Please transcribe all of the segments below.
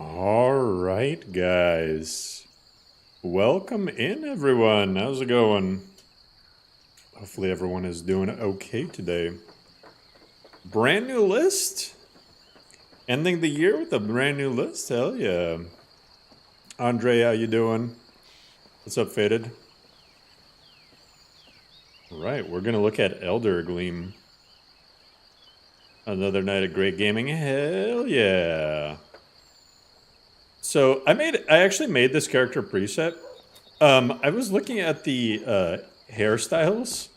Alright, guys. Welcome in, everyone. How's it going? Hopefully everyone is doing okay today. Brand new list? Ending the year with a brand new list? Hell yeah. Andre, how you doing? What's up, Faded? Alright, we're gonna look at Eldergleam. Another night of great gaming. Hell yeah. So I actually made this character preset. I was looking at the hairstyles,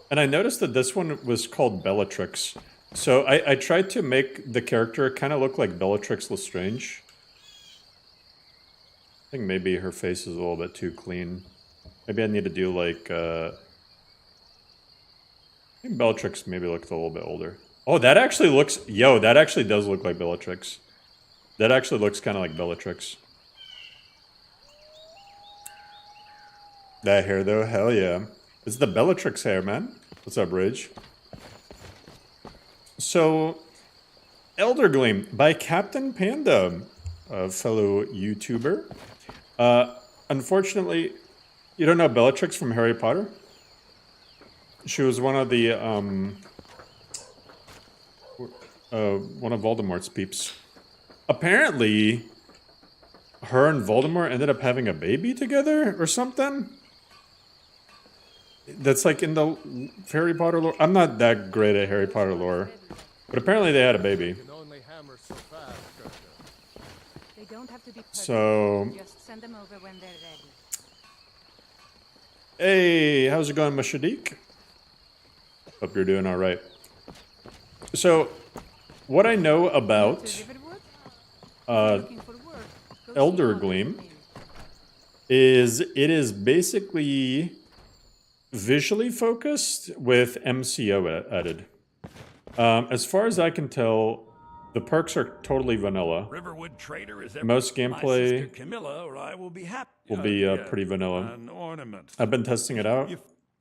and I noticed that this one was called Bellatrix. So I tried to make the character kind of look like Bellatrix Lestrange. I think maybe her face is a little bit too clean. Maybe I need to do like, I think Bellatrix maybe looked a little bit older. Oh, that actually looks, yo, that actually does look like Bellatrix. That actually looks kind of like Bellatrix. That hair, though, hell yeah. It's the Bellatrix hair, man. What's up, Rage? So, Eldergleam by Captain Panda, a fellow YouTuber. Unfortunately, you don't know Bellatrix from Harry Potter? She was one of the, one of Voldemort's peeps. Apparently, her and Voldemort ended up having a baby together or something? That's like in the Harry Potter lore. I'm not that great at Harry Potter lore, but apparently they had a baby. So, just send them over when they're ready. Hey, how's it going, Mashadik? Hope you're doing all right. So, what I know about Eldergleam is it is basically visually focused with MCO added. As far as I can tell, the perks are totally vanilla. Riverwood Trader is Most gameplay Camilla, or I will be happy. Will be pretty vanilla. An ornament. I've been testing it out.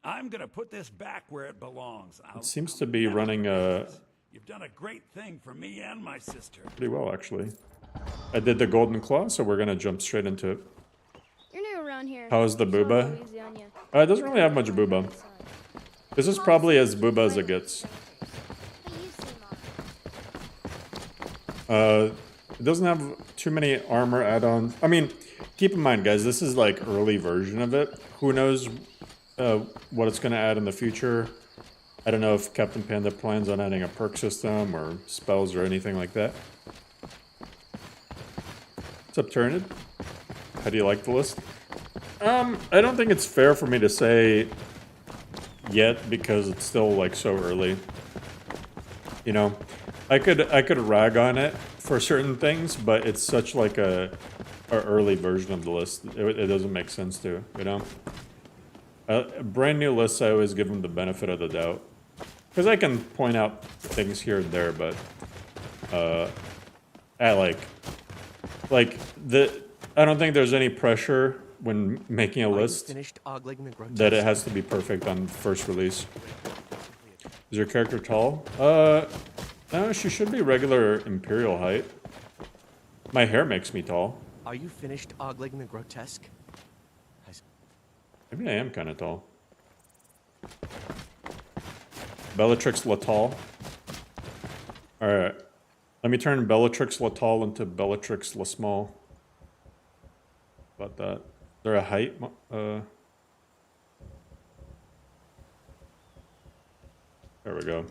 I'm gonna put this back where it belongs. It seems to be running You've done a great thing for me and my sister. pretty well, actually. I did the Golden Claw, so we're gonna jump straight into it. You're new around here. How's the booba? It doesn't really have much booba. This is probably as booba as it gets. It doesn't have too many armor add-ons. I mean, keep in mind, guys, this is like early version of it. Who knows what it's going to add in the future. I don't know if Captain Panda plans on adding a perk system or spells or anything like that. What's up, Turnid? How do you like the list? I don't think it's fair for me to say yet because it's still like so early. You know, I could rag on it for certain things, but it's such like a early version of the list. It doesn't make sense to, you know. Brand new lists, I always give them the benefit of the doubt because I can point out things here and there, but I don't think there's any pressure when making a list that it has to be perfect on first release. Is your character tall? No, she should be regular Imperial height. My hair makes me tall. Are you finished ogling the grotesque? Maybe I am kind of tall. Bellatrix Latal. Alright. Let me turn Bellatrix Latal into Bellatrix Lasmall. About that. Is there a height? There we go.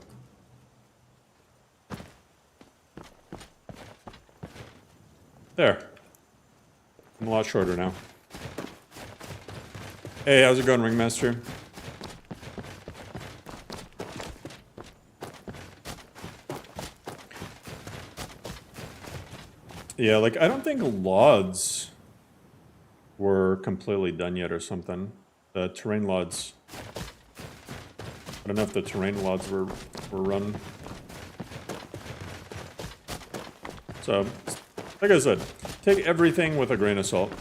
There. I'm a lot shorter now. Hey, how's it going, Ringmaster? Yeah, like, I don't think LODs were completely done yet or something. The terrain LODs. I don't know if the terrain LODs were run. So, like I said, take everything with a grain of salt.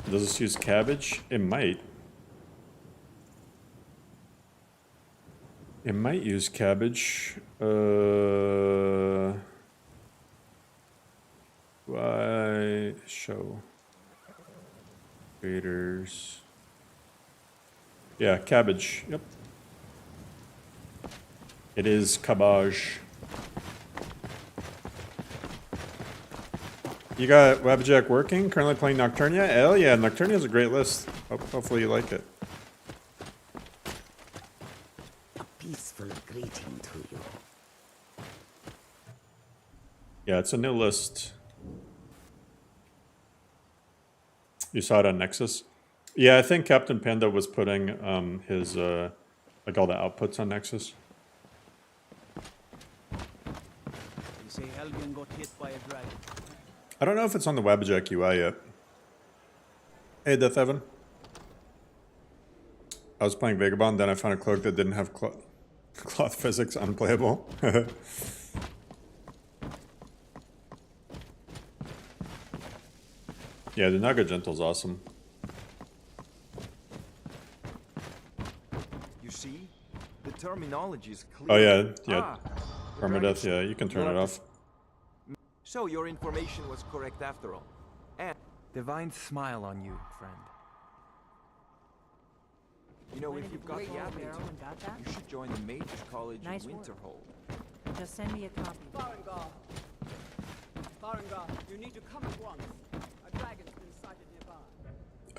Does this use cabbage? It might. It might use cabbage. show. Creators. Yeah, cabbage. Yep. It is cabbage. You got Webjack working? Currently playing Nocturnia? Hell yeah, Nocturnia is a great list. Hopefully you like it. A peaceful greeting to you. Yeah, it's a new list. You saw it on Nexus? Yeah, I think Captain Panda was putting his, like all the outputs on Nexus. They say Helgen got hit by a dragon. I don't know if it's on the Webjack UI yet. Hey, Death Evan. I was playing Vagabond, then I found a cloak that didn't have cloth physics, unplayable. Yeah, the Naga Gentle's awesome. You see, the terminology is clear. Oh yeah, yeah. The Permadeath, dragon- yeah, you can turn it off. So your information was correct after all. And Divine smile on you, friend. you know, if When you've did got you the roll, ability, Barrow, and got that? you should join the Mages College Nice in work. Winterhold. Just send me a copy. Farengar! Farengar, you need to come at once. A dragon's been sighted nearby.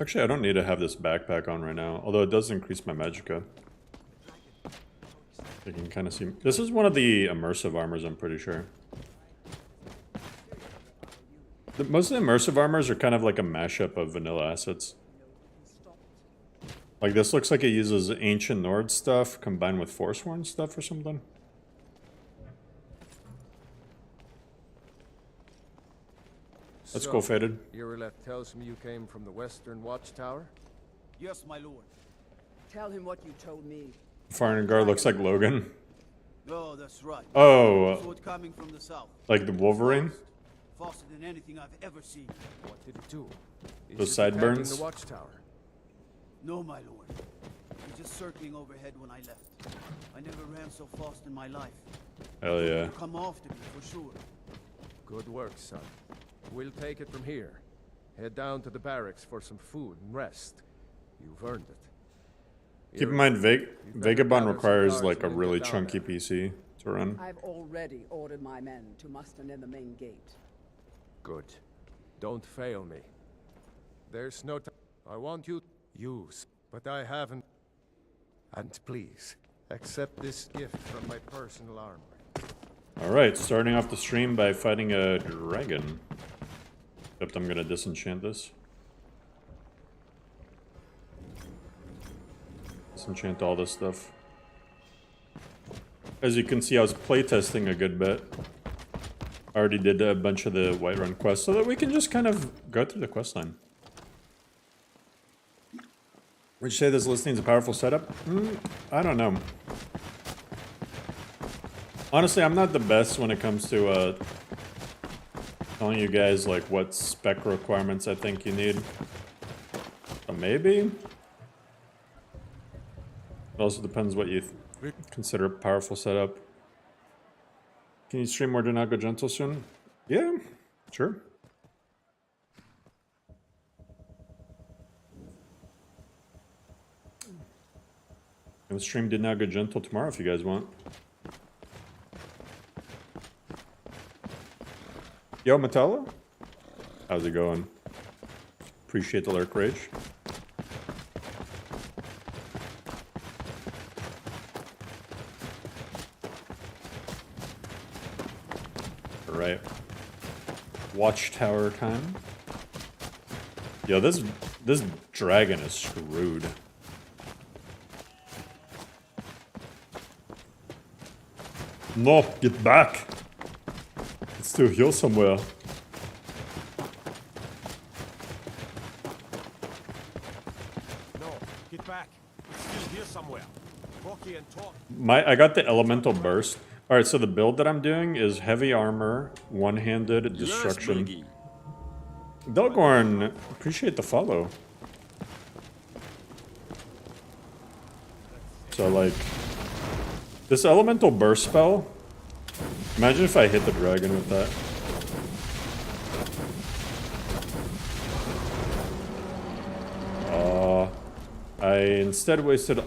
Actually, I don't need to have this backpack on right now, although it does increase my magicka. You can kind of see. This is one of the immersive armors, I'm pretty sure. Most of the immersive armors are kind of like a mashup of vanilla assets. Like this looks like it uses ancient Nord stuff combined with Forsworn stuff or something. That's cool, Faded. Irileth tells me you came from the Western Watchtower? Yes, my lord. Tell him what you told me. Foreign guard looks like Logan. Oh, that's right. Oh, Sword coming from the south. like the Wolverine? Faster than anything I've ever seen. What did it do? Those Is it attacking sideburns? the Watchtower? No, my lord. It was just circling overhead when I left. I never ran so fast in my life. Hell yeah. It'll come after me for sure. Good work, son. We'll take it from here. Head down to the barracks for some food and rest. You've earned it. Keep in mind, Vagabond gather some requires guards like a when you really get down chunky there. PC to run. I've already ordered my men to muster near the main gate. Good. Don't fail me. There's no time. I want you to use, but I haven't. And please, accept this gift from my personal armor. Alright, starting off the stream by fighting a dragon. Except I'm gonna disenchant this. Disenchant all this stuff. As you can see, I was playtesting a good bit. I already did a bunch of the Whiterun quests so that we can just kind of go through the questline. Would you say this listing is a powerful setup? I don't know. Honestly, I'm not the best when it comes to telling you guys like what spec requirements I think you need. But maybe? It also depends what you consider a powerful setup. Can you stream more Do Not Go Gentle soon? Yeah, sure. I'll stream Do Not Go Gentle tomorrow if you guys want. Yo, Metallo? How's it going? Appreciate the lurk rage. Alright. Watchtower time. Yo, this dragon is screwed. No, get back! It's still here somewhere. No, get back. It's still here somewhere. Rocky and talk. I got the elemental burst. Alright, so the build that I'm doing is heavy armor, one-handed destruction. Delgorn, appreciate the follow. So like, this elemental burst spell, imagine if I hit the dragon with that. instead wasted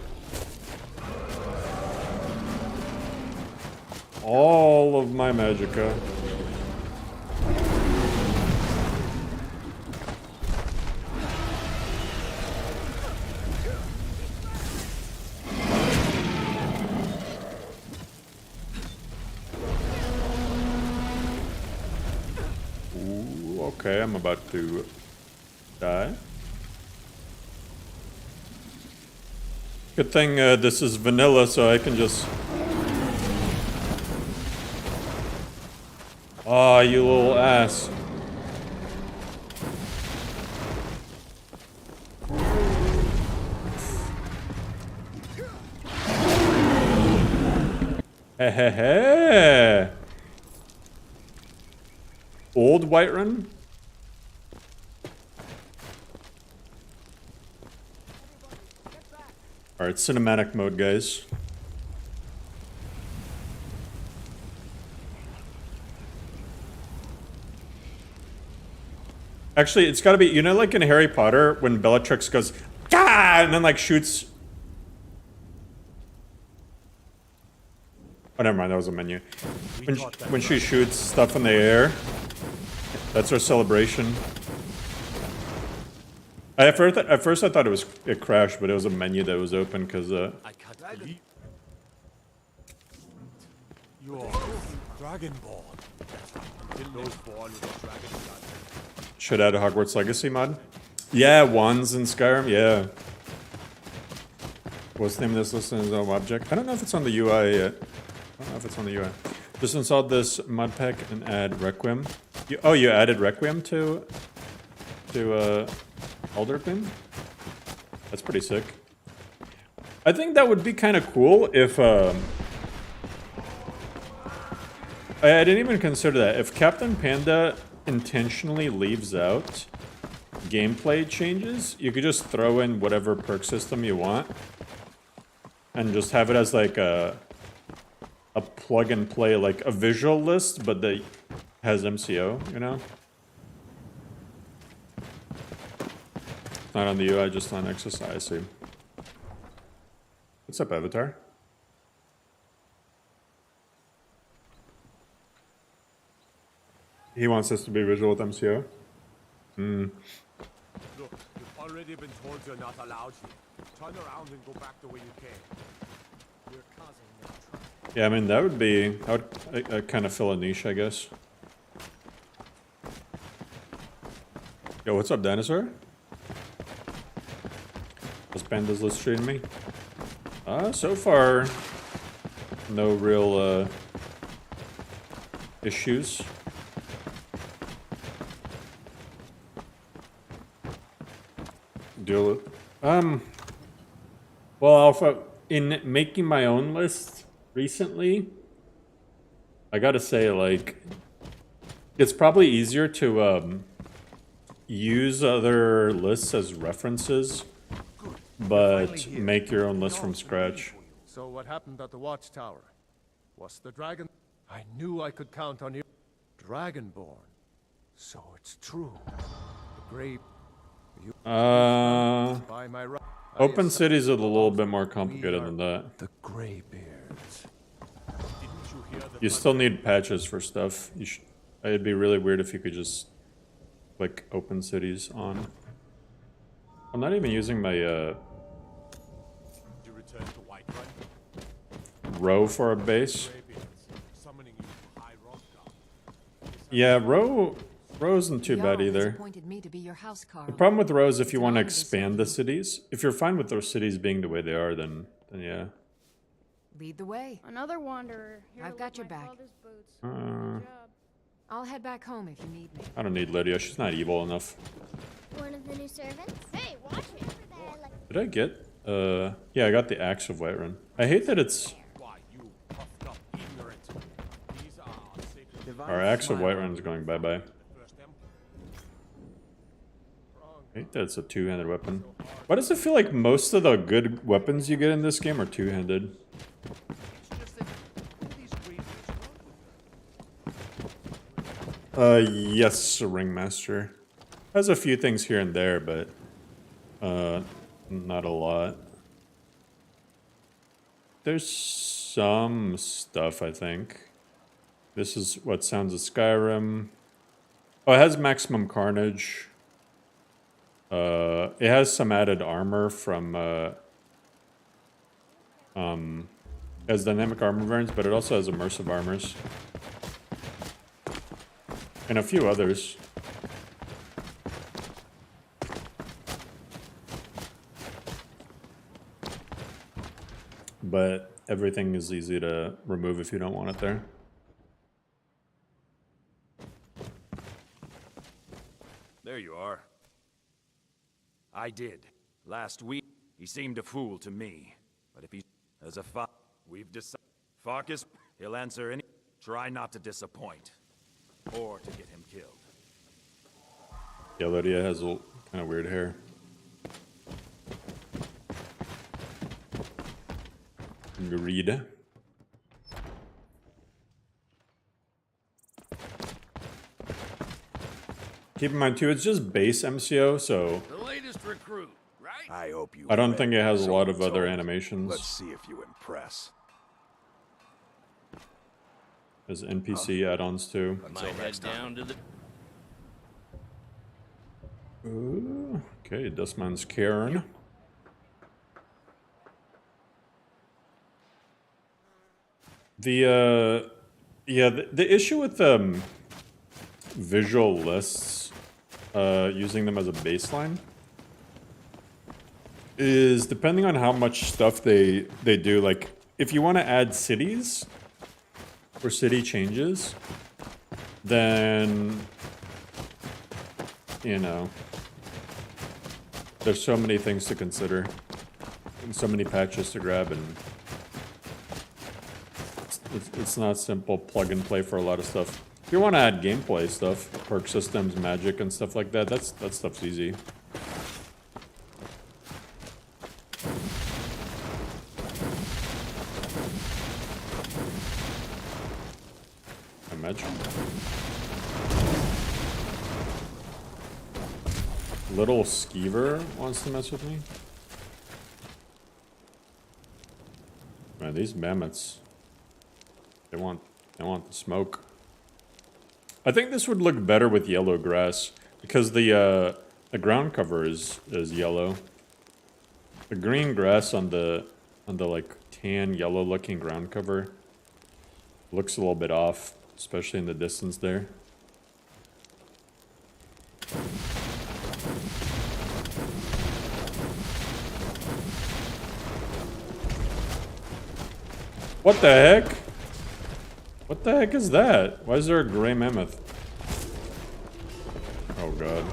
all of my magicka. Ooh, okay, I'm about to die. Good thing this is vanilla, so I can just... Aw, you little ass. Hehehe. Old Whiterun? Alright, cinematic mode, guys. Actually, it's gotta be, you know, like in Harry Potter, when Bellatrix goes, "Gah!" and then like shoots. Oh, never mind, that was a menu. When she shoots stuff in the air, that's her celebration. At first I thought it crashed, but it was a menu that was open because I can't believe you're Dragonborn. Those born with a dragon blood. should add a Hogwarts Legacy mod. Yeah, wands in Skyrim. Yeah. What's the name of this list in his own object? I don't know if it's on the UI yet. I don't know if it's on the UI. Just installed this mod pack and add Requiem. You added Requiem to Eldergleam? That's pretty sick. I think that would be kind of cool if I didn't even consider that. If Captain Panda intentionally leaves out gameplay changes, you could just throw in whatever perk system you want and just have it as like a plug and play, like a visual list, but that has MCO, you know? Not on the UI, just on exercise. I see. What's up, Avatar? He wants us to be visual with MCO. Look, you've already been told you're not allowed here. Turn around and go back the way you came. You're causing no trouble. Yeah, I mean, that would kind of fill a niche, I guess. Yo, what's up, dinosaur? This panda's list treating me? So far, no real issues. Deal with. Well, Alpha, in making my own list recently, I gotta say, like, it's probably easier to use other lists as references, but make your own list from scratch. So what happened at the watchtower? Was the dragon? I knew I could count on you. Dragonborn. So it's true. The grave. By my right. Open cities are a little bit more complicated than that. The Greybeards. You still need patches for stuff. It'd be really weird if you could just click open cities on. I'm not even using my row for a base. Yeah, row isn't too bad either. The problem with row is if you want to expand the cities. If you're fine with those cities being the way they are, then yeah. Lead the way. Another wanderer. Here I've to got lick your my back. father's boots. Good job. I'll head back home if you need me. I don't need Lydia. She's not evil enough. One of the new servants? Hey, watch me. Did I get? Yeah, I got the Axe of Whiterun. I hate that it's. Our Axe of Whiterun is going bye-bye. I hate that it's a two-handed weapon. Why does it feel like most of the good weapons you get in this game are two-handed? Yes, Ringmaster. Has a few things here and there, but Not a lot. There's some stuff, I think. This is what sounds of Skyrim. Oh, it has maximum carnage. It has some added armor from has dynamic armor variants, but it also has immersive armors. And a few others. But everything is easy to remove if you don't want it there. There you are. I did. Last week, he seemed a fool to me. But if he as a we've decided. Farkas, he'll answer any. Try not to disappoint. Or to get him killed. Yeah, Lydia has a kind of weird hair. Read. Keep in mind too, it's just base MCO, so The latest recruit, right? I hope you. I don't think it has a So lot of I'm other told. animations. Let's see if you impress. There's NPC add-ons too. Might head down to the. Ooh, okay, Dustman's Cairn. The issue with visual lists, using them as a baseline, is depending on how much stuff they do. Like, if you want to add cities or city changes, then you know there's so many things to consider and so many patches to grab, and it's not simple plug and play for a lot of stuff. If you want to add gameplay stuff, perk systems, magic, and stuff like that, that stuff's easy. Imagine. Little Skeever wants to mess with me. Man, these mammoths. They want the smoke. I think this would look better with yellow grass because the ground cover is yellow. The green grass on the like tan yellow looking ground cover looks a little bit off, especially in the distance there. What the heck? What the heck is that? Why is there a gray mammoth? Oh god.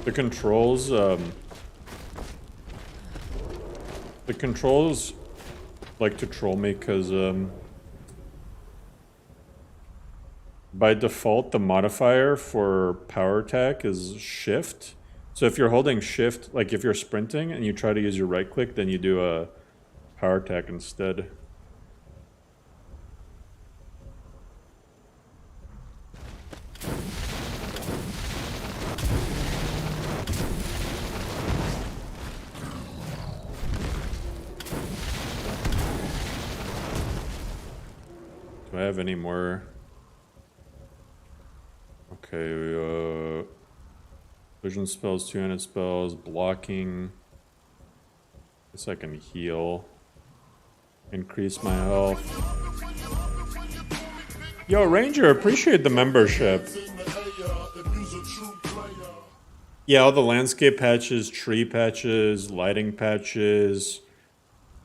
The controls like to troll me because by default the modifier for power attack is shift. So if you're holding shift, like if you're sprinting and you try to use your right click, then you do a power attack instead. Do I have any more? Okay, vision spells, 200 spells, blocking. Guess I can heal. Increase my health. Yo, Ranger, appreciate the membership. Yeah, all the landscape patches, tree patches, lighting patches,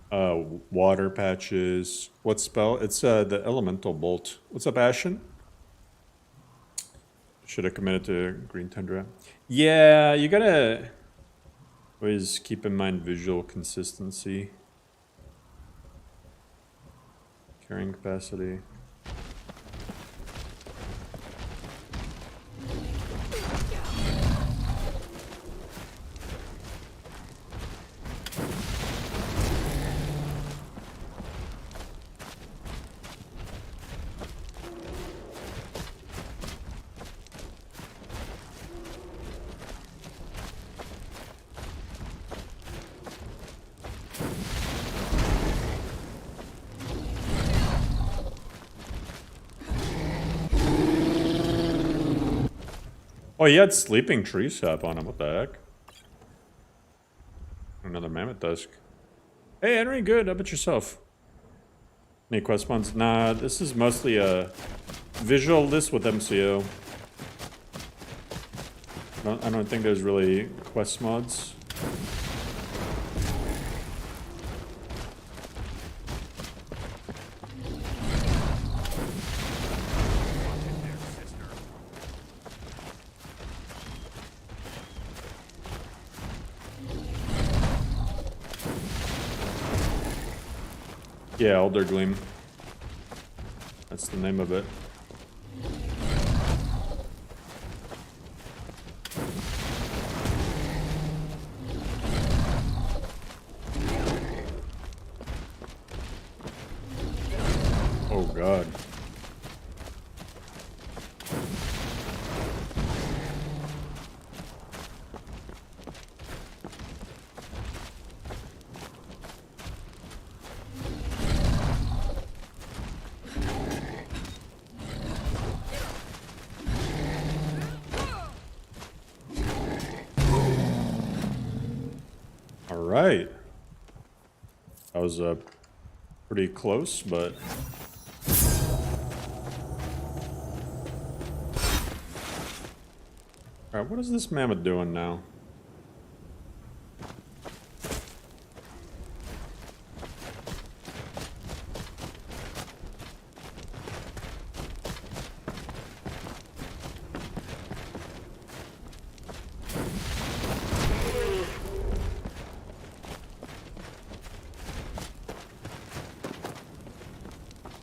water patches. What spell? It's the elemental bolt. What's up, Ashen? Should have committed to Green Tundra. Yeah, you gotta always keep in mind visual consistency. Carrying capacity. Oh, he had sleeping tree sap on him. What the heck? Another mammoth tusk. Hey, Henry, good. How about yourself? Any quest mods? Nah, this is mostly a visual list with MCO. I don't think there's really quest mods. Yeah, Eldergleam. That's the name of it. Oh god. Alright. That was pretty close, but... Alright, what is this mammoth doing now?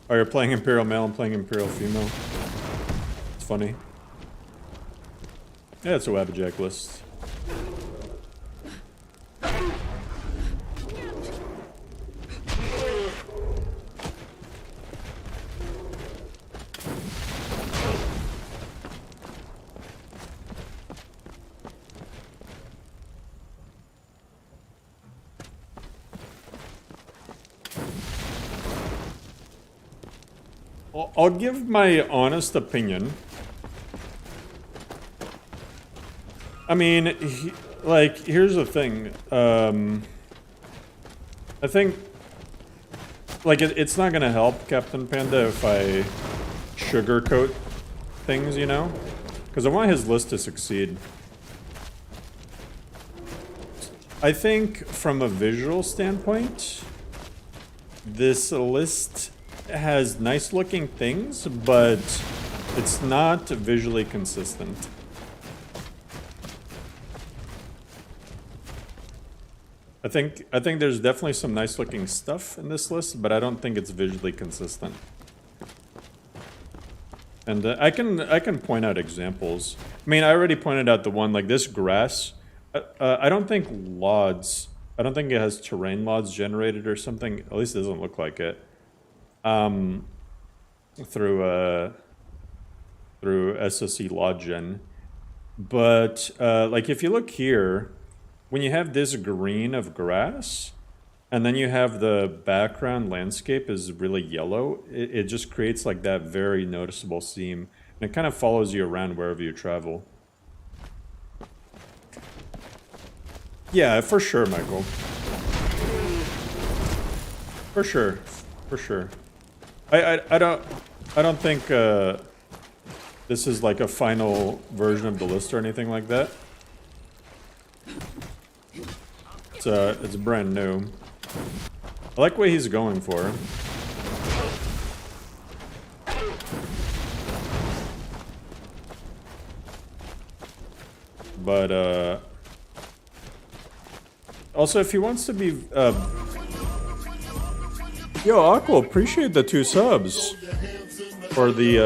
Oh, you're playing Imperial Male and playing Imperial Female. It's funny. Yeah, it's a Wabbajack list. I'll give my honest opinion. I mean, here's the thing. I think, like, it's not gonna help Captain Panda if I sugarcoat things, you know? Because I want his list to succeed. I think, from a visual standpoint, this list has nice looking things, but it's not visually consistent. I think there's definitely some nice looking stuff in this list, but I don't think it's visually consistent. And I can point out examples. I mean, I already pointed out the one like this grass. I don't think LODs. I don't think it has terrain LODs generated or something. At least it doesn't look like it. Through SSE LOD gen. But like if you look here, when you have this green of grass, and then you have the background landscape is really yellow, it just creates like that very noticeable seam. And it kind of follows you around wherever you travel. Yeah, for sure, Michael. For sure. For sure. I don't think this is like a final version of the list or anything like that. It's brand new. I like what he's going for. But also if he wants to be yo, Aqua, appreciate the 2 subs. Or the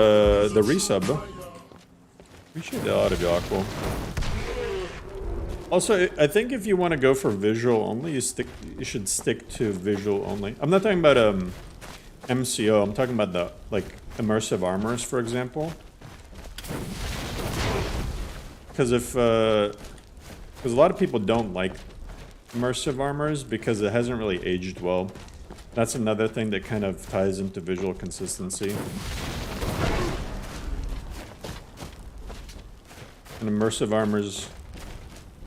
resub. Appreciate the lot of you, Aqua. Also, I think if you want to go for visual only, you should stick to visual only. I'm not talking about MCO, I'm talking about the like immersive armors, for example. Because because a lot of people don't like immersive armors because it hasn't really aged well. That's another thing that kind of ties into visual consistency. And immersive armor's,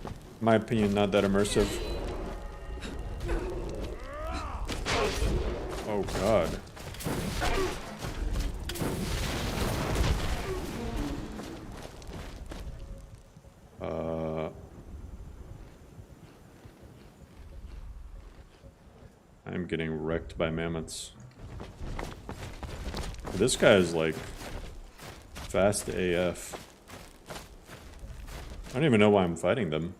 in my opinion, not that immersive. Oh god. I'm getting wrecked by mammoths. This guy is like fast AF. I don't even know why I'm fighting them.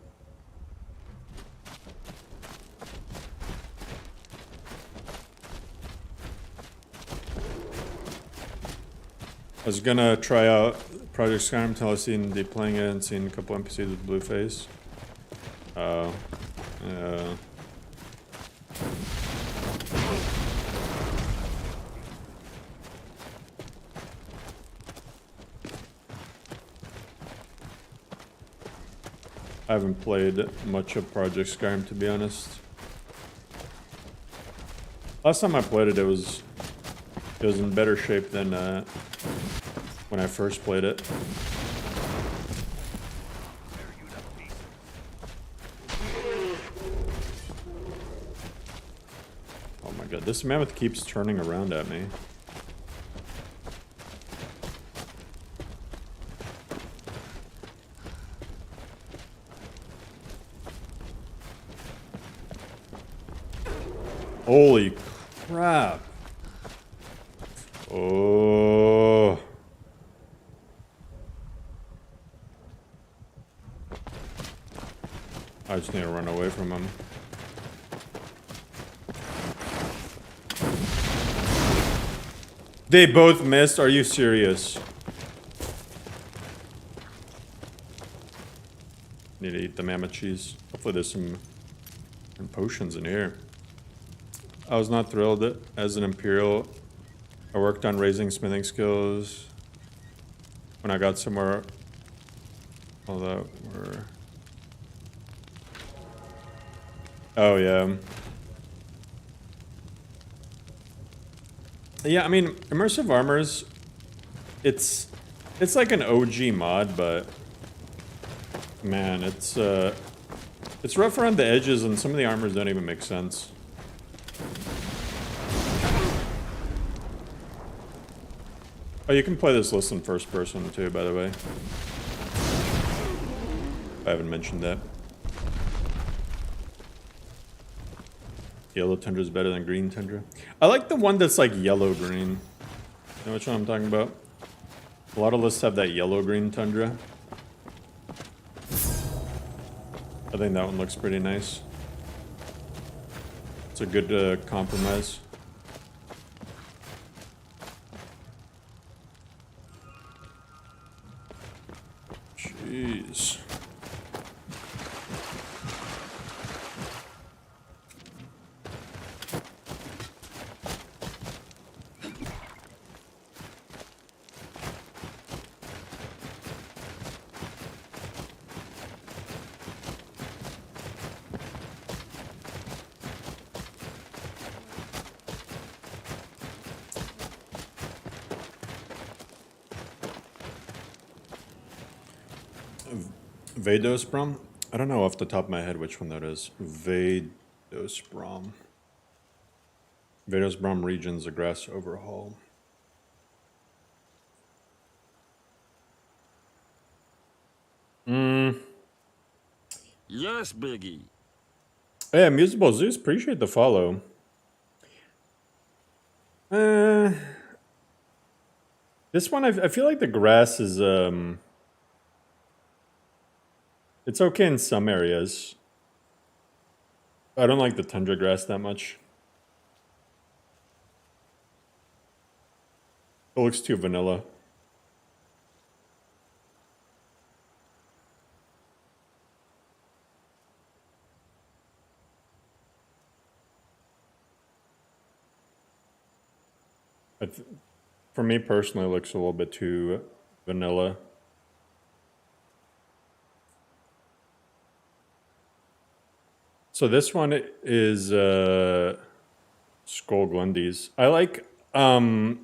I was gonna try out Project Skyrim until I seen the playing it and seen a couple NPCs with blue face. Yeah. I haven't played much of Project Skyrim, to be honest. Last time I played it, it was in better shape than when I first played it. Oh my god, this mammoth keeps turning around at me. Holy crap. Oh. I just need to run away from him. They both missed? Are you serious? Need to eat the mammoth cheese. Hopefully there's some potions in here. I was not thrilled as an Imperial. I worked on raising smithing skills. When I got somewhere, all that were... Oh yeah. Yeah, I mean, immersive armors, it's like an OG mod, but man, it's rough around the edges and some of the armors don't even make sense. Oh, you can play this list in first person too, by the way. I haven't mentioned that. Yellow tundra is better than green tundra. I like the one that's like yellow-green. You know which one I'm talking about? A lot of lists have that yellow-green tundra. I think that one looks pretty nice. It's a good compromise. Jeez. Vadosbrom? I don't know off the top of my head which one that is. Vadosbrom. Vadosbrom regions, a grass overhaul. Yes, Biggie. Hey, Musable Zeus, appreciate the follow. This one, I feel like the grass is, it's okay in some areas. I don't like the tundra grass that much. It looks too vanilla. For me personally, it looks a little bit too vanilla. So this one is Skull Glundies. I like the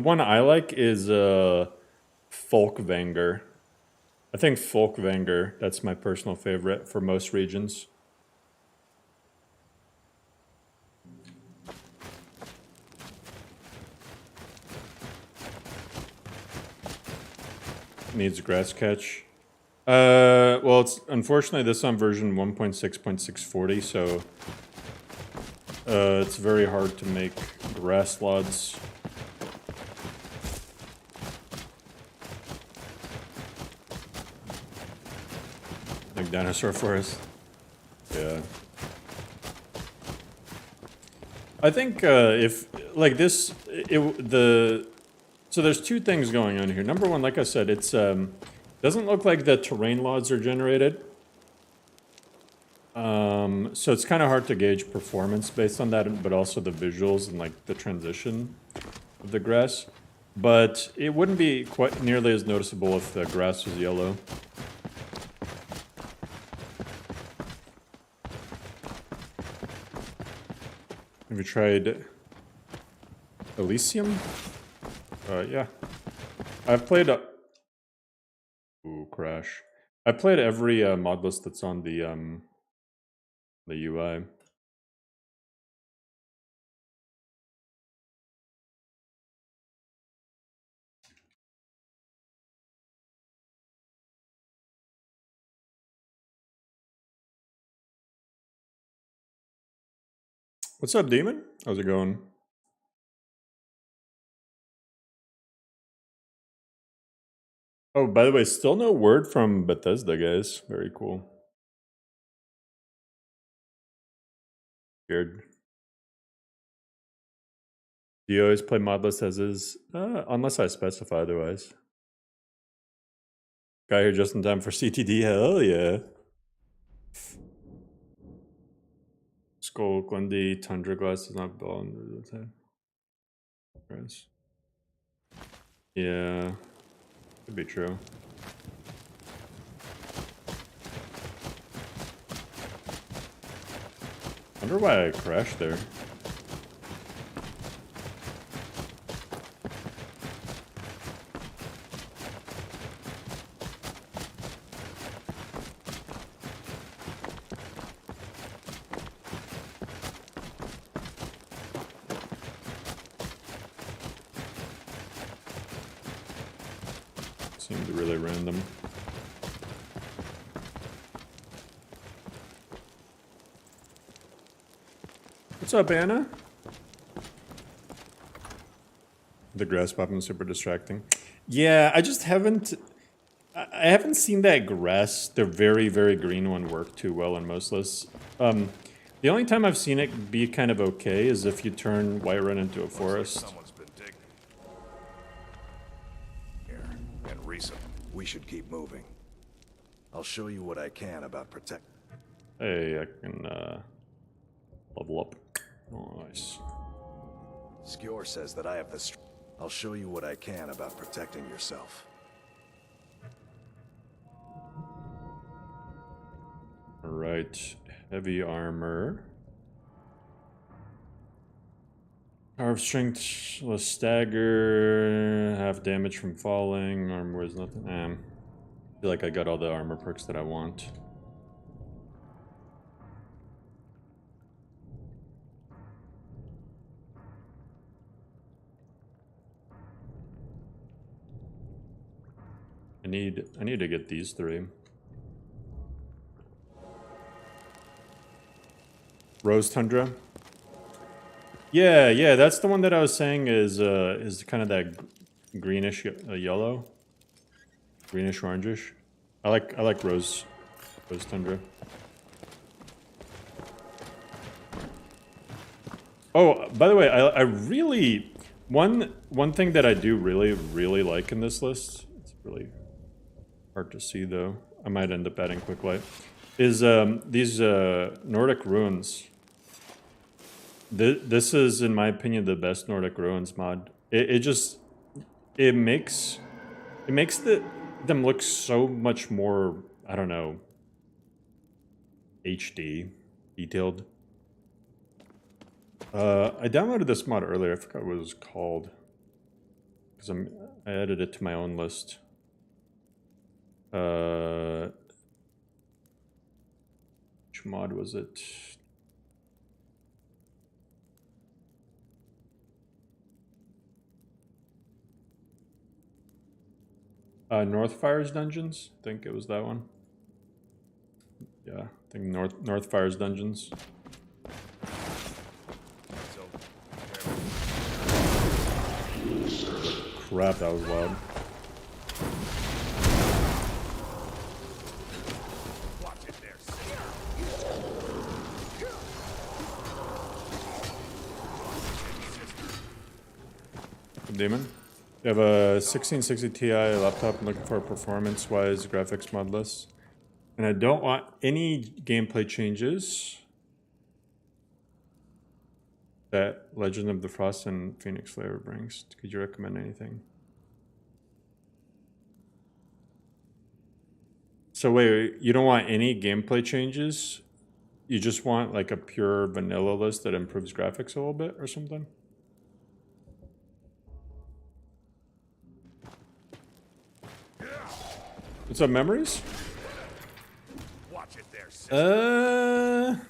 one I like is Folkvanger. I think Folkvanger, that's my personal favorite for most regions. Needs grass catch. Well, it's unfortunately this on version 1.6.640, so it's very hard to make grass LODs. Like dinosaur forest. Yeah. I think if like this, so there's two things going on here. Number one, like I said, it's doesn't look like the terrain LODs are generated. So it's kind of hard to gauge performance based on that, but also the visuals and like the transition of the grass. But it wouldn't be quite nearly as noticeable if the grass was yellow. Have you tried Elysium? Yeah. I've played ooh, crash. I played every Modlist that's on the UI. What's up, Demon? How's it going? Oh, by the way, still no word from Bethesda, guys. Very cool. Weird. Do you always play Modlist as is? Unless I specify otherwise. Got here just in time for CTD. Hell yeah. Skull, Grundy, Tundra Glass does not belong to the time. Yeah. Could be true. Wonder why I crashed there. Seemed really random. What's up, Anna? The grass popping is super distracting. Yeah, I just haven't... I haven't seen that grass, the very, very green one, work too well in most lists. The only time I've seen it be kind of okay is if you turn Whiterun into a forest. Someone's been digging here, and recent. We should keep moving. I'll show you what I can about protect. Hey, I can level up. Nice. Skjor says that I have the I'll show you what I can about protecting yourself. Alright, heavy armor. Power of strength, less stagger, half damage from falling, armor is nothing. I feel like I got all the armor perks that I want. I need to get these three. Rose Tundra. Yeah, that's the one that I was saying is kind of that greenish yellow, greenish orangish. I like Rose Tundra. Oh, by the way, I really one thing that I do really like in this list. It's really hard to see though. I might end up adding quick light. Is these Nordic ruins. This is, in my opinion, the best Nordic ruins mod. It makes them look so much more, I don't know, HD, detailed. I downloaded this mod earlier. I forgot what it was called because I added it to my own list. Which mod was it? Northfire's Dungeons? I think it was that one. Yeah, I think Northfire's Dungeons. Crap, that was loud. Demon? You have a 1660 Ti laptop. I'm looking for a performance-wise graphics mod list. And I don't want any gameplay changes that Legend of the Frost and Phoenix flavor brings. Could you recommend anything? So wait, you don't want any gameplay changes? You just want like a pure vanilla list that improves graphics a little bit or something? What's up, memories? Watch it there, sister.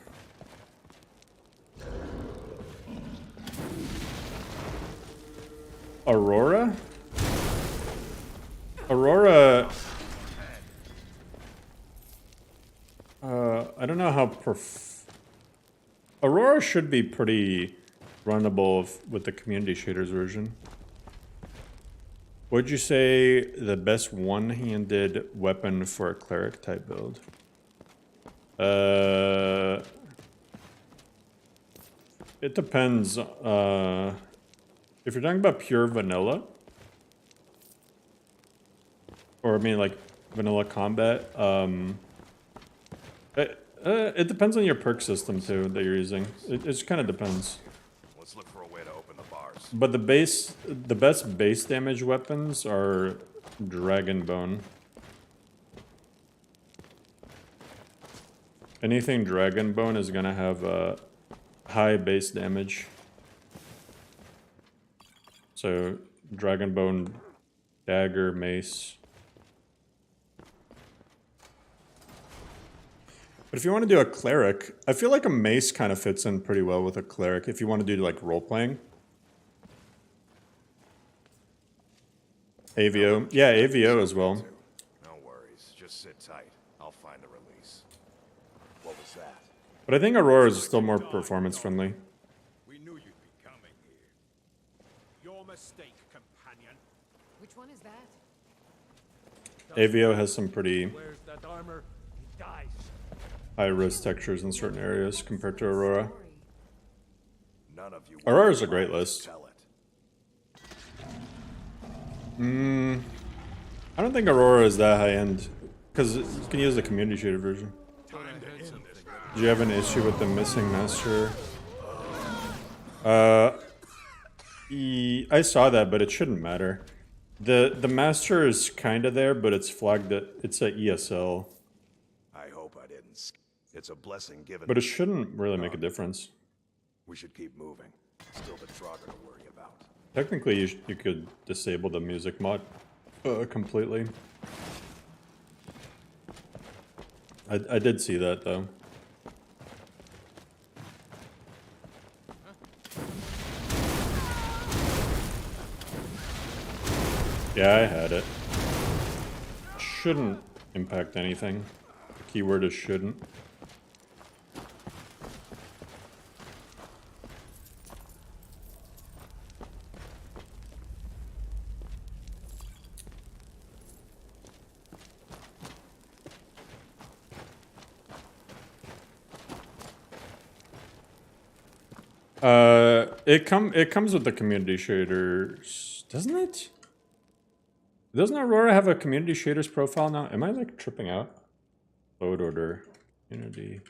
Aurora? Aurora... I don't know how Aurora should be pretty runnable with the community shaders version. Would you say the best one-handed weapon for a cleric type build? It depends. If you're talking about pure vanilla, or I mean like vanilla combat, it depends on your perk system too that you're using. It just kind of depends. Let's look for a way to open the bars. But the best base damage weapons are Dragon Bone. Anything Dragon Bone is gonna have a high base damage. So Dragon Bone, dagger, mace. But if you want to do a cleric, I feel like a mace kind of fits in pretty well with a cleric if you want to do like role playing. AVO. Yeah, AVO as well. No worries. Just sit tight. I'll find the release. What was that? But I think Aurora is still more performance friendly. We knew you'd be coming here. Your mistake, companion. Which one is that? AVO has some pretty Where's that armor? He dies. high-res textures in certain areas compared to Aurora. None of you. Aurora's a great list. Tell it. I don't think Aurora is that high-end, because you can use the community shaded version. Do you have an issue with the missing master? I saw that, but it shouldn't matter. The master is kind of there, but it's flagged that it's a ESL. I hope I didn't. It's a blessing given. But it shouldn't really make a difference. We should keep moving. Still the Trogger to worry about. Technically, you could disable the music mod completely. I did see that, though. Yeah, I had it. Shouldn't impact anything. The keyword is shouldn't. It comes with the community shaders, doesn't it? Doesn't Aurora have a community shaders profile now? Am I like tripping out? Load order, community.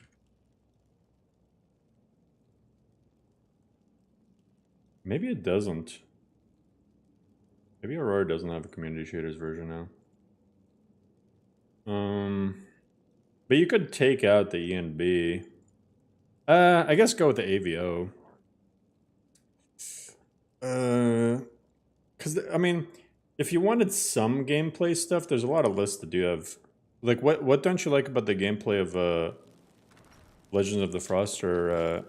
Maybe it doesn't. Maybe Aurora doesn't have a community shaders version now. But you could take out the ENB. I guess go with the AVO. Because, I mean, If you wanted some gameplay stuff, there's a lot of lists that do have. Like, what don't you like about the gameplay of Legends of the Frost or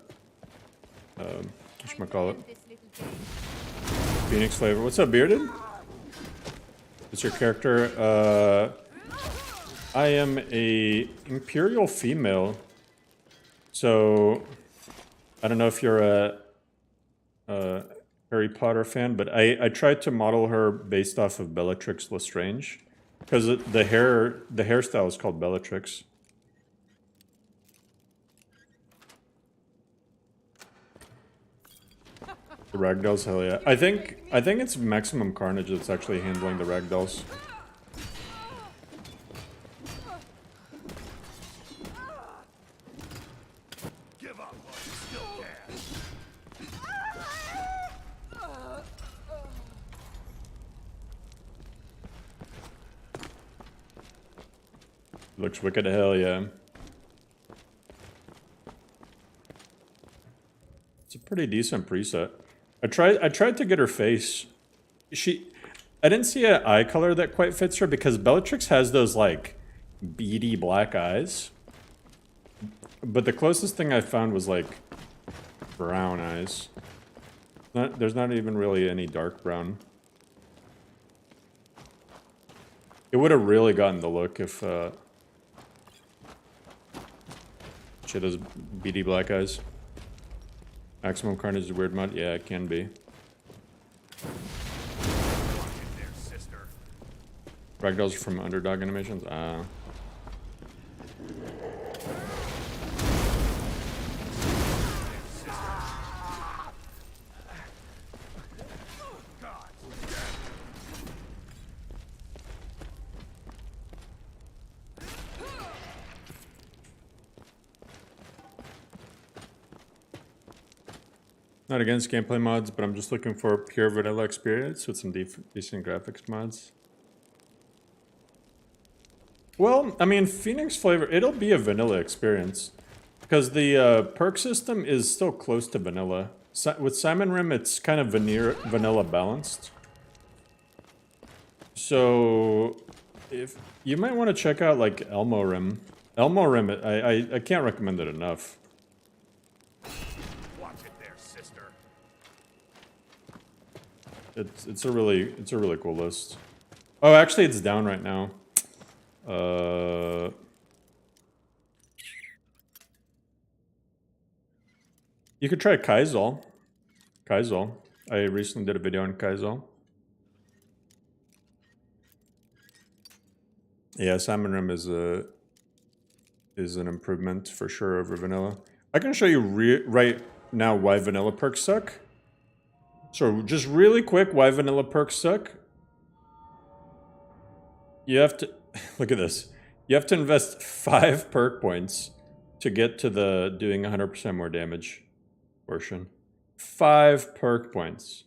whatchamacallit? Phoenix flavor. What's up, Bearded? What's your character? I am a Imperial female. So, I don't know if you're a Harry Potter fan, but I tried to model her based off of Bellatrix Lestrange. Because the hairstyle is called Bellatrix. The ragdolls, hell yeah. I think it's Maximum Carnage that's actually handling the ragdolls. Give up while you still can. Looks wicked, hell yeah. It's a pretty decent preset. I tried to get her face. I didn't see an eye color that quite fits her because Bellatrix has those like beady black eyes. But the closest thing I found was like brown eyes. There's not even really any dark brown. It would have really gotten the look if she had those beady black eyes. Maximum Carnage is a weird mod? Yeah, it can be. Ragdolls are from Underdog Animations? Ah. Not against gameplay mods, but I'm just looking for a pure vanilla experience with some decent graphics mods. Well, I mean, Phoenix flavor, it'll be a vanilla experience. Because the perk system is still close to vanilla. With Simon Rim, it's kind of vanilla balanced. So, if you might want to check out like Elmo Rim. Elmo Rim, I can't recommend it enough. It's a really cool list. Oh, actually, it's down right now. You could try Kaizal. Kaizal. I recently did a video on Kaizal. Yeah, Salmon Rim is an improvement for sure over vanilla. I can show you right now why vanilla perks suck. So just really quick, why vanilla perks suck. You have to, look at this. You have to invest 5 perk points to get to the doing 100% more damage portion. 5 perk points.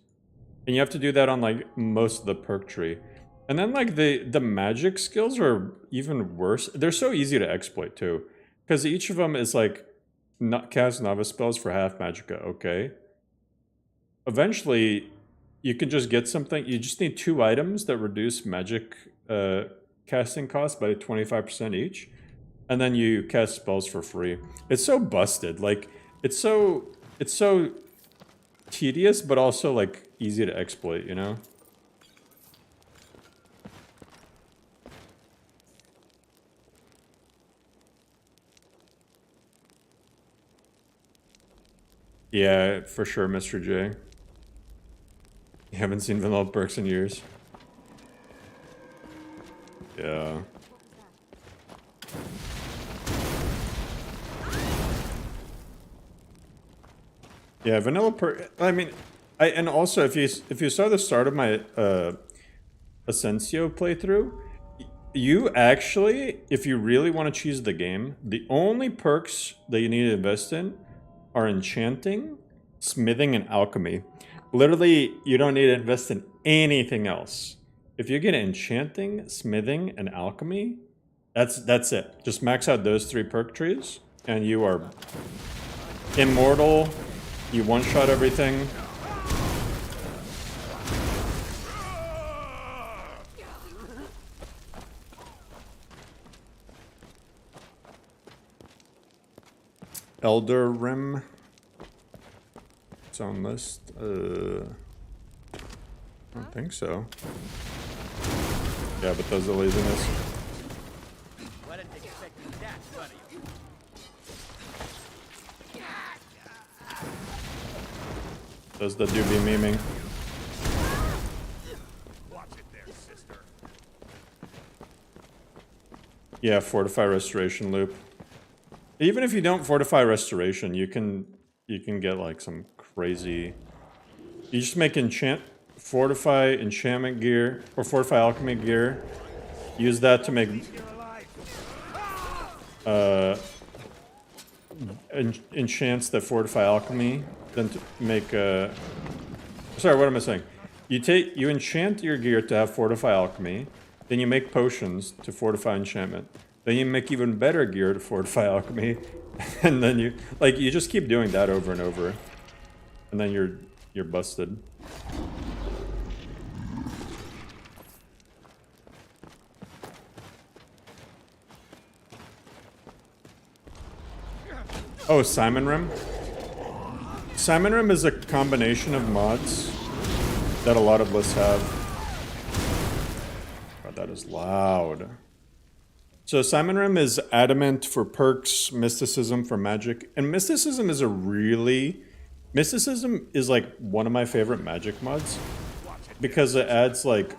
And you have to do that on like most of the perk tree. And then like the magic skills are even worse. They're so easy to exploit too. Because each of them is like, cast novice spells for half magicka, okay. Eventually, you can just get something. You just need 2 items that reduce magic casting costs by 25% each. And then you cast spells for free. It's so busted. Like, it's so tedious, but also like easy to exploit, you know? Yeah, for sure, Mr. J. You haven't seen vanilla perks in years. Yeah. Yeah, vanilla perk. I mean, and also if you saw the start of my Asensio playthrough, you actually, if you really want to choose the game, the only perks that you need to invest in are enchanting, smithing, and alchemy. Literally, you don't need to invest in anything else. If you get enchanting, smithing, and alchemy, that's it. Just max out those 3 perk trees, and you are immortal. You one-shot everything. Eldergleam. Its own list. I don't think so. Yeah, but those are laziness. Those that do be memeing. Yeah, fortify restoration loop. Even if you don't fortify restoration, you can get like some crazy. You just make fortify enchantment gear or fortify alchemy gear. Use that to make enchants that fortify alchemy. Then to make sorry, what am I saying? You enchant your gear to have fortify alchemy. Then you make potions to fortify enchantment. Then you make even better gear to fortify alchemy. And then you just keep doing that over and over. And then you're busted. Oh, Simon Rim? Simon Rim is a combination of mods that a lot of lists have. That is loud. So Simon Rim is adamant for perks, mysticism for magic, and mysticism is mysticism is like one of my favorite magic mods because it adds like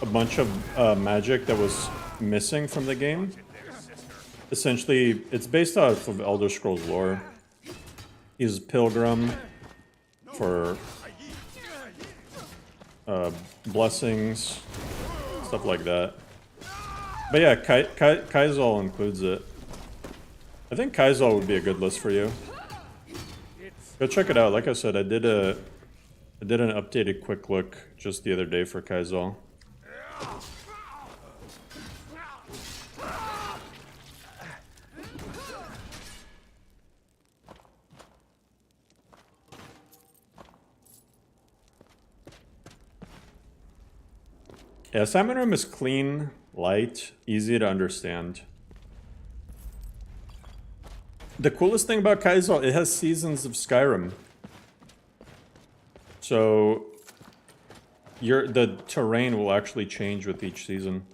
a bunch of magic that was missing from the game. Essentially, it's based off of Elder Scrolls lore. He's Pilgrim for blessings. Stuff like that. But yeah, Kaizal includes it. I think Kaizal would be a good list for you. Go check it out. Like I said, I did an updated quick look just the other day for Kaizal. Yeah, Simon Rim is clean, light, easy to understand. The coolest thing about Kaizal, it has seasons of Skyrim. So the terrain will actually change with each season.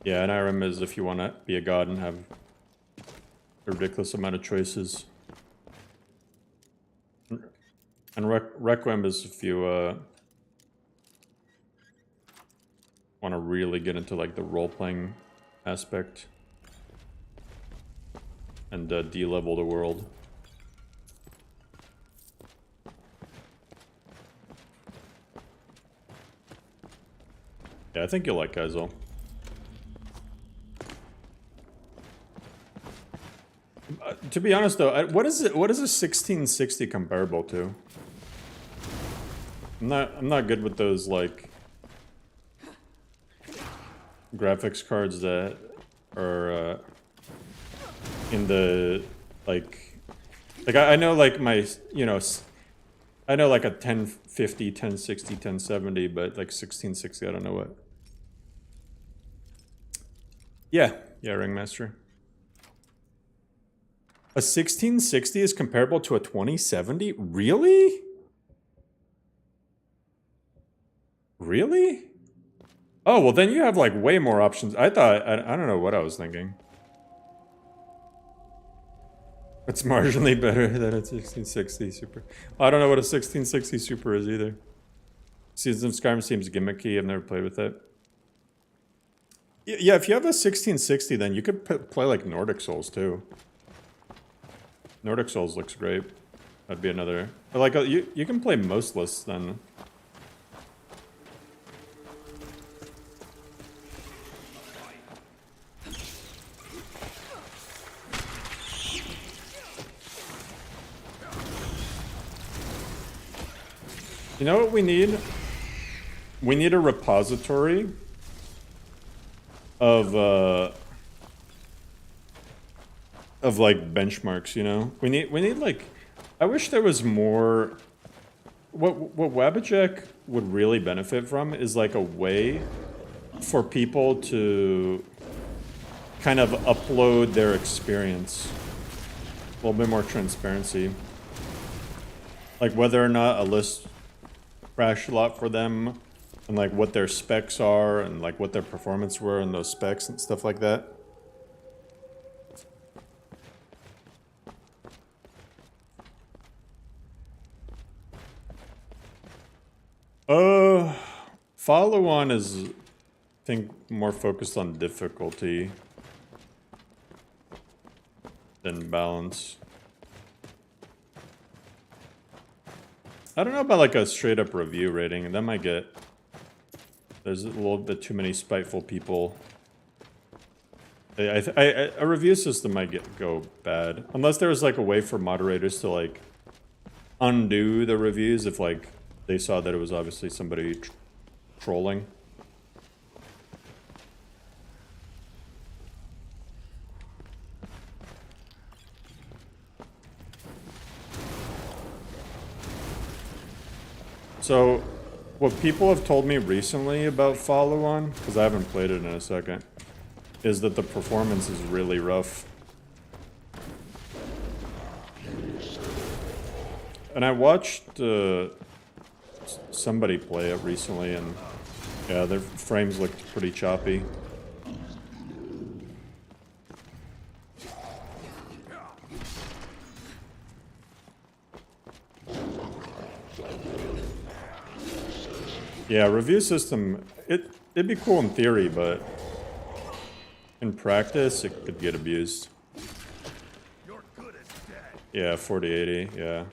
Yeah, and Skyrim is if you want to be a god and have a ridiculous amount of choices. And Requiem is if you want to really get into like the role-playing aspect and de-level the world. Yeah, I think you'll like Kaizal. To be honest though, what is a 1660 comparable to? I'm not good with those like graphics cards that are in the like I know like my I know like a 1050, 1060, 1070, but like 1660 I don't know what. Yeah, Ringmaster. A 1660 is comparable to a 2070? Really? Really? Oh, well then you have like way more options. I thought, I don't know what I was thinking. It's marginally better than a 1660 Super. I don't know what a 1660 Super is either. Season of Skyrim seems gimmicky. I've never played with it. Yeah, if you have a 1660, then you could play like Nordic Souls too. Nordic Souls looks great. That'd be another. Like you can play most lists then. You know what we need? We need a repository of like benchmarks, you know? We need like, I wish there was more. What Wabbajack would really benefit from is like a way for people to kind of upload their experience. A little bit more transparency. Like whether or not a list crashed a lot for them, and like what their specs are, and like what their performance were in those specs and stuff like that. Follow-on is, I think, more focused on difficulty than balance. I don't know about like a straight up review rating. That might get... There's a little bit too many spiteful people. A review system might go bad. Unless there was like a way for moderators to like undo the reviews if like they saw that it was obviously somebody trolling. So, what people have told me recently about follow-on, because I haven't played it in a second, is that the performance is really rough. And I watched somebody play it recently, and yeah, their frames looked pretty choppy. Yeah, review system, it'd be cool in theory, but in practice, it could get abused. Yeah, 4080, yeah.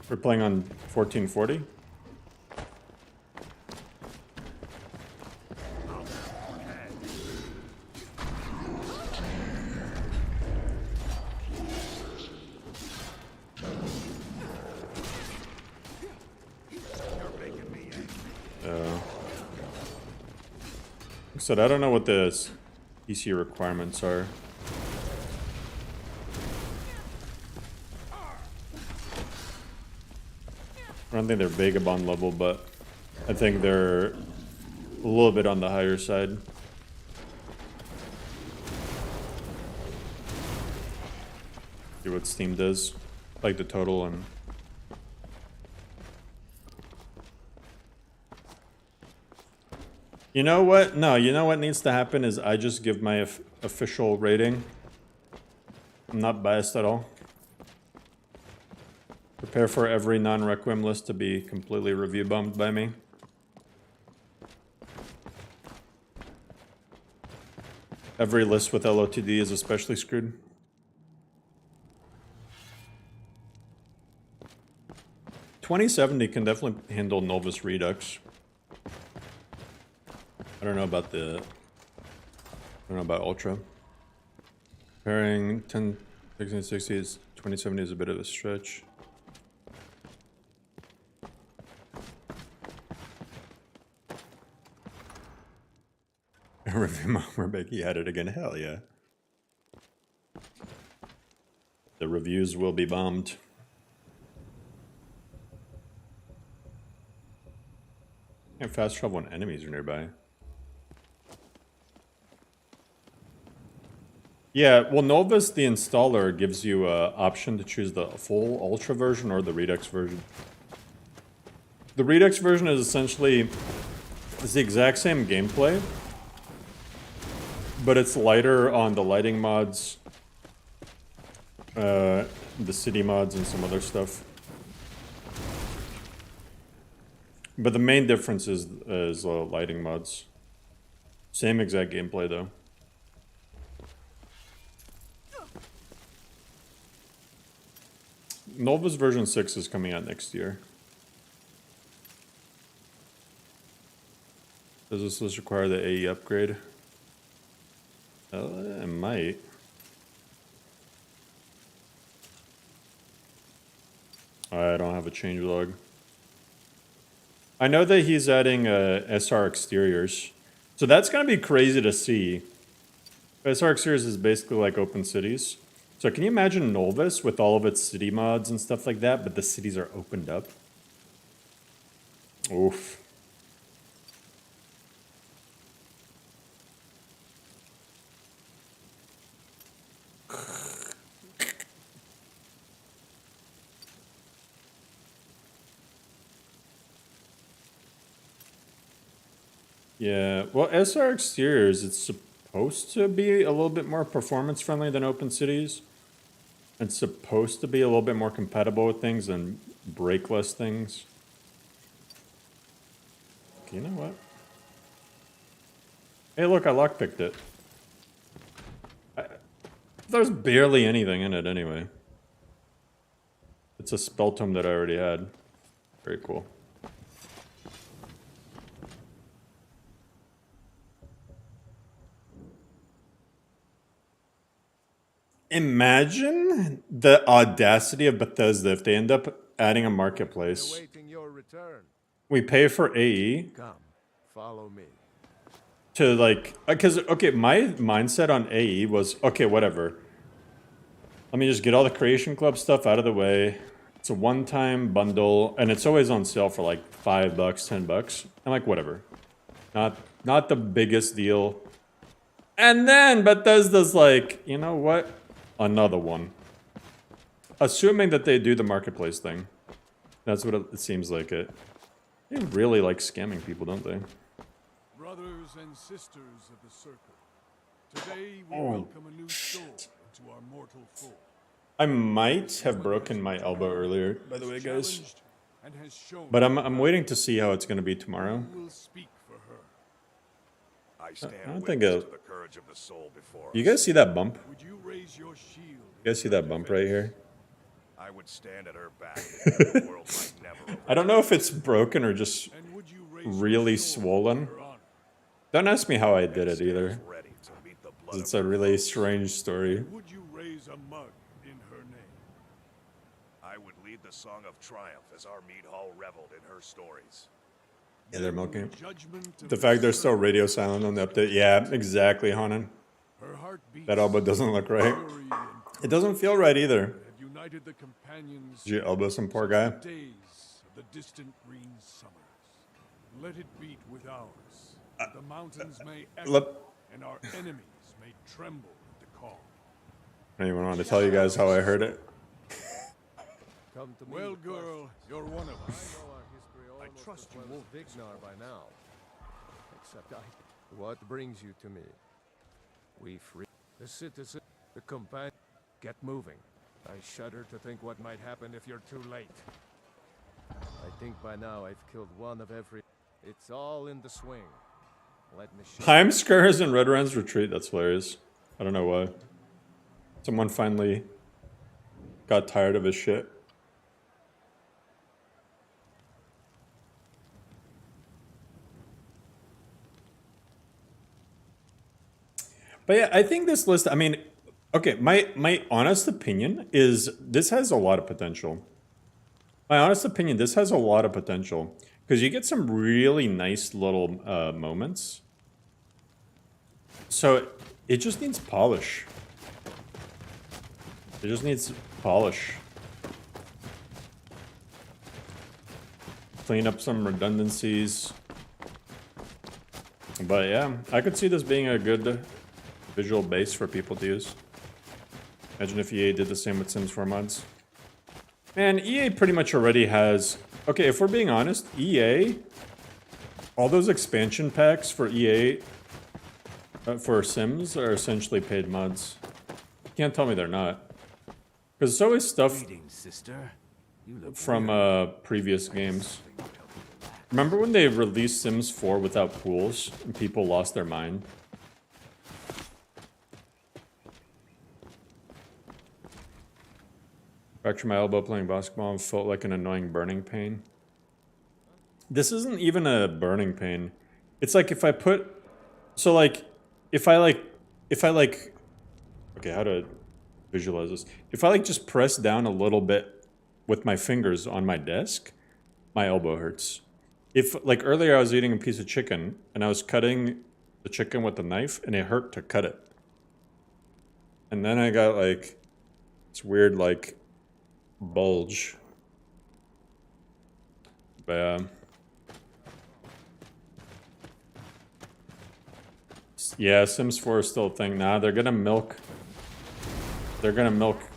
We're playing on 1440? Like I said, I don't know what the PC requirements are. I don't think they're vagabond level, but I think they're a little bit on the higher side. See what Steam does, like the total and... You know what? No, you know what needs to happen is I just give my official rating. I'm not biased at all. Prepare for every non-Requiem list to be completely review bombed by me. Every list with LOTD is especially screwed. $2070 can definitely handle Novus Redux. I don't know about Ultra. Pairing 1660 is 2070 is a bit of a stretch. Review Becky had it again. Hell yeah. The reviews will be bombed. And fast travel when enemies are nearby. Yeah, well, Novus, the installer, gives you an option to choose the full Ultra version or the Redux version. The Redux version is essentially the exact same gameplay, but it's lighter on the lighting mods, the city mods, and some other stuff. But the main difference is lighting mods. Same exact gameplay, though. Novus version 6 is coming out next year. Does this list require the AE upgrade? It might. I don't have a changelog. I know that he's adding SR exteriors. So that's going to be crazy to see. SR exteriors is basically like open cities. So can you imagine Nolvis with all of its city mods and stuff like that, but the cities are opened up? Oof. Yeah, well, SR Exteriors, it's supposed to be a little bit more performance friendly than Open Cities. It's supposed to be a little bit more compatible with things and break less things. Okay, you know what? Hey, look, I lockpicked it. There's barely anything in it anyway. It's a spell tome that I already had. Very cool. Imagine the audacity of Bethesda if they end up adding a marketplace. Awaiting your return. We pay for AE Come, follow me. to like, because, okay, my mindset on AE was, okay, whatever. Let me just get all the Creation Club stuff out of the way. It's a one-time bundle, and it's always on sale for like $5, $10. I'm like, whatever. Not the biggest deal. And then Bethesda's like, you know what? Another one. Assuming that they do the marketplace thing. That's what it seems like it. They really like scamming people, don't they? Brothers and sisters of the circle, today we welcome a new soul into our mortal fold. I might have broken my elbow earlier, by the way, guys. And has shown But I'm waiting to see how it's going to be tomorrow. who will speak for her. I stand I don't think witness to the courage of the soul before You us. guys see that bump? Would you raise your shield? You guys see that bump right here? I would stand at her back. The world might never I don't know if it's broken or just And would you raise really your sword swollen. for her honor? Don't ask me how I did it either. ready to meet the blood 'Cause It's of a her really foes. strange story. Would you raise a mug in her name? I would lead the song of triumph as our mead hall reveled in her stories. Yeah, they're milking. Judgment of The fact they're still radio silent on the update. Yeah, exactly, Hanan. her heart beats That elbow doesn't look right. fury and It doesn't feel right either. have united the companions Did you elbow some poor guy? of the days of the distant green summers. Let it beat with ours. The mountains may echo, Lep- and our enemies may tremble at the call. I don't even want to tell you guys how I heard it. Come to me. Well, with girl, you're one of I us. know our history almost trust as you well won't as Vignar by now. Except what brings you to me? We free the citizen, the companion. Get moving. I shudder to think what might happen if you're too late. I think by now I've killed one of every. It's all in the swing. Let me show Time Scars and Red Rand's Retreat. That's hilarious. I don't know why. Someone finally got tired of his shit. But yeah, I think this list, I mean, okay, my honest opinion is this has a lot of potential. My honest opinion, this has a lot of potential. Because you get some really nice little moments. So it just needs polish. It just needs polish. Clean up some redundancies. But yeah, I could see this being a good visual base for people to use. Imagine if EA did the same with Sims 4 mods. Man, EA pretty much already has... Okay, if we're being honest, EA... All those expansion packs for EA... for Sims are essentially paid mods. You can't tell me they're not. Because it's always stuff sister. You look from previous games. Remember when they released Sims 4 without pools and people lost their mind? Fractured my elbow playing basketball and felt like an annoying burning pain. This isn't even a burning pain. It's like if I put... So like, if I like... Okay, how to visualize this? If I like just press down a little bit with my fingers on my desk, my elbow hurts. If, like earlier I was eating a piece of chicken and I was cutting the chicken with a knife and it hurt to cut it. And then I got like It's weird, like, bulge. But, yeah, Sims 4 is still a thing. Nah, they're gonna milk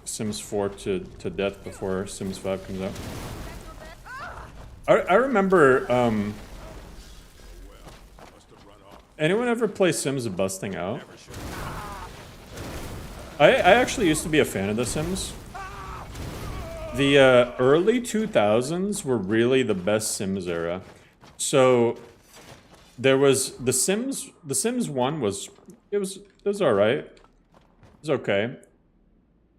Sims 4 to death before Sims 5 comes out. I remember, anyone ever play Sims Busting Out? I actually used to be a fan of The Sims. The early 2000s were really the best Sims era. So there was The Sims 1 was all right. It was okay.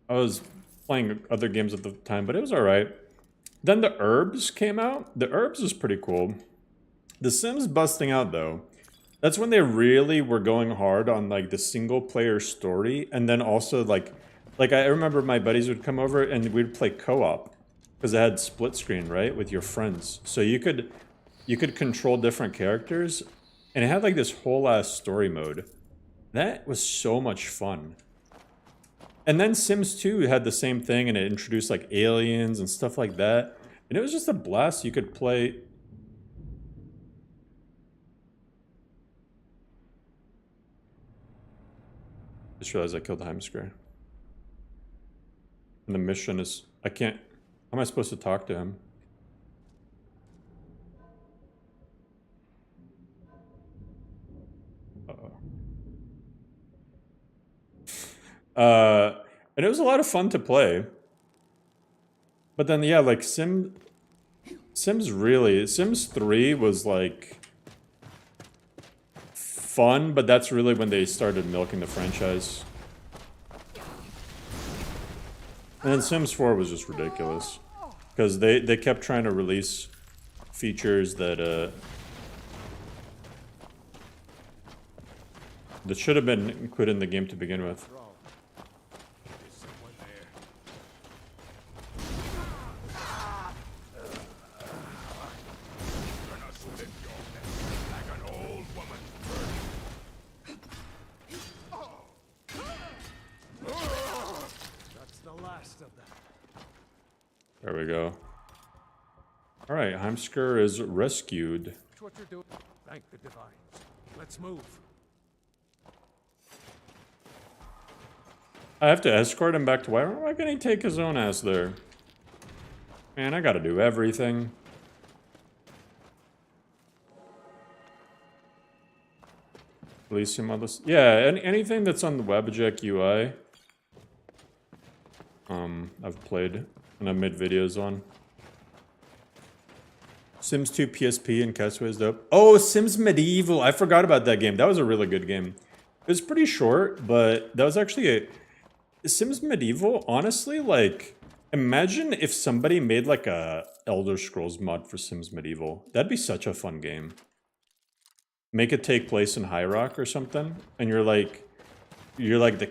I was playing other games at the time, but it was all right. Then the Herbs came out. The Herbs is pretty cool. The Sims Busting Out, though, that's when they really were going hard on, like, the single-player story. And then also, like I remember my buddies would come over and we'd play co-op. Because it had split screen, right? With your friends. So you could control different characters. And it had, like, this whole-ass story mode. That was so much fun. And then Sims 2 had the same thing, and it introduced, like, aliens and stuff like that. And it was just a blast. You could play... Just realized I killed Heimskr. And the mission is... I can't... How am I supposed to talk to him? And it was a lot of fun to play. But then, yeah, like, Sims 3 was, like, fun, but that's really when they started milking the franchise. And then Sims 4 was just ridiculous. Because they kept trying to release features that should have been included in the game to begin with. There we go. Alright, Heimskr is rescued. What you're doing. Thank the divines. Let's move. I have to escort him back to Wyvern? Why can't he take his own ass there? Man, I gotta do everything. Elysium Modlist. Yeah, anything that's on the WebJack UI. I've played and I've made videos on. Sims 2 PSP and Castaway is dope. Oh, Sims Medieval. I forgot about that game. That was a really good game. It was pretty short, but that was actually a... Sims Medieval, honestly, like... Imagine if somebody made like a Elder Scrolls mod for Sims Medieval. That'd be such a fun game. Make it take place in High Rock or something, and you're like the...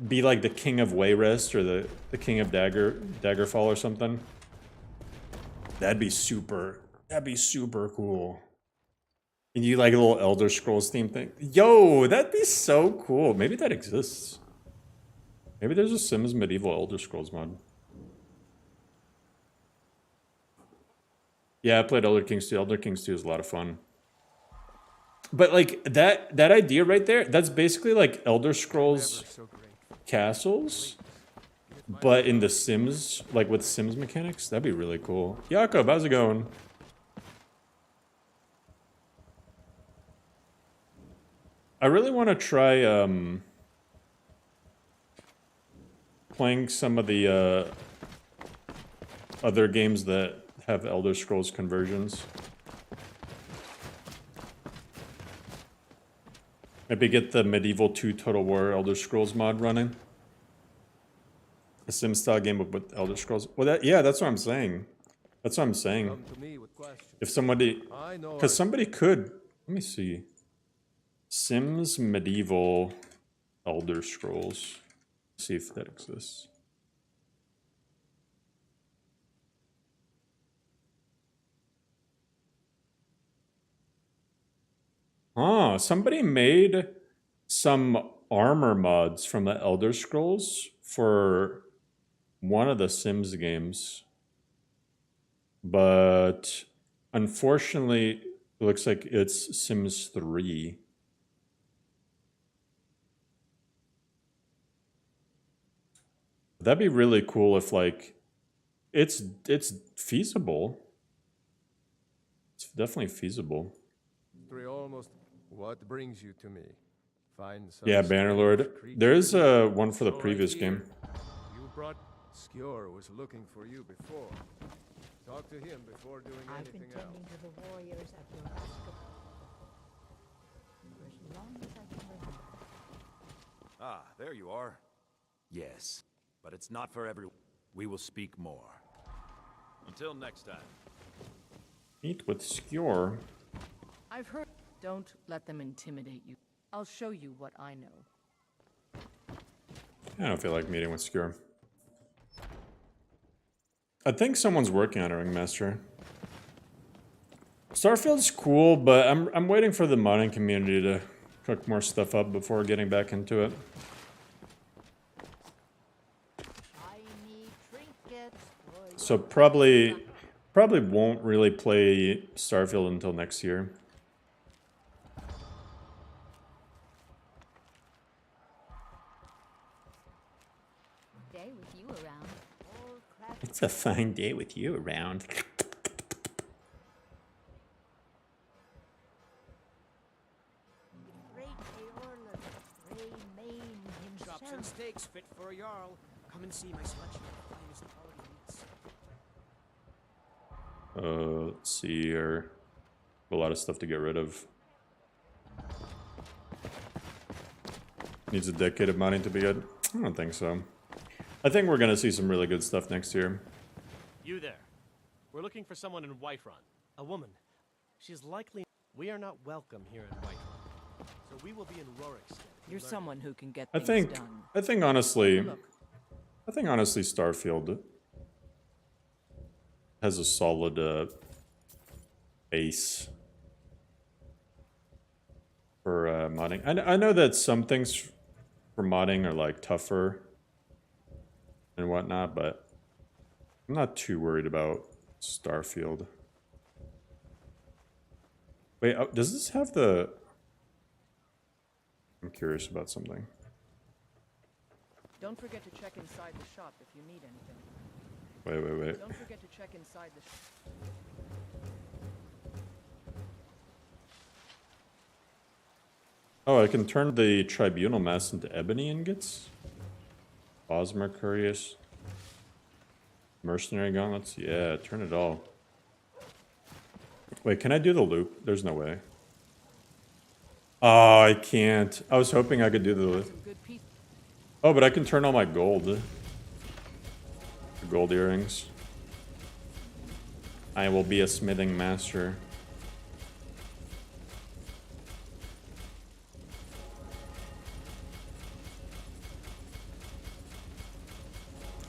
Be like the King of Wayrest or the King of Daggerfall or something. That'd be super cool. And you like a little Elder Scrolls theme thing. Yo, that'd be so cool. Maybe that exists. Maybe there's a Sims Medieval Elder Scrolls mod. Yeah, I played Elder Kings 2. Elder Kings 2 is a lot of fun. But like that idea right there, that's basically like Elder Scrolls castles, but in the Sims, like with Sims mechanics. That'd be really cool. Jakob, how's it going? I really want to try playing some of the other games that have Elder Scrolls conversions. Maybe get the Medieval 2 Total War Elder Scrolls mod running. A Sim-style game with Elder Scrolls. Well, yeah, that's what I'm saying. That's what I'm saying. If somebody... Because somebody could... Let me see. Sims Medieval Elder Scrolls. See if that exists. Oh, somebody made some armor mods from the Elder Scrolls for one of the Sims games, but unfortunately, it looks like it's Sims 3. That'd be really cool if, like, it's feasible. It's definitely feasible. Almost. What brings you to me? Find some Yeah, Bannerlord. There is one for the previous game. You brought Skjor was looking for you before. Talk to him before doing I've been anything else. tending to the warriors at your basketball for as long as I can remember. Ah, there you are. Yes, but it's not for everyone. We will speak more. Until next time. Meet with Skjor. I've heard. Don't let them intimidate you. I'll show you what I know. I don't feel like meeting with Skjor. I think someone's working on a Ringmaster. Starfield's cool, but I'm waiting for the modding community to cook more stuff up before getting back into it. So probably won't really play Starfield until next year. Day with you around. It's a fine day with you around. Chops and steaks fit for a Jarl. Come and see my selection of finest quality meats. Let's see here. A lot of stuff to get rid of. Needs a decade of modding to be good? I don't think so. I think we're gonna see some really good stuff next year. You there. We're looking for someone in Whiterun. A woman. She's likely... We are not welcome here in Whiterun. So we will be in Rorikstead. You're someone who can get I things think done. honestly Look. Starfield has a solid base for modding. I know that some things for modding are like tougher and whatnot, but I'm not too worried about Starfield. Wait, does this have the... I'm curious about something. Don't forget to check inside the shop if you need anything. Wait. Don't forget to check inside the shop. Oh, I can turn the Tribunal Mask into ebony ingots? Oz Mercurius. Mercenary gauntlets? Yeah, turn it all. Wait, can I do the loop? There's no way. Oh, I can't. I was hoping I could do the loop. Oh, but I can turn all my gold. The gold earrings. I will be a smithing master.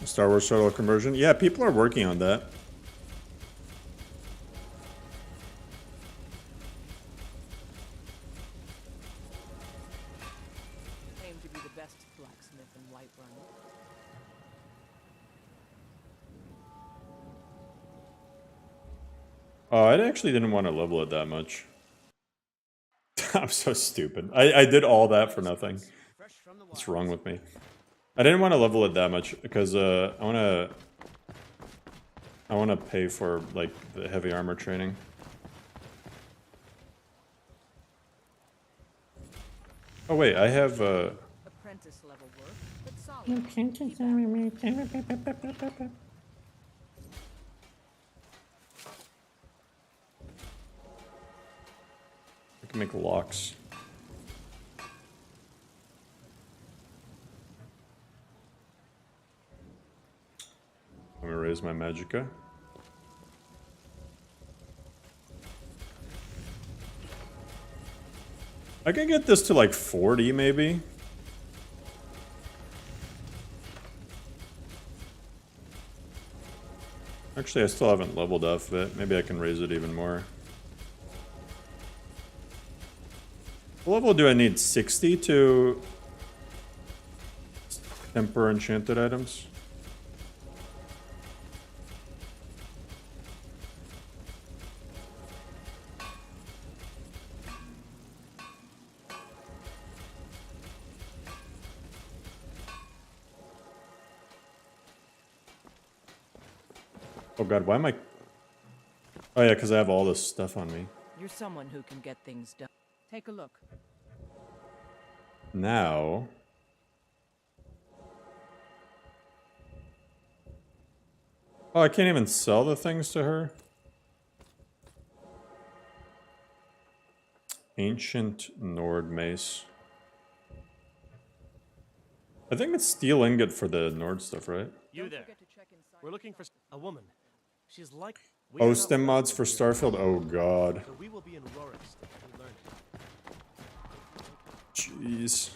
Star Wars shuttle conversion. Yeah, people are working on that. Claim to be the best blacksmith in Whiterun. Oh, I actually didn't want to level it that much. I'm so stupid. I did all that for nothing. What's wrong with me? I didn't want to level it that much because I want to pay for like the heavy armor training. Oh wait, I have Apprentice level work, but solid. I can make locks. I'm gonna raise my magicka. I can get this to like 40 maybe. Actually, I still haven't leveled up it. Maybe I can raise it even more. What level do I need? 60 to... temper enchanted items. Oh god, why am I... Oh yeah, because I have all this stuff on me. You're someone who can get things done. Take a look. Now... Oh, I can't even sell the things to her? Ancient Nord Mace. I think it's steel ingot for the Nord stuff, right? You there. We're looking for a woman. She's like... Oh, stem mods for Starfield? Oh god. So we will be in Rorik's to learn it. Jeez.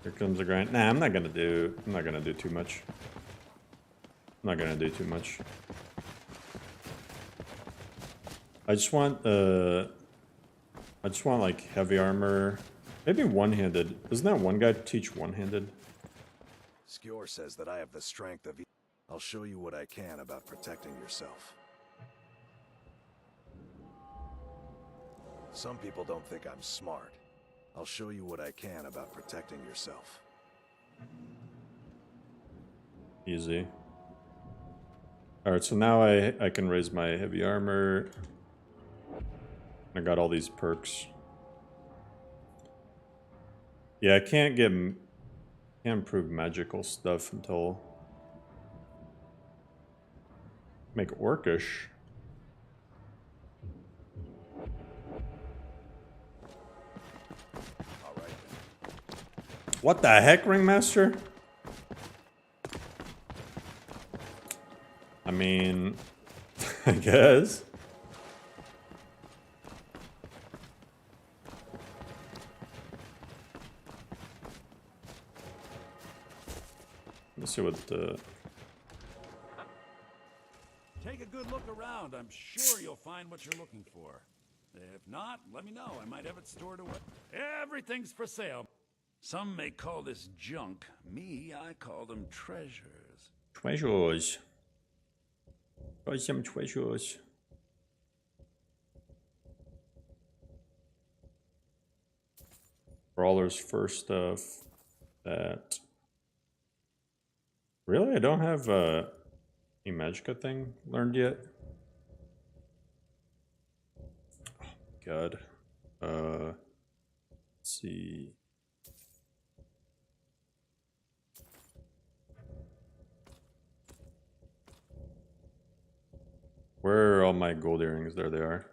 Here comes the grind. Nah, I'm not gonna do too much. I'm not gonna do too much. I just want like heavy armor. Maybe one-handed. Doesn't that one guy teach one-handed? Skjor says that I have the strength of... I'll show you what I can about protecting yourself. Some people don't think I'm smart. I'll show you what I can about protecting yourself. Easy. Alright, so now I can raise my heavy armor. I got all these perks. Yeah, I can't improve magical stuff until... Make orcish. What the heck, Ringmaster? I mean, I guess. Let's see what the... Take a good look around. I'm sure you'll find what you're looking for. If not, let me know. I might have it stored away. Everything's for sale. Some may call this junk. Me, I call them treasures. Treasures. Buy some treasures. Brawler's first stuff. That. Really? I don't have a Magicka thing learned yet? Oh, God. Let's see. Where are all my gold earrings? There they are.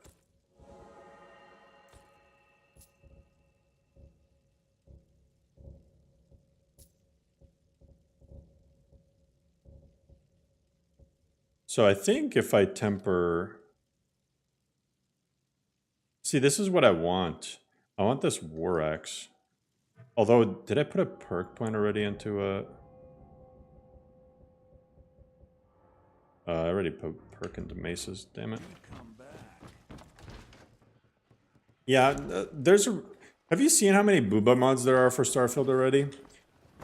So I think if I temper... See, this is what I want. I want this War Axe. Although, did I put a perk point already into a... I already put perk into maces, damn it. Yeah, there's a... Have you seen how many booba mods there are for Starfield already?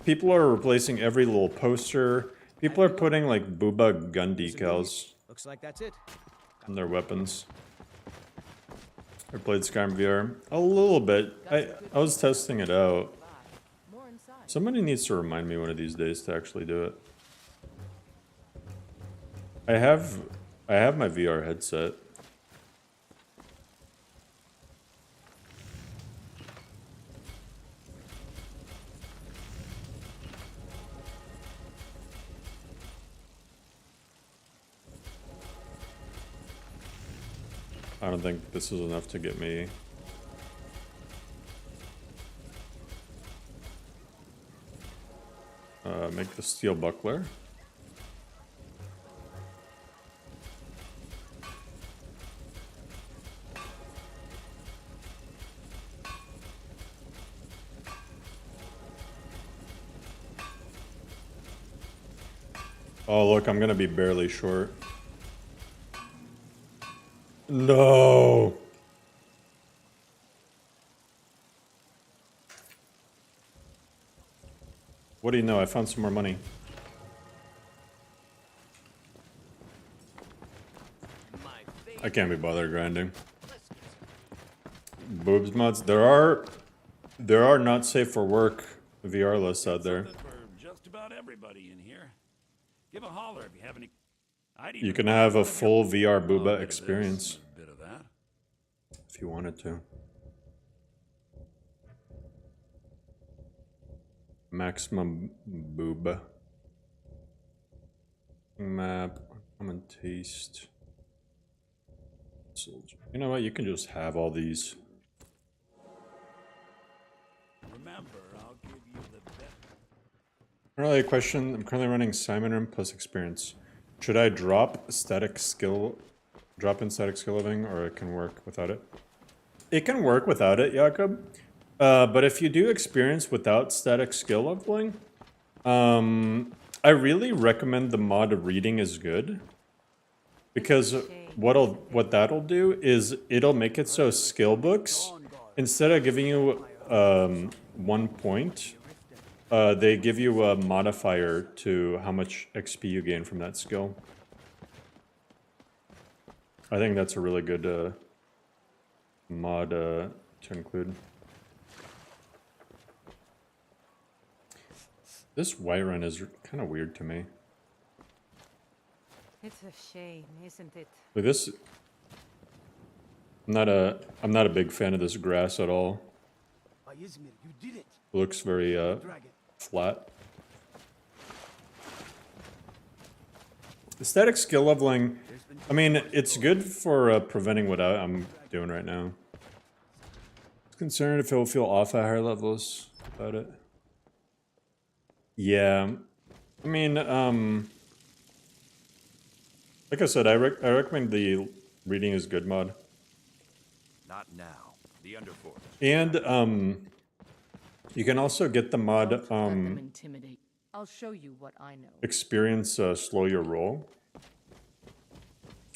People are replacing every little poster. People are putting like booba gun decals Looks like that's it. on their weapons. I played Skyrim VR a little bit. I was testing it out. Somebody needs to remind me one of these days to actually do it. I have my VR headset. I don't think this is enough to get me. Make the steel buckler. Oh look, I'm gonna be barely short. No. What do you know? I found some more money. I can't be bothered grinding. Boobs mods. There are not safe for work VR lists out there. For just about everybody in here. Give a holler if you have any. You can have a full VR booba experience A bit of that. if you wanted to. Maximum booba. Map. Common taste. Soldier. You know what? You can just have all these. Remember, I'll give you the best. Early question. I'm currently running Simon Room plus experience. Should I drop in static skill living, or it can work without it? It can work without it, Jakob. But if you do experience without static skill leveling, I really recommend the mod of reading is good. Because what that'll do is it'll make it so skill books, instead of giving you 1 point, they give you a modifier to how much XP you gain from that skill. I think that's a really good mod to include. This Whiterun is kind of weird to me. It's a shame, isn't it? Like this, I'm not a big fan of this grass at all. You did it. It looks very flat. Static skill leveling, I mean, it's good for preventing what I'm doing right now. I'm concerned if it will feel off at higher levels about it. Yeah, I mean, like I said, I recommend the reading is good mod. Not now. The Underforge. And you can also get the mod Intimidate. I'll show you what I know. experience slow your roll,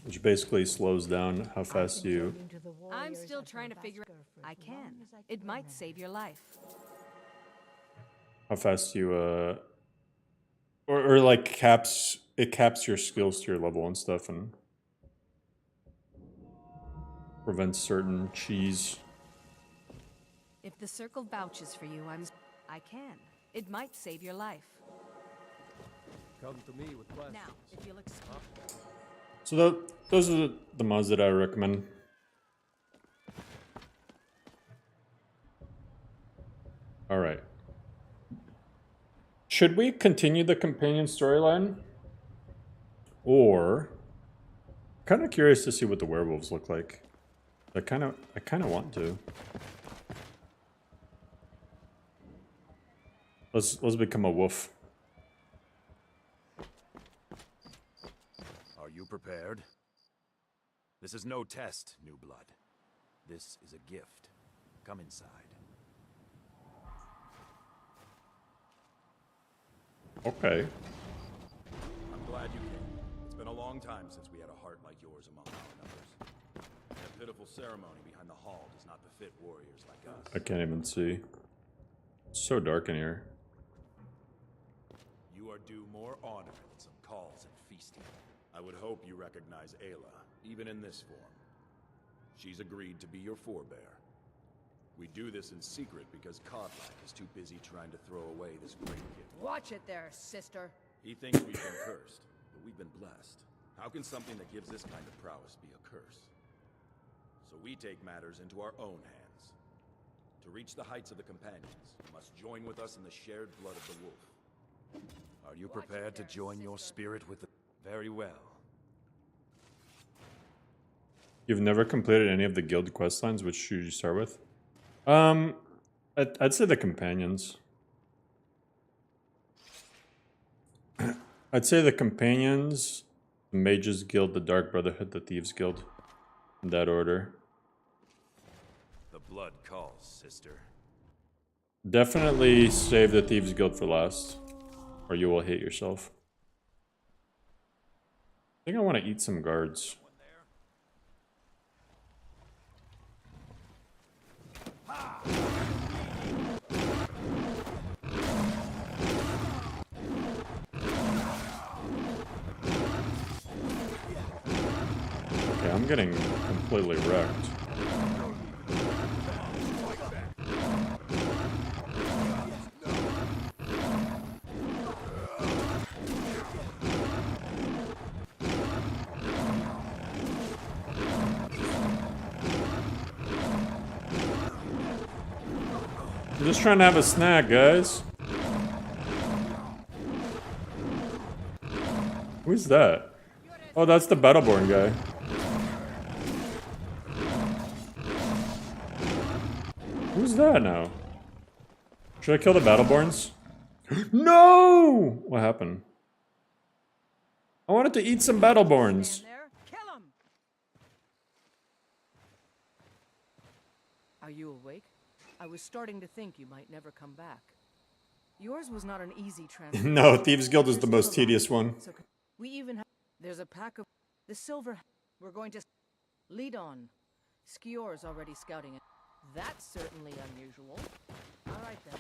which basically slows down how fast you. I'm still trying to figure out. I can. It might save your life. How fast you or like caps your skills to your level and stuff, and prevents certain cheese. If the circle vouches for you, I can. It might save your life. Come to me with questions. Now, if you'll excuse. So those are the mods that I recommend. All right. Should we continue the companion storyline? Or kind of curious to see what the werewolves look like. I kind of want to. Let's become a wolf. Are you prepared? This is no test, new blood. This is a gift. Come inside. Okay. I'm glad you came. It's been a long time since we had a heart like yours among our numbers. That pitiful ceremony behind the hall does not befit warriors like us. I can't even see. It's so dark in here. You are due more honor than some calls and feasting. I would hope you recognize Ayla, even in this form. She's agreed to be your forebear. We do this in secret because Kodlak is too busy trying to throw away this great gift. Watch it there, sister. He thinks we've been cursed, but we've been blessed. How can something that gives this kind of prowess be a curse? So we take matters into our own hands. To reach the heights of the companions, you must join with us in the shared blood of the wolf. Are you prepared to join your spirit with the... Very well. You've never completed any of the guild questlines. Which should you start with? I'd say the companions. I'd say the companions, the mages guild, the dark brotherhood, the thieves guild, in that order. The blood calls, sister. Definitely save the thieves guild for last, or you will hate yourself. I think I want to eat some guards. I'm getting completely wrecked. I'm just trying to have a snack, guys. Who's that? Oh, that's the Battleborn guy. Who's that now? Should I kill the Battleborns? No! What happened? I wanted to eat some Battleborns. Are you awake? I was starting to think you might never come back. Yours was not an easy transition. No, Thieves Guild is the most tedious one. So we even have... There's a pack of... The silver... We're going to... Lead on. Skior's already scouting it. That's certainly unusual. Alright then.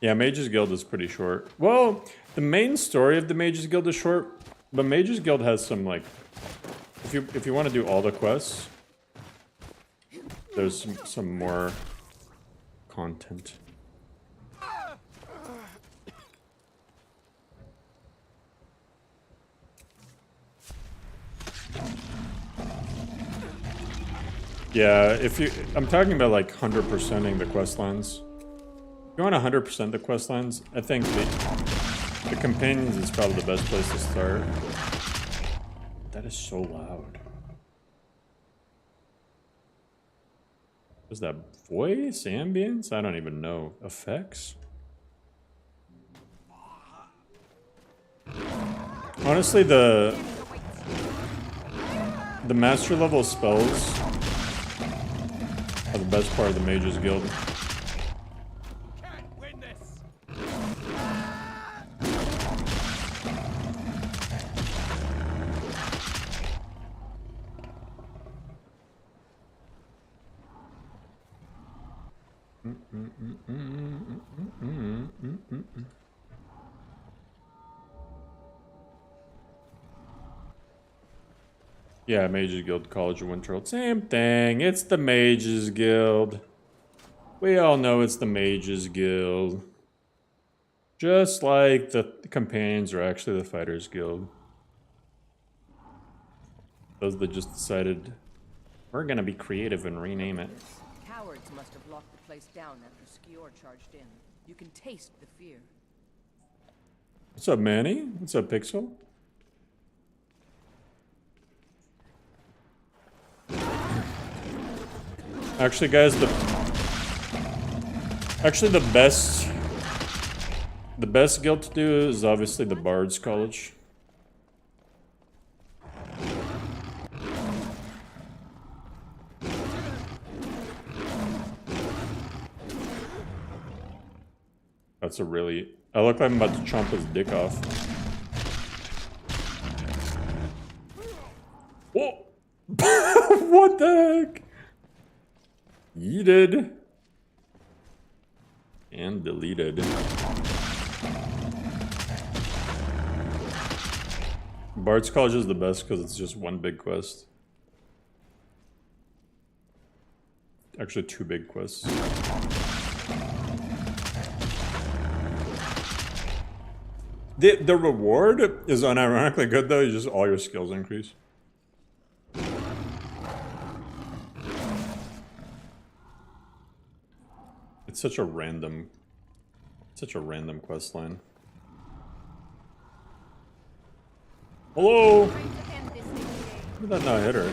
Yeah, Mages Guild is pretty short. Well, the main story of the Mages Guild is short, but Mages Guild has some, like... If you want to do all the quests... There's some more content. Yeah, I'm talking about like 100%ing the questlines. If you want 100% the questlines, I think the companions is probably the best place to start. That is so loud. Is that voice? Ambience? I don't even know. Effects? Honestly, the master level spells are the best part of the Mages Guild. Yeah, Mages Guild, College of Winterhold. Same thing. It's the Mages Guild. We all know it's the Mages Guild. Just like the companions are actually the Fighters Guild. Those that just decided we're gonna be creative and rename it. Cowards must have locked the place down after Skior charged in. You can taste the fear. What's up, Manny? What's up, Pixel? Actually, guys, the best guild to do is obviously the Bard's College. That's a really... I look like I'm about to chomp his dick off. Whoa! What the heck? Yeeted. And deleted. Bard's College is the best because it's just one big quest. Actually, two big quests. The reward is unironically good though, just all your skills increase. It's such a random quest line. Hello! How did that not hit her?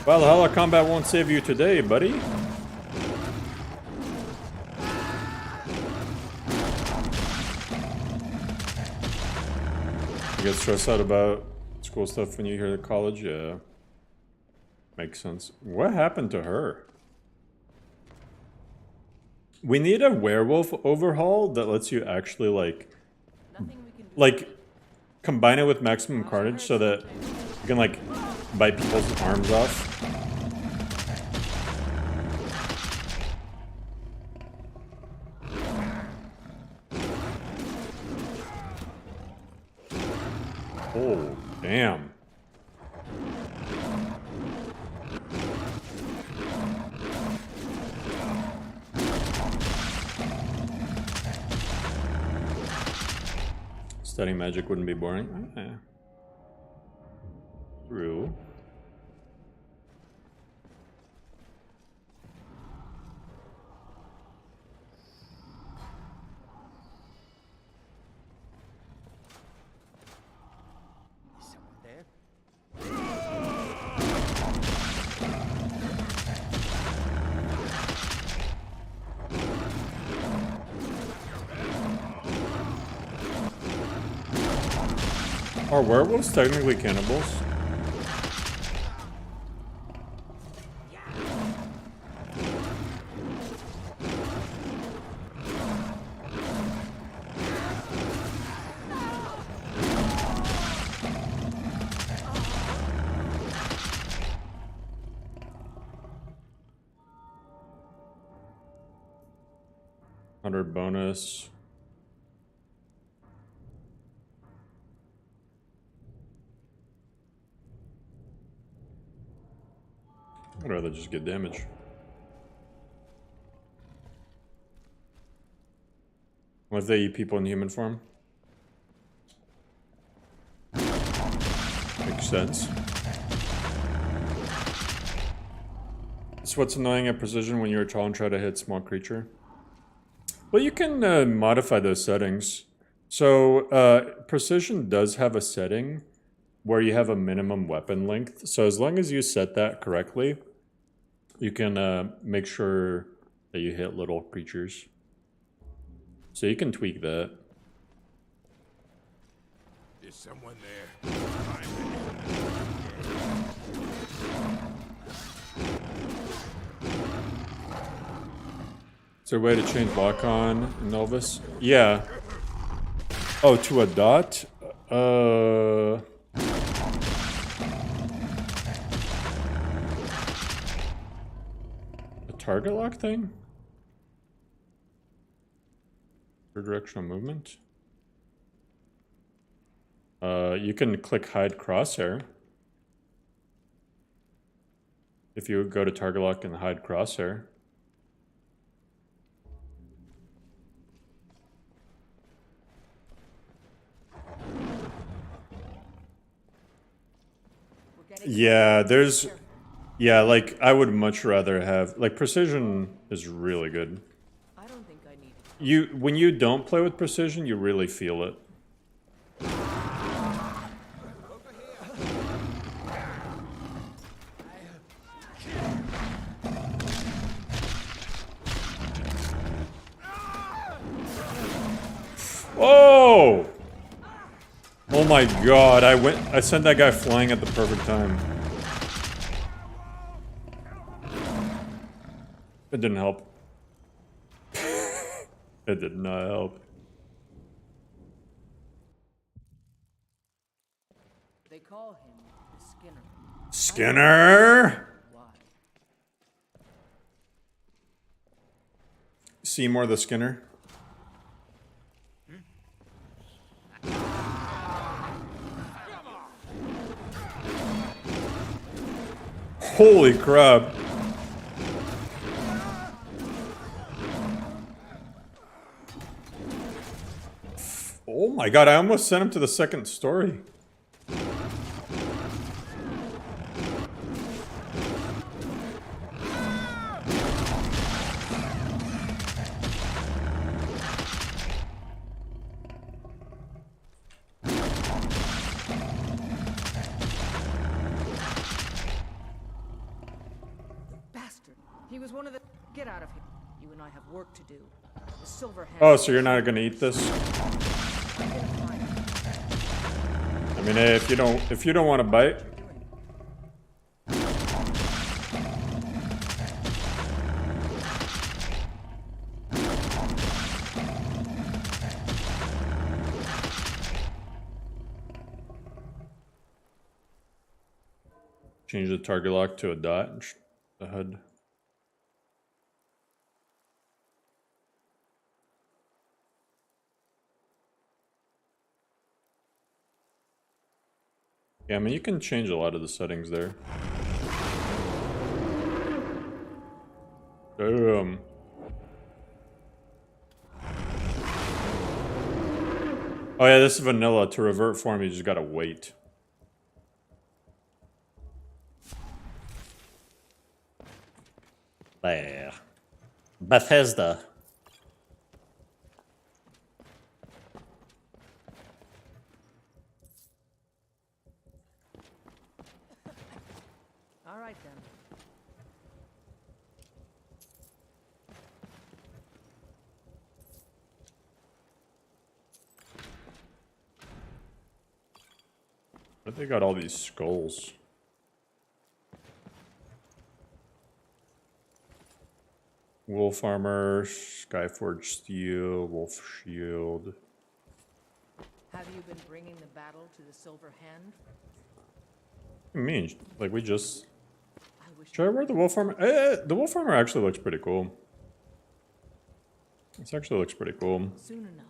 Well, the hella combat won't save you today, buddy. You get stressed out about school stuff when you hear college? Yeah. Makes sense. What happened to her? We need a werewolf overhaul that lets you actually like combine it with maximum carnage so that you can like bite people's arms off. Oh, damn. Studying magic wouldn't be boring. Okay. True. Are werewolves technically cannibals? $100 bonus. I'd rather just get damage. What if they eat people in human form? Makes sense. It's what's annoying at precision when you're a troll and try to hit small creature. Well, you can modify those settings. So precision does have a setting where you have a minimum weapon length. So as long as you set that correctly, you can make sure that you hit little creatures. So you can tweak that. Is someone there? Is there a way to change lock on in Novus? Yeah. Oh, to a dot? Target lock thing? For directional movement? You can click hide crosshair. If you go to target lock and hide crosshair. Yeah, there's... Yeah, like, I would much rather have... Like, precision is really good. I don't think I need it. When you don't play with precision, you really feel it. Oh! Oh my god, I sent that guy flying at the perfect time. It didn't help. It did not help. They call him the Skinner. Skinner? Why? Seymour the Skinner? Holy crap. Oh my god, I almost sent him to the second story. Bastard. He was one of the... Get out of here. You and I have work to do. The silver hand... Oh, so you're not gonna eat this? I mean, if you don't want to bite. Change the target lock to a dot and the HUD. Yeah, I mean, you can change a lot of the settings there. Damn. Oh yeah, this is vanilla. To revert form, you just gotta wait. There. Bethesda. All right then. But they got all these skulls. Wolf armor, Skyforged steel, wolf shield. Have you been bringing the battle to the Silver Hand? What do you mean? Like, we just... I wish Should I wear the wolf armor? The wolf armor actually looks pretty cool. This actually looks pretty cool. soon enough.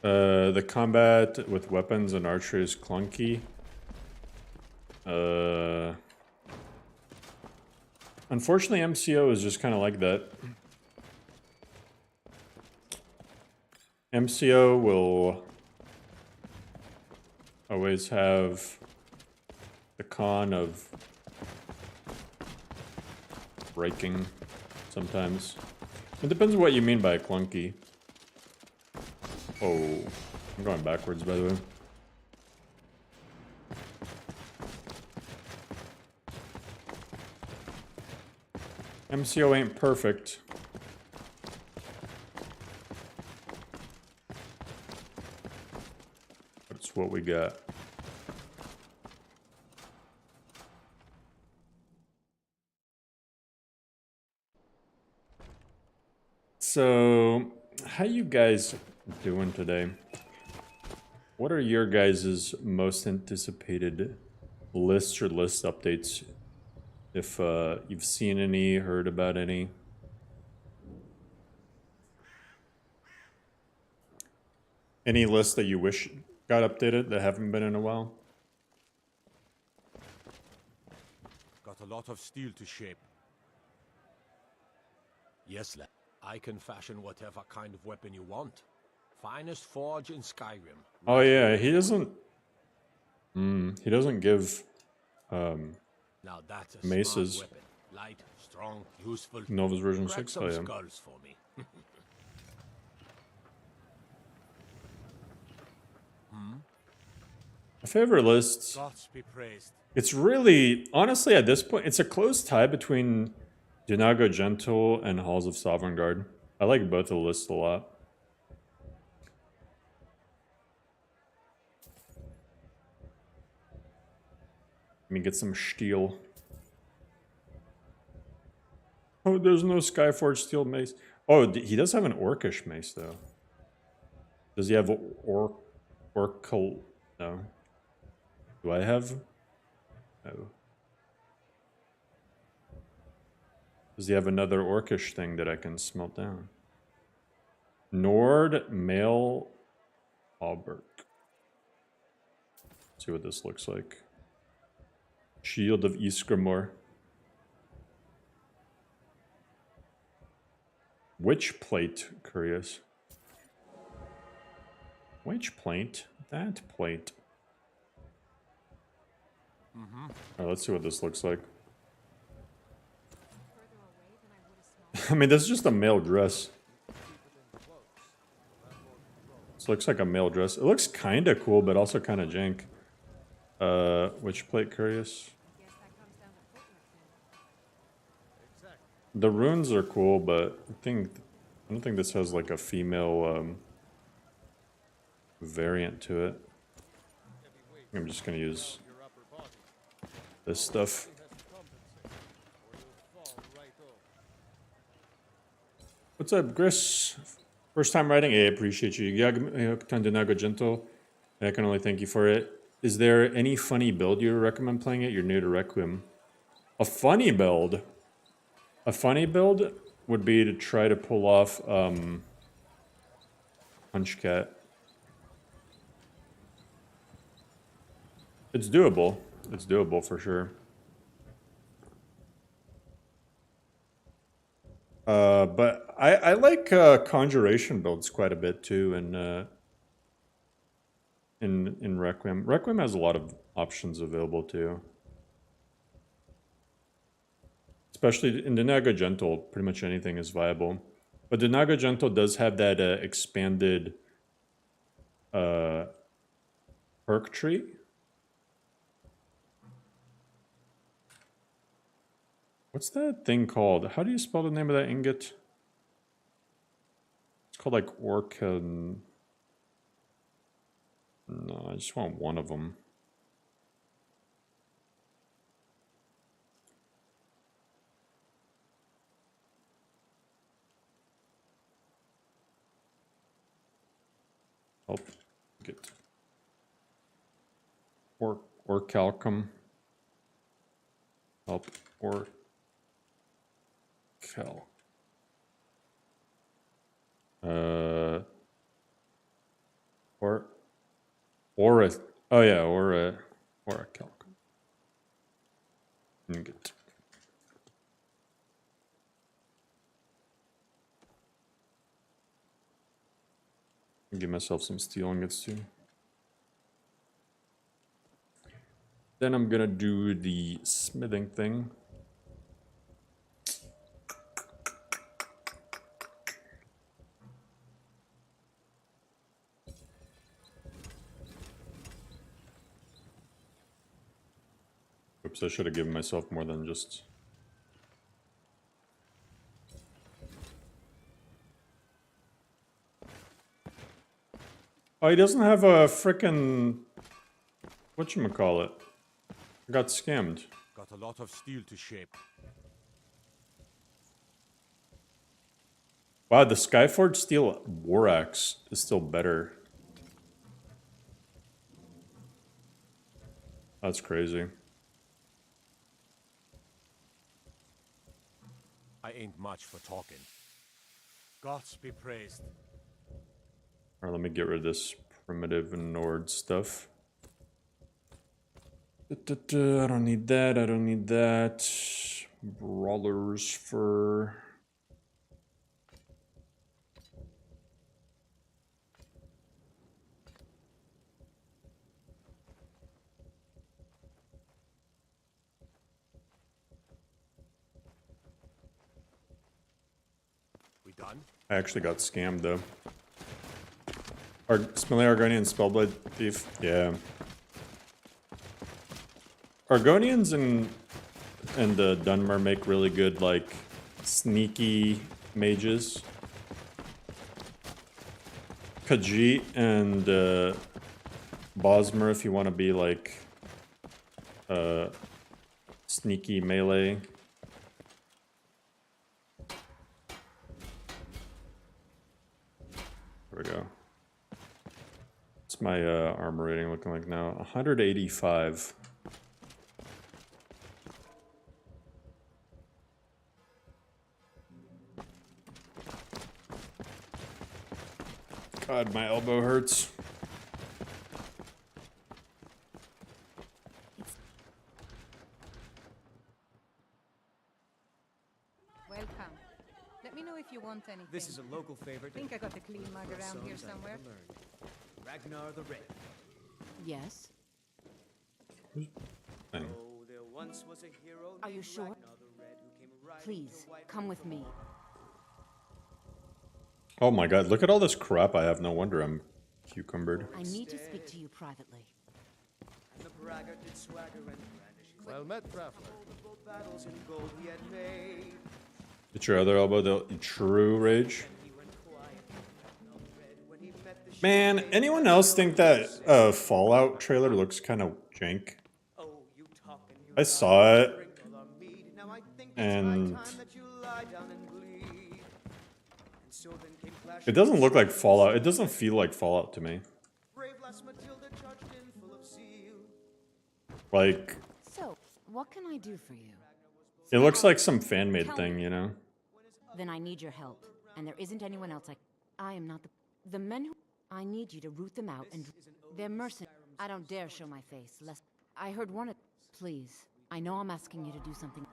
The combat with weapons and archery is clunky. Unfortunately, MCO is just kind of like that. MCO will always have the con of breaking sometimes. It depends on what you mean by clunky. Oh, I'm going backwards, by the way. MCO ain't perfect. But it's what we got. So, how you guys doing today? What are your guys' most anticipated lists or list updates? If you've seen any, heard about any. Any lists that you wish got updated that haven't been in a while? Got a lot of steel to shape. Yes, lad. I can fashion whatever kind of weapon you want. Finest forge in Skyrim. Oh yeah, he doesn't... he doesn't give Now that's a maces. smart weapon. Light, strong, useful. Nova's version Crack 6, some oh yeah. skulls for me. My favorite list... Gods be praised. It's really... Honestly, at this point, it's a close tie between Dunago Gentle and Halls of Sovereign Guard. I like both of the lists a lot. Let me get some steel. Oh, there's no Skyforged steel mace. Oh, he does have an orcish mace, though. Does he have orcal? No. Do I have? No. Does he have another orcish thing that I can smelt down? Nord Mail Hauberk. See what this looks like. Shield of Ysgramor. Which plate, curious. Which plate? That plate. Alright, let's see what this looks like. I mean, this is just a male dress. This looks like a male dress. It looks kind of cool, but also kind of jank. Which plate, curious? The runes are cool, but I don't think this has like a female variant to it. I'm just gonna use this stuff. What's up, Chris? First time writing? Hey, I appreciate you. Dunago Gentle. I can only thank you for it. Is there any funny build you recommend playing it? You're new to Requiem. A funny build? A funny build? would be to try to pull off Punch Cat. It's doable. It's doable for sure. But I like conjuration builds quite a bit too in Requiem. Requiem has a lot of options available too. Especially in the Naga Gentle, pretty much anything is viable. But the Naga Gentle does have that expanded perk tree. What's that thing called? How do you spell the name of that ingot? It's called like Orcan. No, I just want one of them. Help get Orcalcum. Help Orcal. Aura. Oh yeah, Orcalcum. Ingot. Give myself some steel ingots too. Then I'm gonna do the smithing thing. Oops, I should have given myself more than just... Oh, he doesn't have a frickin'... whatchamacallit? I got scammed. Got a lot of steel to shape. Wow, the Skyforge Steel War Axe is still better. That's crazy. I ain't much for talking. Gods be praised. Alright, let me get rid of this primitive and Nord stuff. I don't need that, I don't need that. Brawler's fur. We done? I actually got scammed though. Smelly Argonian Spellblade Thief, yeah. Argonians and Dunmer make really good, like, sneaky mages. Khajiit and Bosmer, if you want to be, like, sneaky melee. There we go. What's my armor rating looking like now? 185. God, my elbow hurts. Welcome. Let me know if you want anything. This is a local favorite. I think I got a clean mug around here somewhere. Ragnar the Red. Yes. Thing. Oh, there once was a hero Are you named sure? Ragnar the Red who came riding Please, to wipe come with me. Oh my god, look at all this crap I have. No wonder I'm cucumbered. I need to speak to you privately. And the braggart did swagger and brandish his Well met, traveler. the bold battles in gold he had made. It's your other elbow, the true rage. He went quiet, Ragnar the Red, when he met the Man, shade. anyone else think that Fallout trailer looks kind of jank? Oh, you talk and you I saw it, drink all our mead. Now I think it's and high time that you lie down and bleed. And so then came clashing it doesn't look like Fallout. It doesn't feel like Fallout to me. brave lass Matilda charged in full of zeal. So, what can I do for you? It looks like some fan-made thing, you know? When his Then I need your help. And there isn't anyone else I am not the men who... I need you to root them out and... They're mercenaries. I don't dare show my face, lest... I heard one of... Please. I know I'm asking you to do something.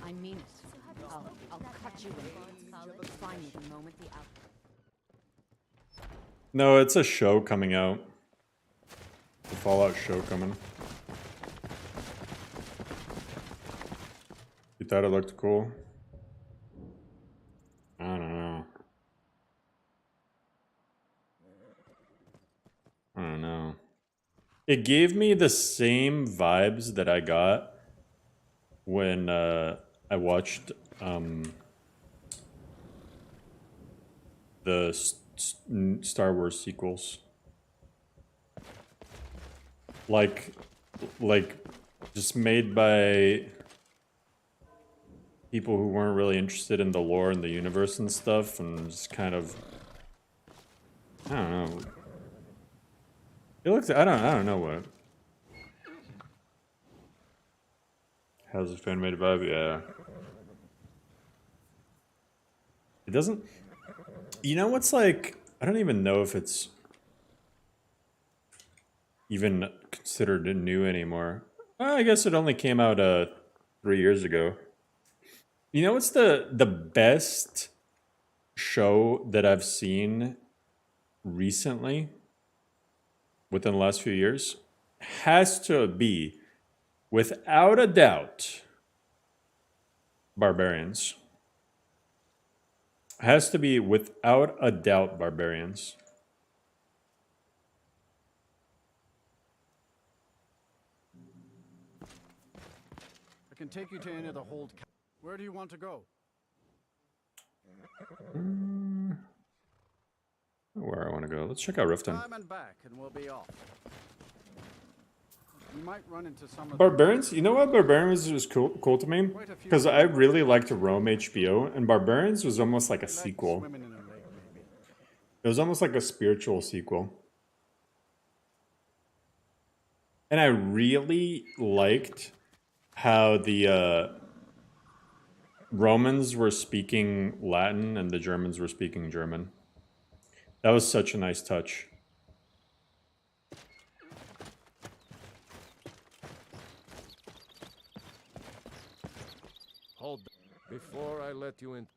I mean it. I'll cut you in. Find me the moment the out... No, it's a show coming out. The Fallout show coming. You thought it looked cool? I don't know. I don't know. It gave me the same vibes that I got when I watched the Star Wars sequels. Like just made by people who weren't really interested in the lore and the universe and stuff, and just kind of, I don't know. It looks, I don't know what. How's the fan made vibe? Yeah. It doesn't, you know what's like, I don't even know if it's even considered new anymore. I guess it only came out 3 years ago. You know what's the best show that I've seen recently within the last few years? Has to be, without a doubt, Barbarians. Has to be, without a doubt, Barbarians. I can take you to any of the hold. Where do you want to go? Where I want to go? Let's check out Riften. Time and back, and we'll be off. You might run into some of Barbarians? You know what? Barbarians was cool to me? Because I really liked Rome HBO, and Barbarians was almost like a sequel. It was almost like a spiritual sequel. And I really liked how the Romans were speaking Latin and the Germans were speaking German. That was such a nice touch. Hold before I let you in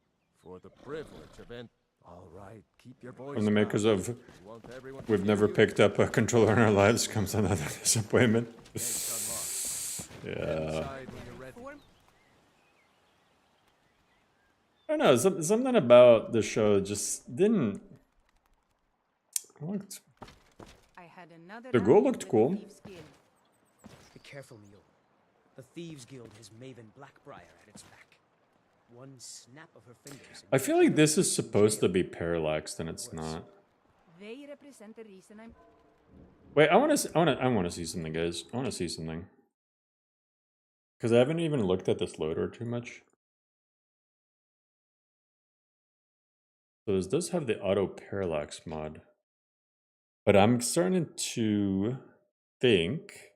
for the privilege of ent. All right, keep your voice From the makers down. of We've Never Picked Up a Controller in Our Lives comes another disappointment. Yeah. I don't know, something about the show just didn't... Looked... The girl looked cool. Be careful, Mule. The Thieves Guild has Maven Blackbriar at its back. One snap of her fingers. I feel like this is supposed to be Parallax, and it's not. They represent the reason I'm... Wait, I want to see something, guys. I want to see something. Because I haven't even looked at this loader too much. So this does have the auto parallax mod. But I'm starting to think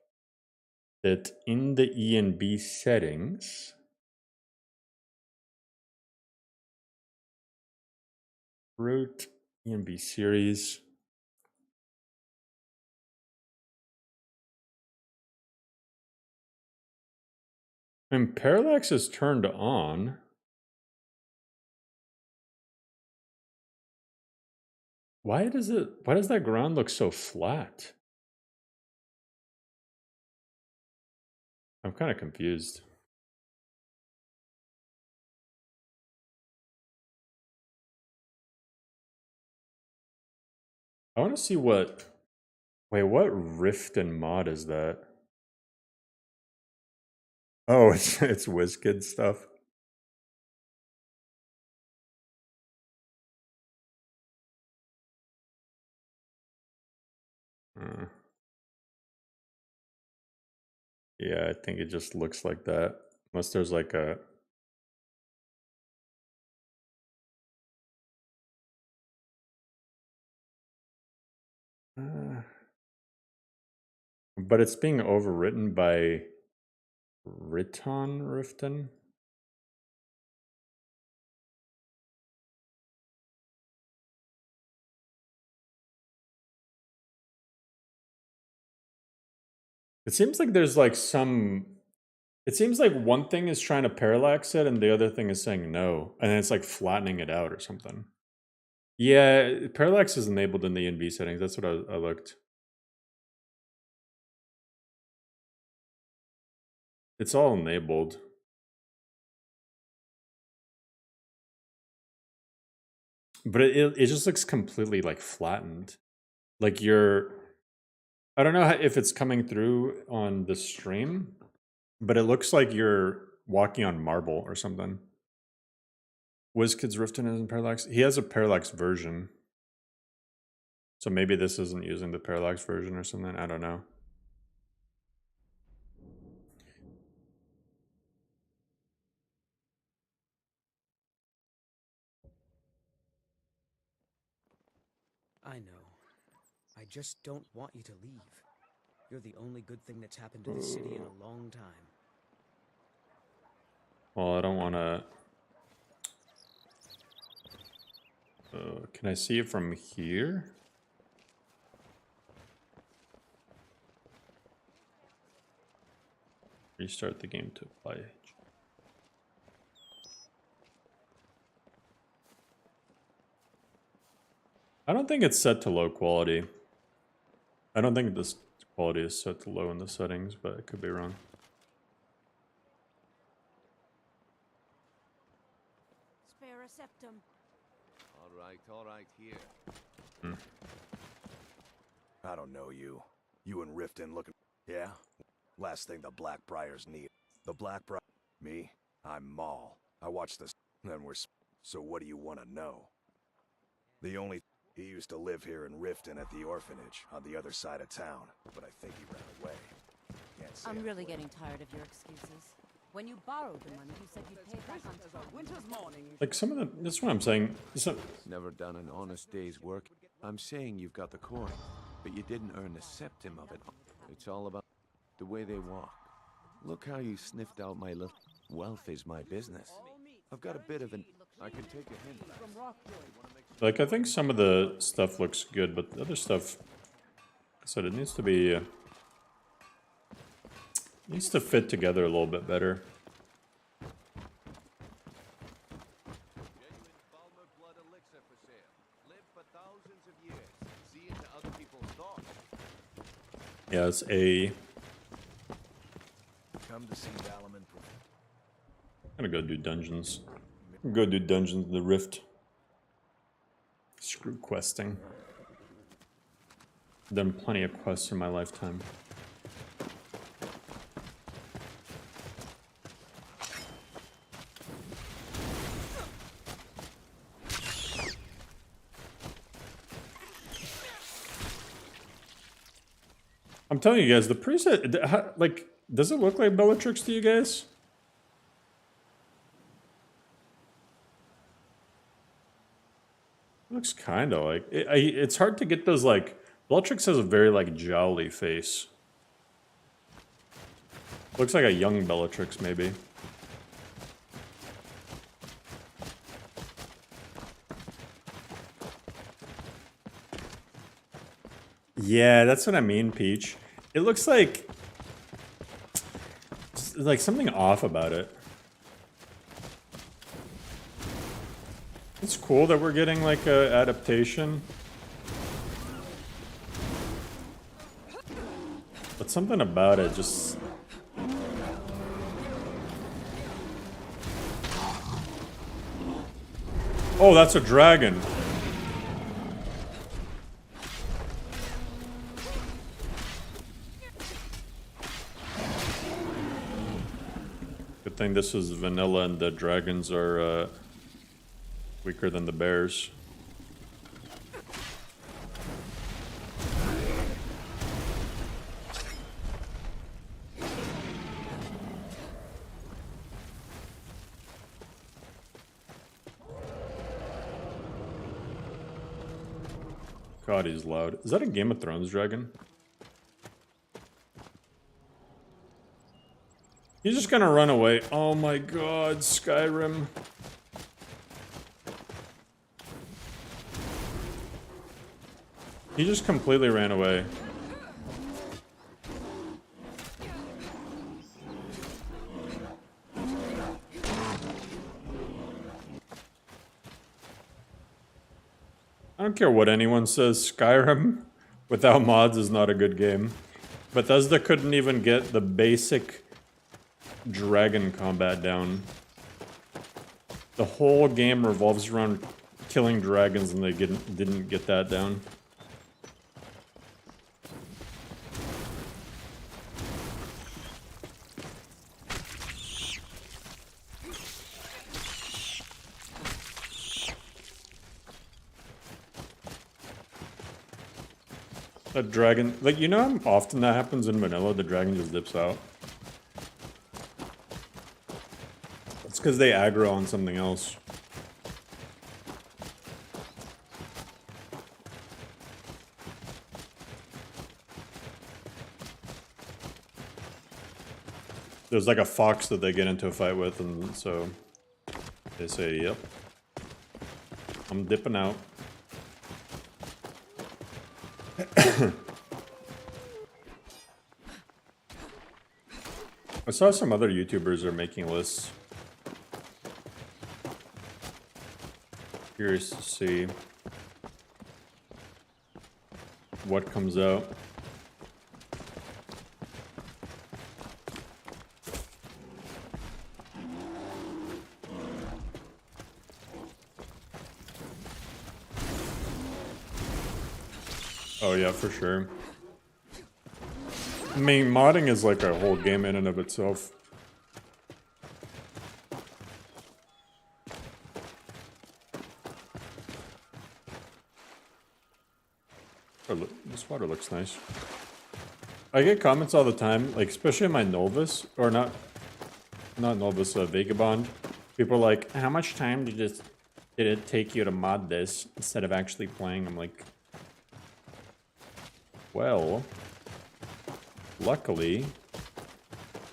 that in the ENB settings, root ENB series, and parallax is turned on. Why does that ground look so flat? I'm kind of confused. I want to see what... Wait, what Riften mod is that? Oh, it's WizKid stuff. Yeah, I think it just looks like that. Unless there's like a... But it's being overwritten by Riften. It seems like there's like some... It seems like one thing is trying to parallax it and the other thing is saying no. And then it's like flattening it out or something. Yeah, parallax is enabled in the NV settings. That's what I looked. It's all enabled. But it just looks completely like flattened. Like you're... I don't know if it's coming through on the stream, but it looks like you're walking on marble or something. WizKids Riften isn't Parallax? He has a Parallax version. So maybe this isn't using the Parallax version or something. I don't know. I know. I just don't want you to leave. You're the only good thing that's happened to the city in a long time. Well, I don't want to... can I see it from here? Restart the game to play. I don't think it's set to low quality. I don't think this quality is set to low in the settings, but I could be wrong. Spare a septum. All right, here. I don't know you. You and Riften looking... Yeah? Last thing the Blackbriars need. The Blackbriar... Me? I'm Maul. I watch this... Then we're... So what do you want to know? The only... He used to live here in Riften at the orphanage, on the other side of town. But I think he ran away. Can't say I'm I'm really aware. getting tired of your excuses. When you borrowed the money, you said you'd pay it back on time. Winter's morning. Like some of the... That's what I'm saying. Never done an honest day's work. I'm saying you've got the coin, but you didn't earn a septim of it. It's all about the way they walk. Look how you sniffed out my little... Wealth is my business. I've got a bit of an... I can take a hint. Like, I think some of the stuff looks good, but the other stuff... I said it needs to be... needs to fit together a little bit better. Yeah, it's A. Come to see Dalaman. I'm gonna go do dungeons. Go do dungeons in the Rift. Screw questing. Done plenty of quests in my lifetime. I'm telling you guys, the preset, like, does it look like Bellatrix to you guys? It looks kind of like... it's hard to get those, like... Bellatrix has a very, like, jolly face. Looks like a young Bellatrix, maybe. Yeah, that's what I mean, Peach. It looks like... like something off about it. It's cool that we're getting like a adaptation. But something about it just... Oh, that's a dragon. Good thing this is vanilla and the dragons are weaker than the bears. God, he's loud. Is that a Game of Thrones dragon? He's just gonna run away. Oh my god, Skyrim. He just completely ran away. I don't care what anyone says, Skyrim without mods is not a good game. Bethesda couldn't even get the basic dragon combat down. The whole game revolves around killing dragons and they didn't get that down. That dragon, like, you know how often that happens in vanilla? The dragon just dips out. It's because they aggro on something else. There's like a fox that they get into a fight with, and so they say, yep, I'm dipping out. I saw some other YouTubers are making lists. Curious to see what comes out. Oh yeah, for sure. I mean, modding is like a whole game in and of itself. Oh, look, this water looks nice. I get comments all the time, like especially in my Novus, or not Novus, Vagabond. People are like, how much time did it take you to mod this instead of actually playing? I'm like, well, luckily,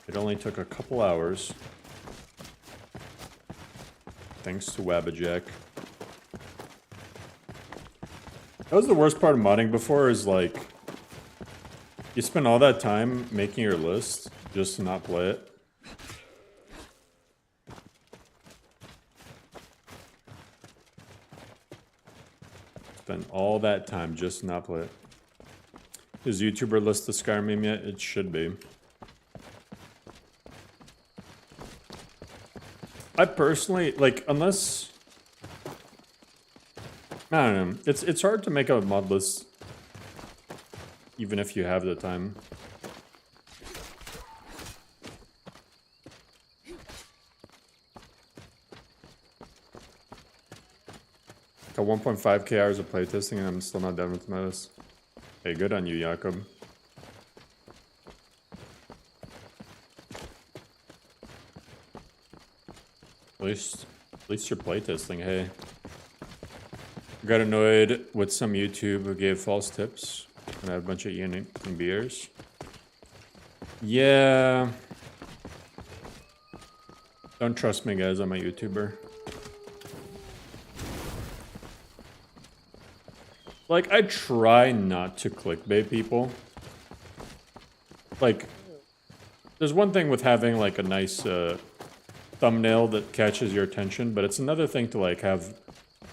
it only took a couple hours. Thanks to Wabbajack. That was the worst part of modding before, is like, you spend all that time making your list just to not play it. Spend all that time just to not play it. Is YouTuber list the Skyrim meme yet? It should be. I personally, like, unless... I don't know. It's hard to make a mod list even if you have the time. Got 1.5k hours of playtesting and I'm still not done with my list. Hey, good on you, Jakob. At least you're playtesting, hey. Got annoyed with some YouTube who gave false tips and I have a bunch of eating beers. Yeah. Don't trust me, guys. I'm a YouTuber. Like, I try not to clickbait people. Like, there's one thing with having, like, a nice thumbnail that catches your attention, but it's another thing to, like, have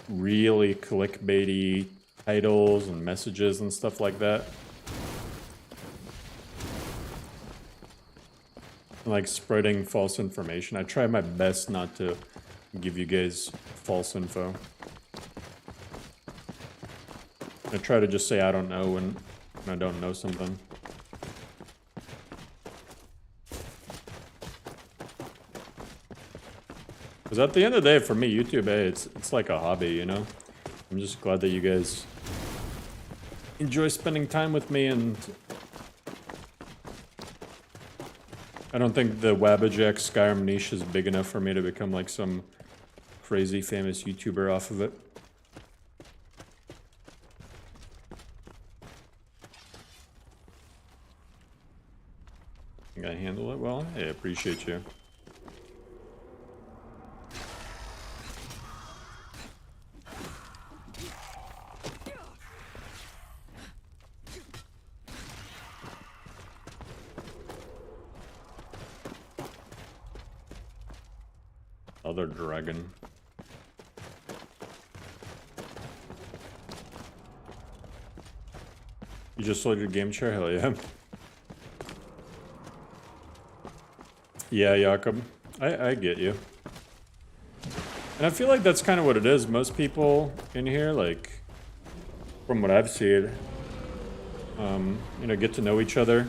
really clickbaity titles and messages and stuff like that. Like, spreading false information. I try my best not to give you guys false info. I try to just say I don't know when I don't know something. Because at the end of the day, for me, YouTube, hey, it's like a hobby, you know? I'm just glad that you guys enjoy spending time with me, and I don't think the Wabbajack Skyrim niche is big enough for me to become like some crazy famous YouTuber off of it. Think I handle it well? Hey, I appreciate you. Other dragon. You just sold your game chair? Hell yeah. Yeah, Jakob. I get you. And I feel like that's kind of what it is. Most people in here, like, from what I've seen, you know, get to know each other.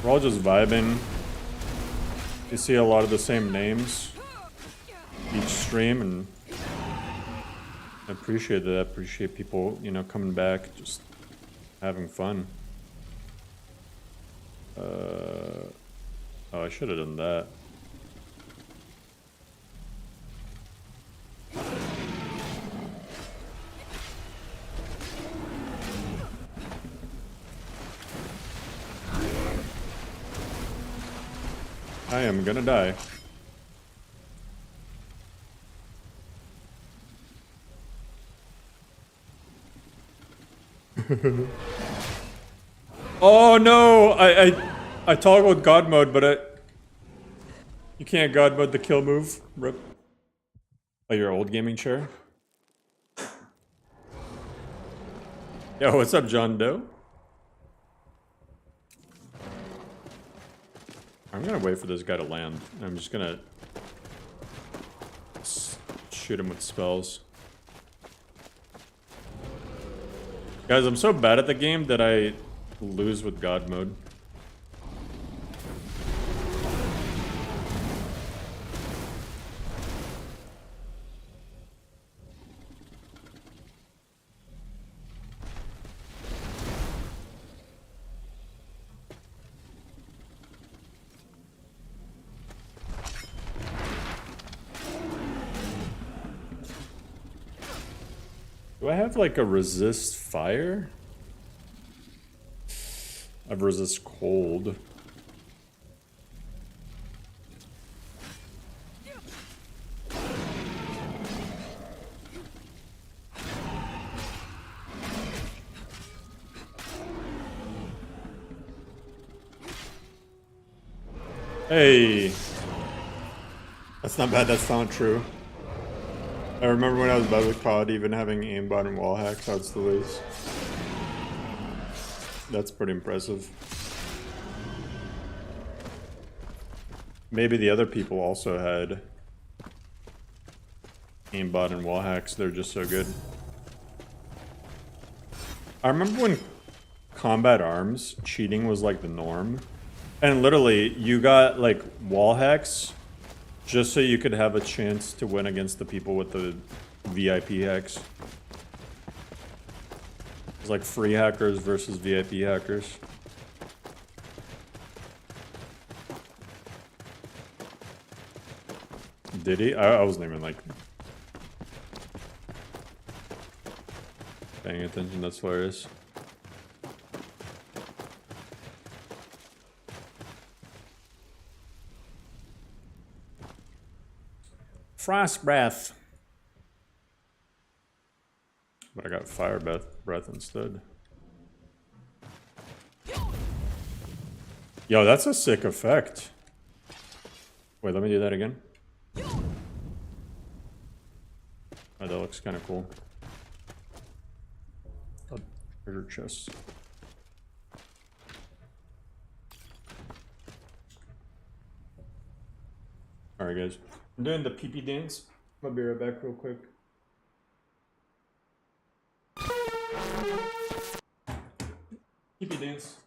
We're all just vibing. You see a lot of the same names each stream, and I appreciate that. I appreciate people, you know, coming back, just having fun. Oh, I should have done that. I am gonna die. Oh no! I toggled God mode, but you can't God mode the kill move. Rip. Oh, your old gaming chair? Yo, what's up, John Doe? I'm gonna wait for this guy to land. I'm just gonna shoot him with spells. Guys, I'm so bad at the game that I lose with God mode. Do I have like a resist fire? I have resist cold. Hey! That's not bad, that's not true. I remember when I was bad with COD, even having aimbot and wall hacks, I'd still lose. That's pretty impressive. Maybe the other people also had aimbot and wall hacks, they're just so good. I remember when combat arms, cheating was like the norm. And literally, you got like wall hacks just so you could have a chance to win against the people with the VIP hacks. It's like free hackers versus VIP hackers. Did he? I wasn't even like paying attention, that's hilarious. Frost breath. But I got fire breath instead. Yo, that's a sick effect. Wait, let me do that again. Oh, that looks kind of cool. A treasure chest. Alright, guys. I'm doing the pee-pee dance. I'll be right back real quick. Pee-pee dance.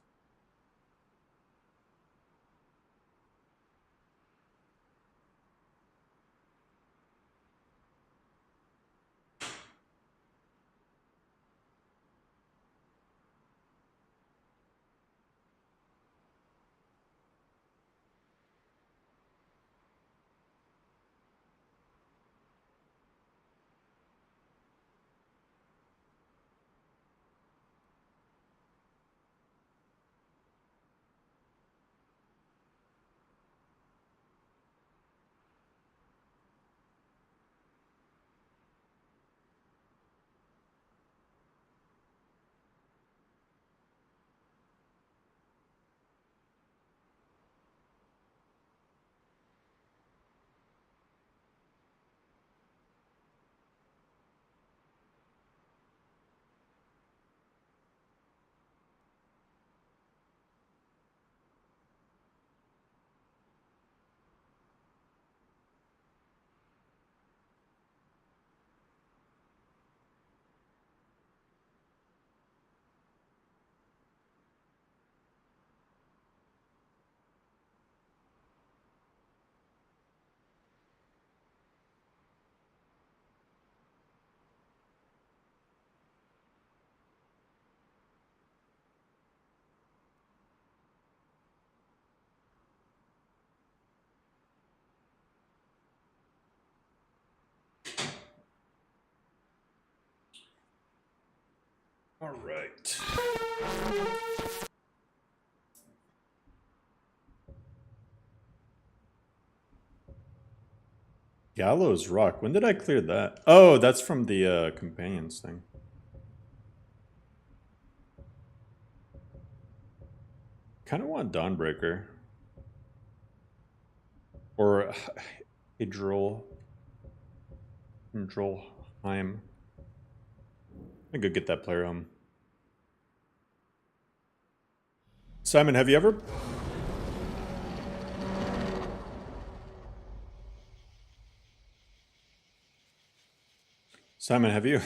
All right. Gallows Rock. When did I clear that? Oh, that's from the companions thing. Kind of want Dawnbreaker. Or Hydrolheim. I think I'll get that player home. Simon, have you ever... Simon, have you...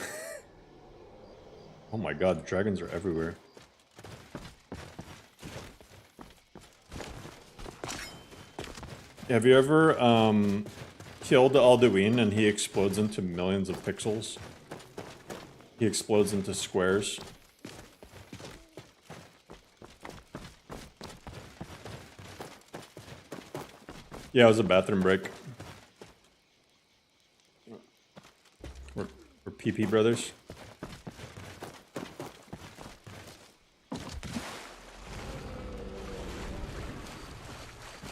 Oh my god, dragons are everywhere. Have you ever killed Alduin and he explodes into millions of pixels? He explodes into squares. Yeah, it was a bathroom break. We're PP brothers.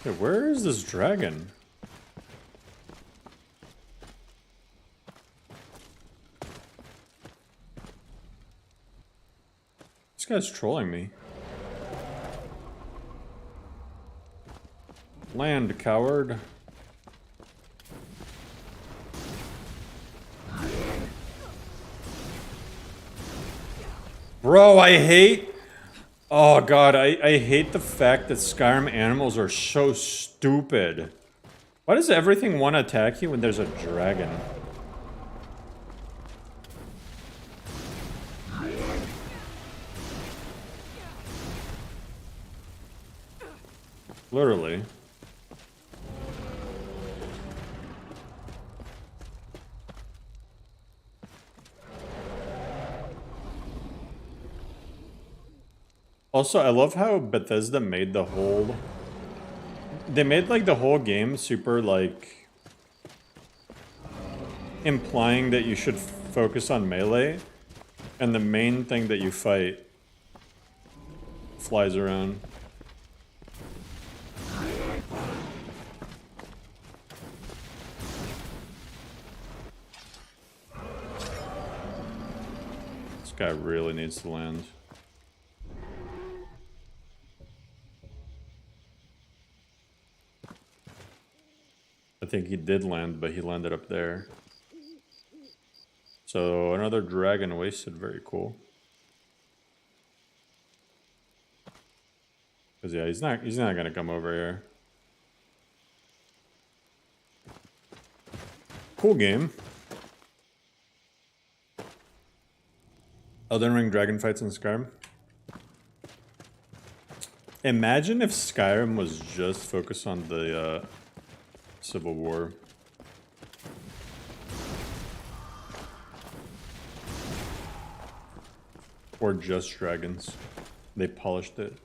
Hey, where is this dragon? This guy's trolling me. Land, coward. Bro, I hate... Oh god, I hate the fact that Skyrim animals are so stupid. Why does everything want to attack you when there's a dragon? Literally. Also, I love how Bethesda made the whole... They made, like, the whole game super, like... implying that you should focus on melee, and the main thing that you fight flies around. This guy really needs to land. I think he did land, but he landed up there. So another dragon wasted, very cool. Cause yeah, he's not gonna come over here. Cool game. Elden Ring dragon fights in Skyrim. Imagine if Skyrim was just focused on the Civil War. Or just dragons. They polished it.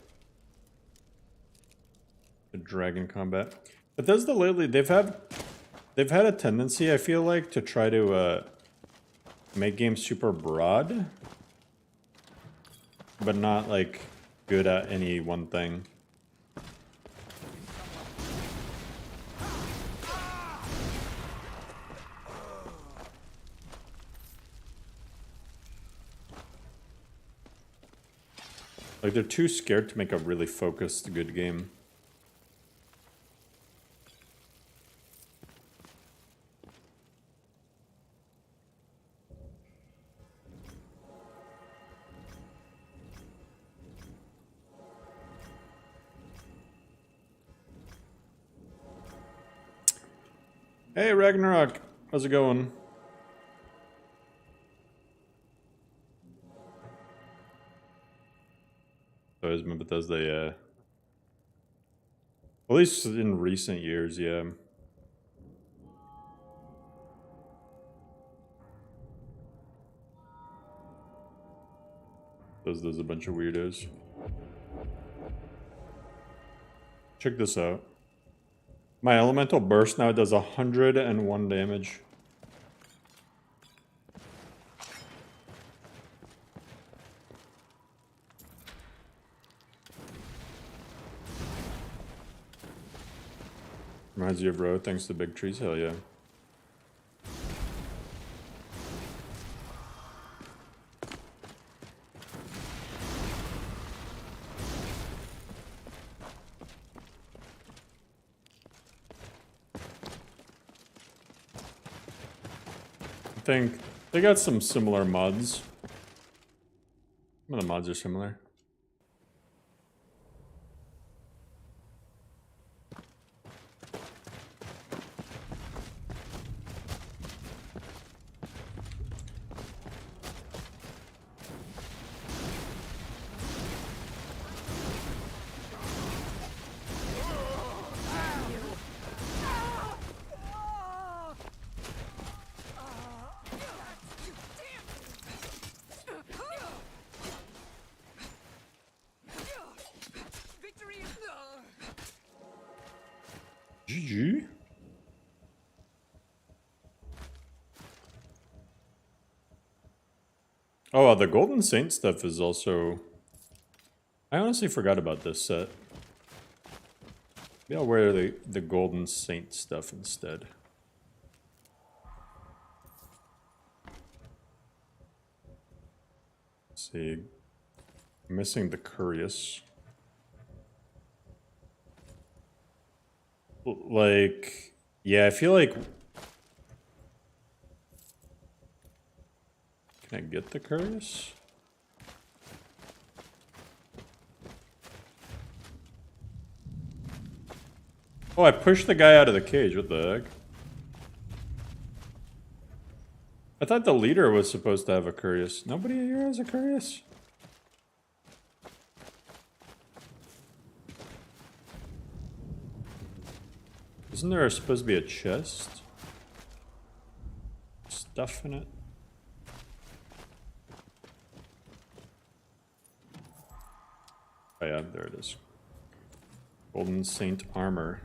The dragon combat. Bethesda lately, they've had a tendency, I feel like, to try to make games super broad, but not like good at any one thing. Like, they're too scared to make a really focused, good game. Hey, Ragnarok. How's it going? So is Bethesda, yeah. At least in recent years, yeah. There's a bunch of weirdos. Check this out. My elemental burst now does 101 damage. Reminds you of road thanks to big trees. Hell yeah. I think they got some similar mods. Some of the mods are similar. GG. Oh, the Golden Saint stuff is also... I honestly forgot about this set. Maybe I'll wear the Golden Saint stuff instead. Let's see. I'm missing the Curious. Like, yeah, I feel like... Can I get the Curious? Oh, I pushed the guy out of the cage. What the heck? I thought the leader was supposed to have a Curious. Nobody here has a Curious? Isn't there supposed to be a chest? Stuff in it? Oh yeah, there it is. Golden Saint armor.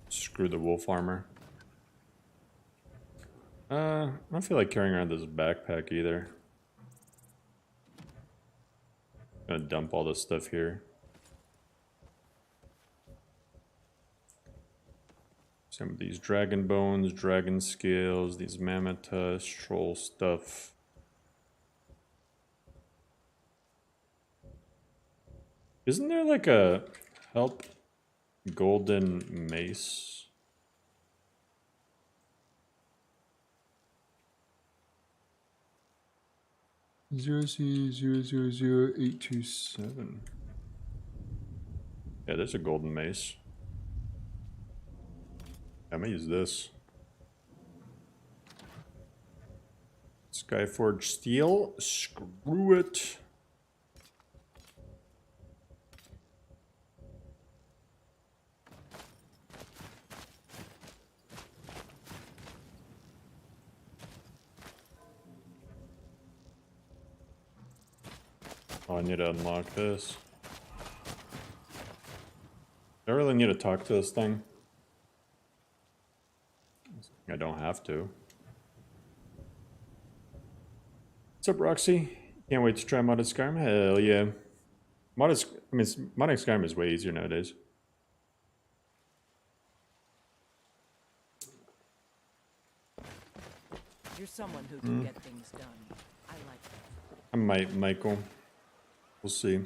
Screw the wolf armor. I don't feel like carrying around this backpack either. I'm gonna dump all this stuff here. Some of these dragon bones, dragon scales, these mammoth tusks, troll stuff. Isn't there like a help golden mace? (0C0000827). Yeah, there's a golden mace. I'm gonna use this. Skyforged steel. Screw it. Oh, I need to unlock this. I really need to talk to this thing. I don't have to. What's up, Roxy? Can't wait to try Modlist Skyrim? Hell yeah. Modlist Skyrim is way easier nowadays. You're someone who can get things done. I like that. I might, Michael. We'll see.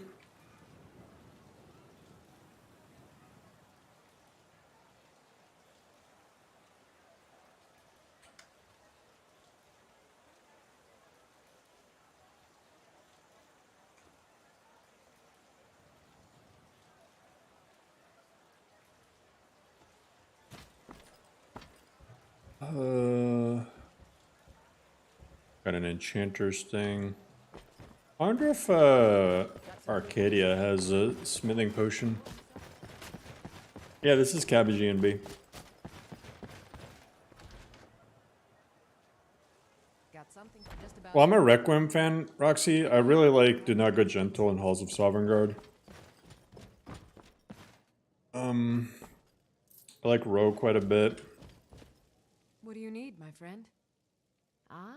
Got an enchanter's thing. I wonder if Arcadia has a smithing potion. Yeah, this is Cabbage E&B. Well, I'm a Requiem fan, Roxy. I really like Do Not Go Gentle and Halls of Sovngarde. I like Row quite a bit. What do you need, my friend? Ah,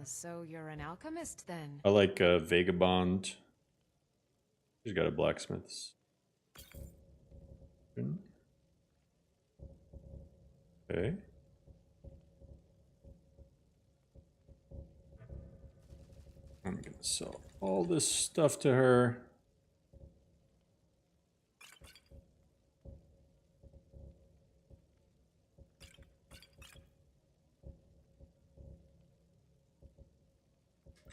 so you're an alchemist then. I like Vagabond. She's got a blacksmith's. Okay. I'm gonna sell all this stuff to her.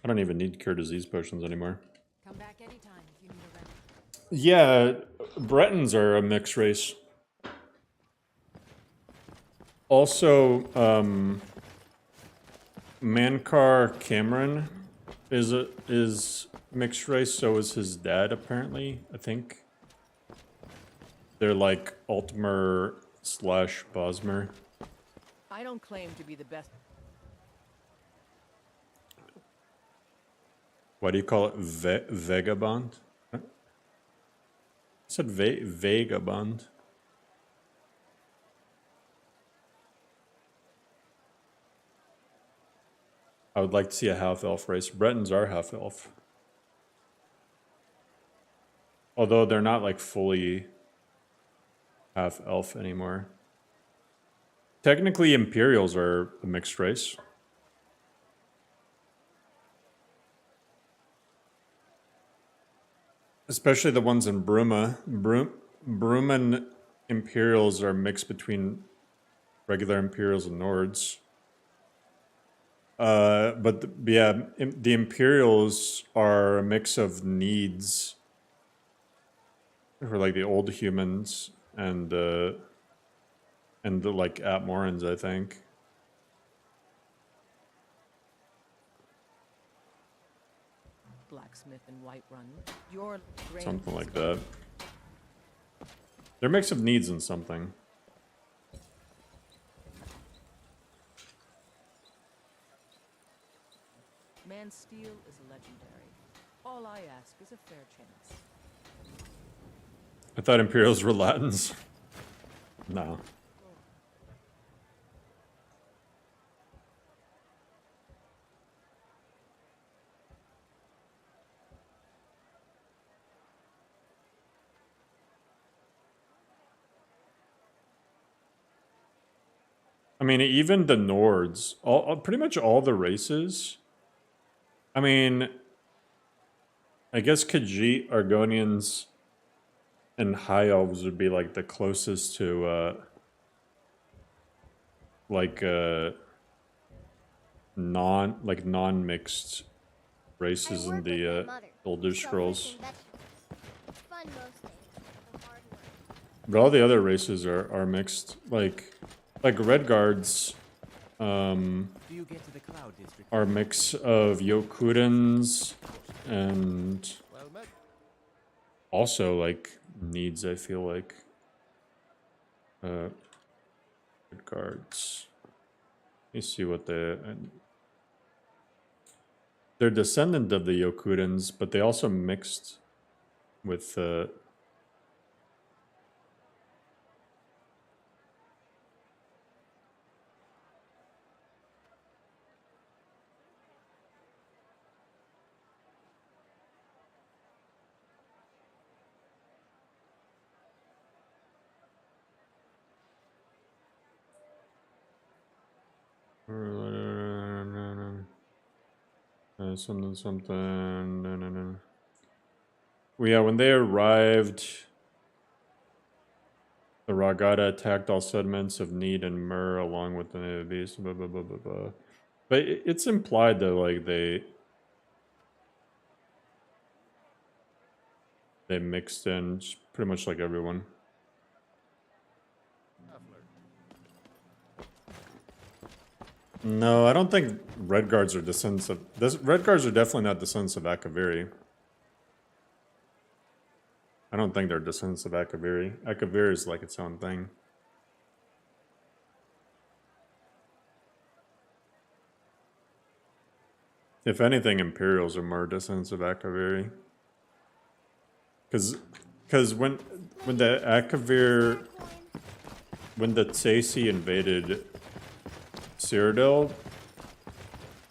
I don't even need cure disease potions anymore. Come back anytime if you need a rest. Yeah, Bretons are a mixed race. Also, Mankar Cameron is mixed race, so is his dad apparently, I think. They're like Altmer / Bosmer. I don't claim to be the best. Why do you call it vagabond? Huh? I said vagabond. I would like to see a half-elf race. Bretons are half-elf. Although they're not like fully half-elf anymore. Technically, Imperials are a mixed race. Especially the ones in Bruma. Bruman Imperials are mixed between regular Imperials and Nords. The Imperials are a mix of needs for like the old humans and like Atmorans, I think. Blacksmith and Whiterun. Your Something like that. They're a mix of needs and something. Man Steel is legendary. All I ask is a fair chance. I thought Imperials were Latins. No. I mean, even the Nords, pretty much all the races. I mean, I guess Khajiit, Argonians, and High Elves would be like the closest to non-mixed races in the Elder Scrolls. But all the other races are mixed. Like Redguards are a mix of Yokudans and also like needs, I feel like. Redguards. Let me see what they're descendant of the Yokudans, but they also mixed with something. No. Well, yeah, when they arrived, the Ragada attacked all settlements of Need and Mur along with the native beasts. Blah, blah, blah, blah, blah. But it's implied that like they mixed in pretty much like everyone. No, I don't think Redguards are descendants of... Redguards are definitely not descendants of Akaviri. I don't think they're descendants of Akaviri. Akaviri is like its own thing. If anything, Imperials are more descendants of Akaviri. Because when the Akavir... When the Tsaci invaded Cyrodiil,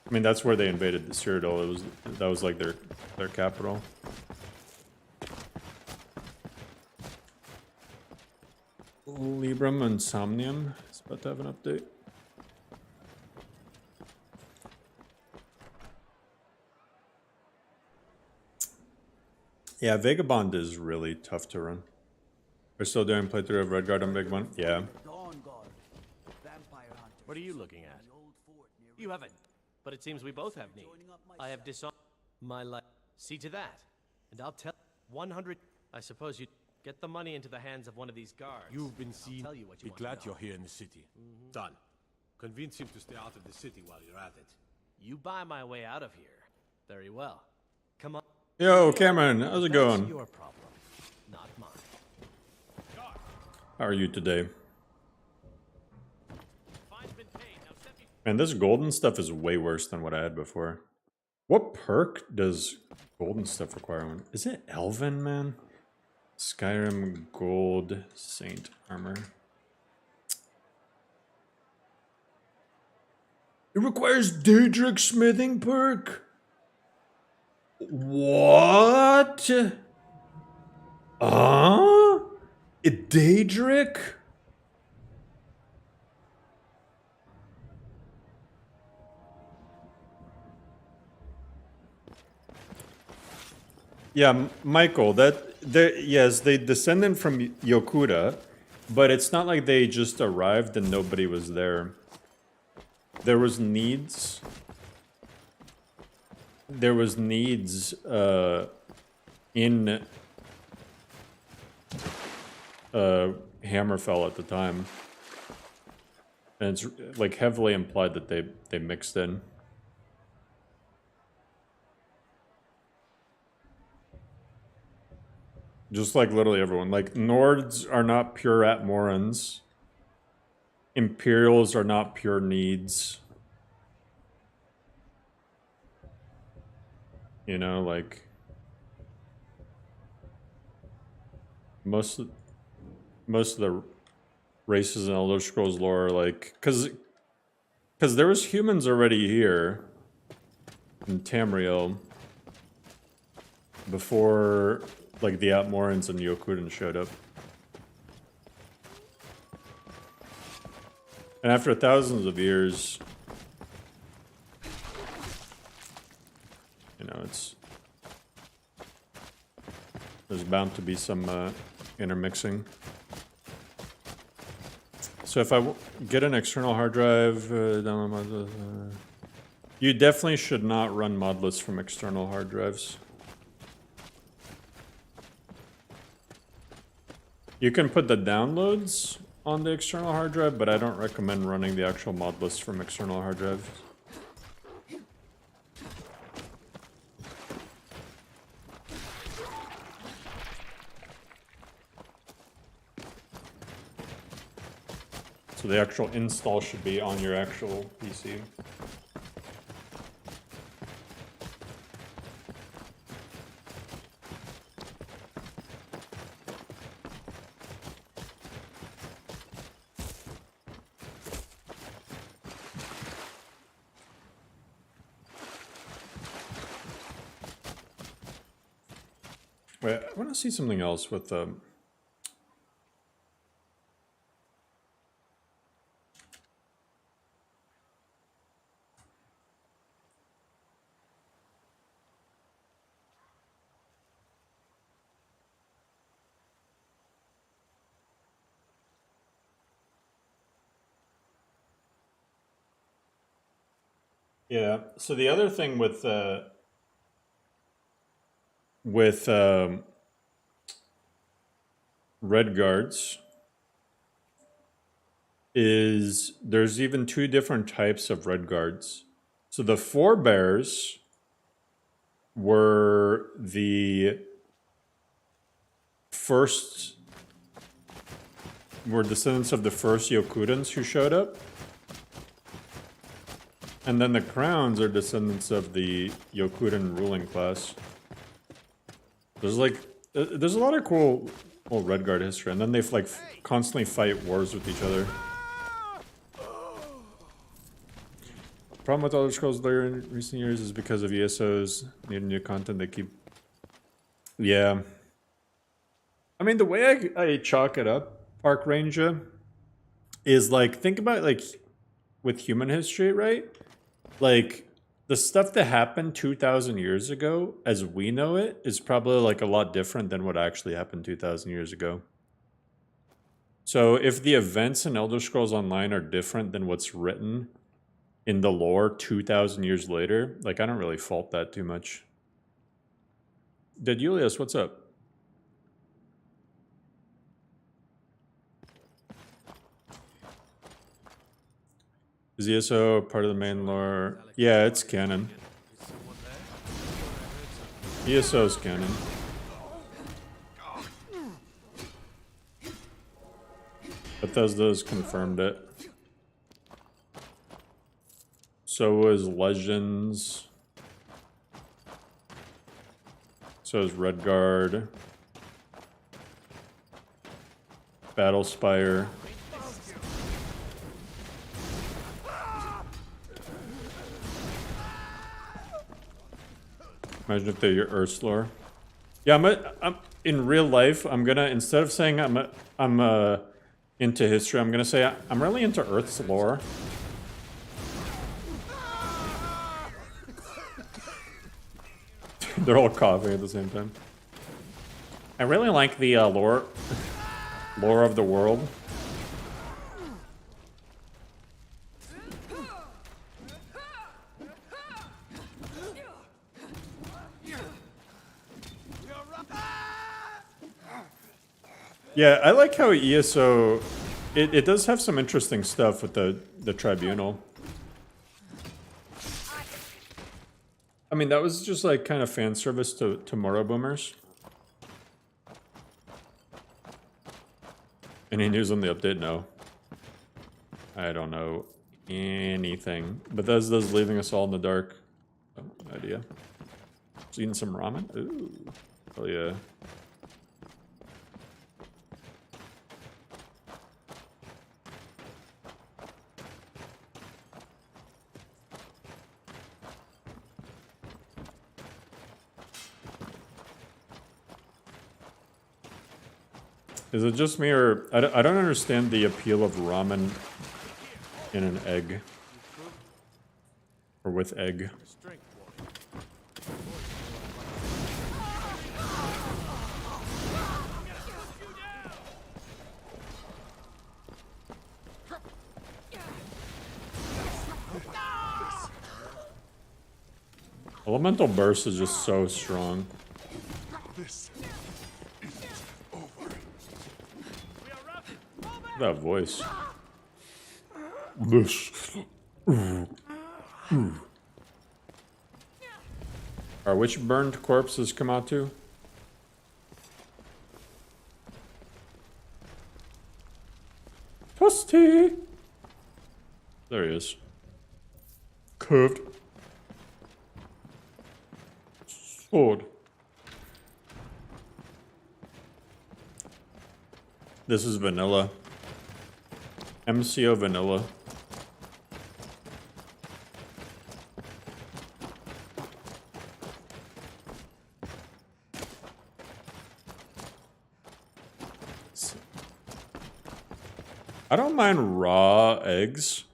I mean, that's where they invaded the Cyrodiil. That was like their capital. Librum Insomnium is about to have an update. Yeah, Vagabond is really tough to run. We're still doing playthrough of Redguard on Vagabond? Yeah. What are you looking at? You haven't. But it seems we both have need. I have disarmed my life. See to that. And I'll tell 100. I suppose you get the money into the hands of one of these guards. You've been seen. Tell you what you Be want to glad know. you're here in the city. Done. Convince him to stay out of the city while you're at it. You buy my way out of here. Very well. Come on. Yo, Cameron, how's it That's going? your problem, not mine. How are you today? Man, this golden stuff is way worse than what I had before. What perk does golden stuff require? Is it Elven, man? Skyrim Gold Saint Armor. It requires Daedric Smithing perk? What? It Daedric? Yeah, Michael, yes, they descended from Yokuda, but it's not like they just arrived and nobody was there. There was needs. There was needs in Hammerfell at the time. And it's like heavily implied that they mixed in. Just like literally everyone. Like, Nords are not pure Atmorans. Imperials are not pure needs. You know, like... Most of the races in Elder Scrolls lore are like... Because there was humans already here in Tamriel before... like the Atmorans and Yokuden showed up. And after thousands of years, you know, there's bound to be some intermixing. So if I get an external hard drive, you definitely should not run Modlist from external hard drives. You can put the downloads on the external hard drive, but I don't recommend running the actual mod list from external hard drives. So the actual install should be on your actual PC. Wait, I want to see something else with yeah, so the other thing with red guards is there's even two different types of red guards. So the forebears were the first, were descendants of the first Yokudans who showed up. And then the crowns are descendants of the Yokudan ruling class. There's like, there's a lot of cool red guard history, and then they like constantly fight wars with each other. Problem with Elder Scrolls later in recent years is because of ESOs needing new content. They keep, yeah. I mean, the way I chalk it up, park ranger is like, think about like with human history, right? Like the stuff that happened 2,000 years ago, as we know it, is probably like a lot different than what actually happened 2,000 years ago. So if the events in Elder Scrolls Online are different than what's written in the lore 2,000 years later, like I don't really fault that too much. Julius, what's up? Is ESO part of the main lore? Yeah, it's canon. ESO's canon. Bethesda's confirmed it. So is Legends. So is Redguard. Battlespire. Imagine if they're your Earth's lore. Yeah, I'm in real life. I'm gonna, instead of saying I'm into history, I'm gonna say I'm really into Earth's lore. They're all coughing at the same time. I really like the lore of the world. Yeah, I like how ESO, it does have some interesting stuff with the tribunal. I mean, that was just like kind of fan service to Morrow Boomers. Any news on the update? No. I don't know anything. Bethesda's leaving us all in the dark. Oh, no idea. Just eating some ramen? Ooh. Hell yeah. Is it just me, or I don't understand the appeal of ramen in an egg, or with egg? Elemental burst is just so strong. That voice. This. Alright, which burned corpses come out to? Toasty! There he is. Curved. Sword. This is vanilla. MCO vanilla. I don't mind raw eggs.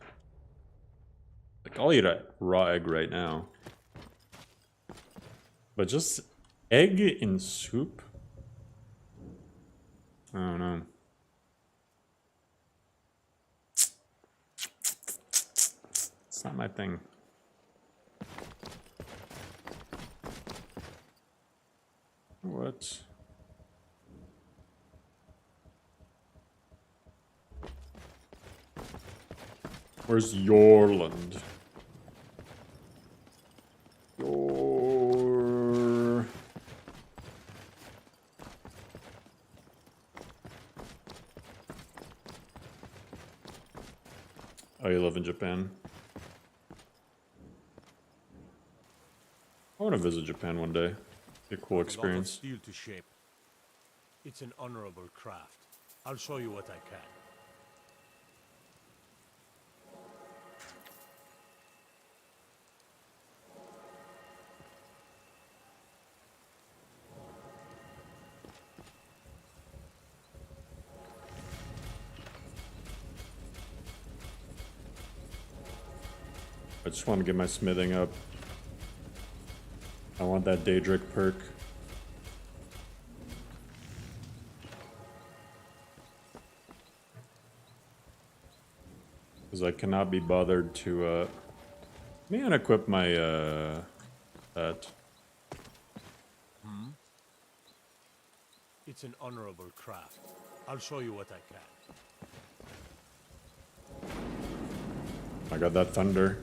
Like, I'll eat a raw egg right now. But just egg in soup? I don't know. It's not my thing. What? Where's Yorland? Yor... Oh, you live in Japan? I want to visit Japan one day. Be a cool experience. Steel to shape. It's an honorable craft. I'll show you what I can. I just want to get my smithing up. I want that Daedric perk. Because I cannot be bothered to, let me unequip my, that. It's an honorable craft. I'll show you what I can. I got that thunder.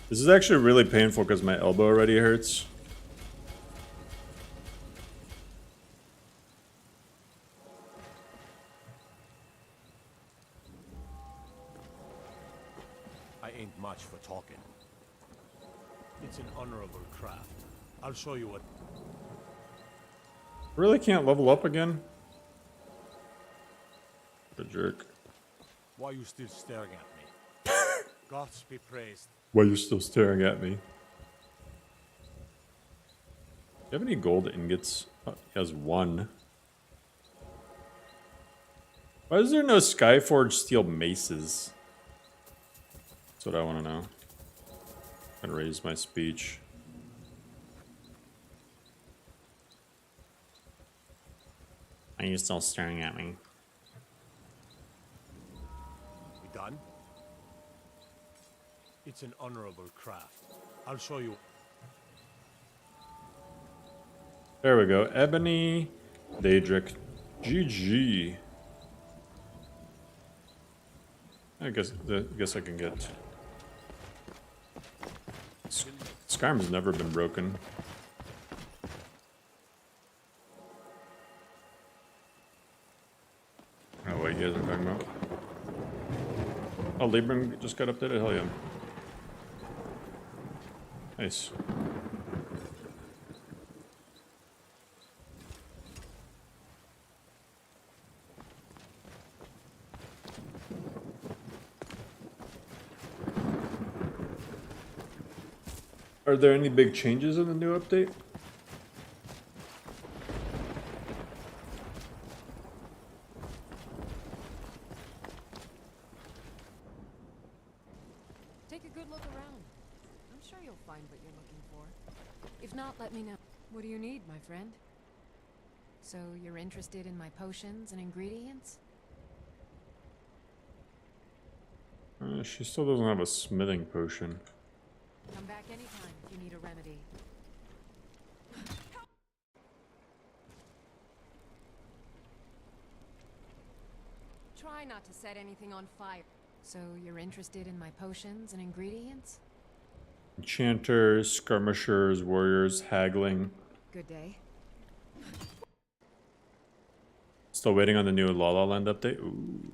This is actually really painful because my elbow already hurts. I ain't much for talking. It's an honorable craft. I'll show you what... Really can't level up again? The jerk. Why are you still staring at me? Gods be praised. Why are you still staring at me? Do you have any gold ingots? Oh, he has one. Why is there no Skyforged steel maces? That's what I want to know. I'm gonna raise my speech. Are you still staring at me? We done? It's an honorable craft. I'll show you. There we go. Ebony, Daedric, GG. I guess I can get. Skyrim's never been broken. Oh, what you guys are talking about? Oh, Libram just got updated? Hell yeah. Nice. Are there any big changes in the new update? Take a good look around. I'm sure you'll find what you're looking for. If not, let me know. What do you need, my friend? So you're interested in my potions and ingredients? She still doesn't have a smithing potion. Come back anytime if you need a remedy. Try not to set anything on fire. So you're interested in my potions and ingredients? Enchanters, skirmishers, warriors, haggling. Good day. Still waiting on the new La La Land update. Ooh.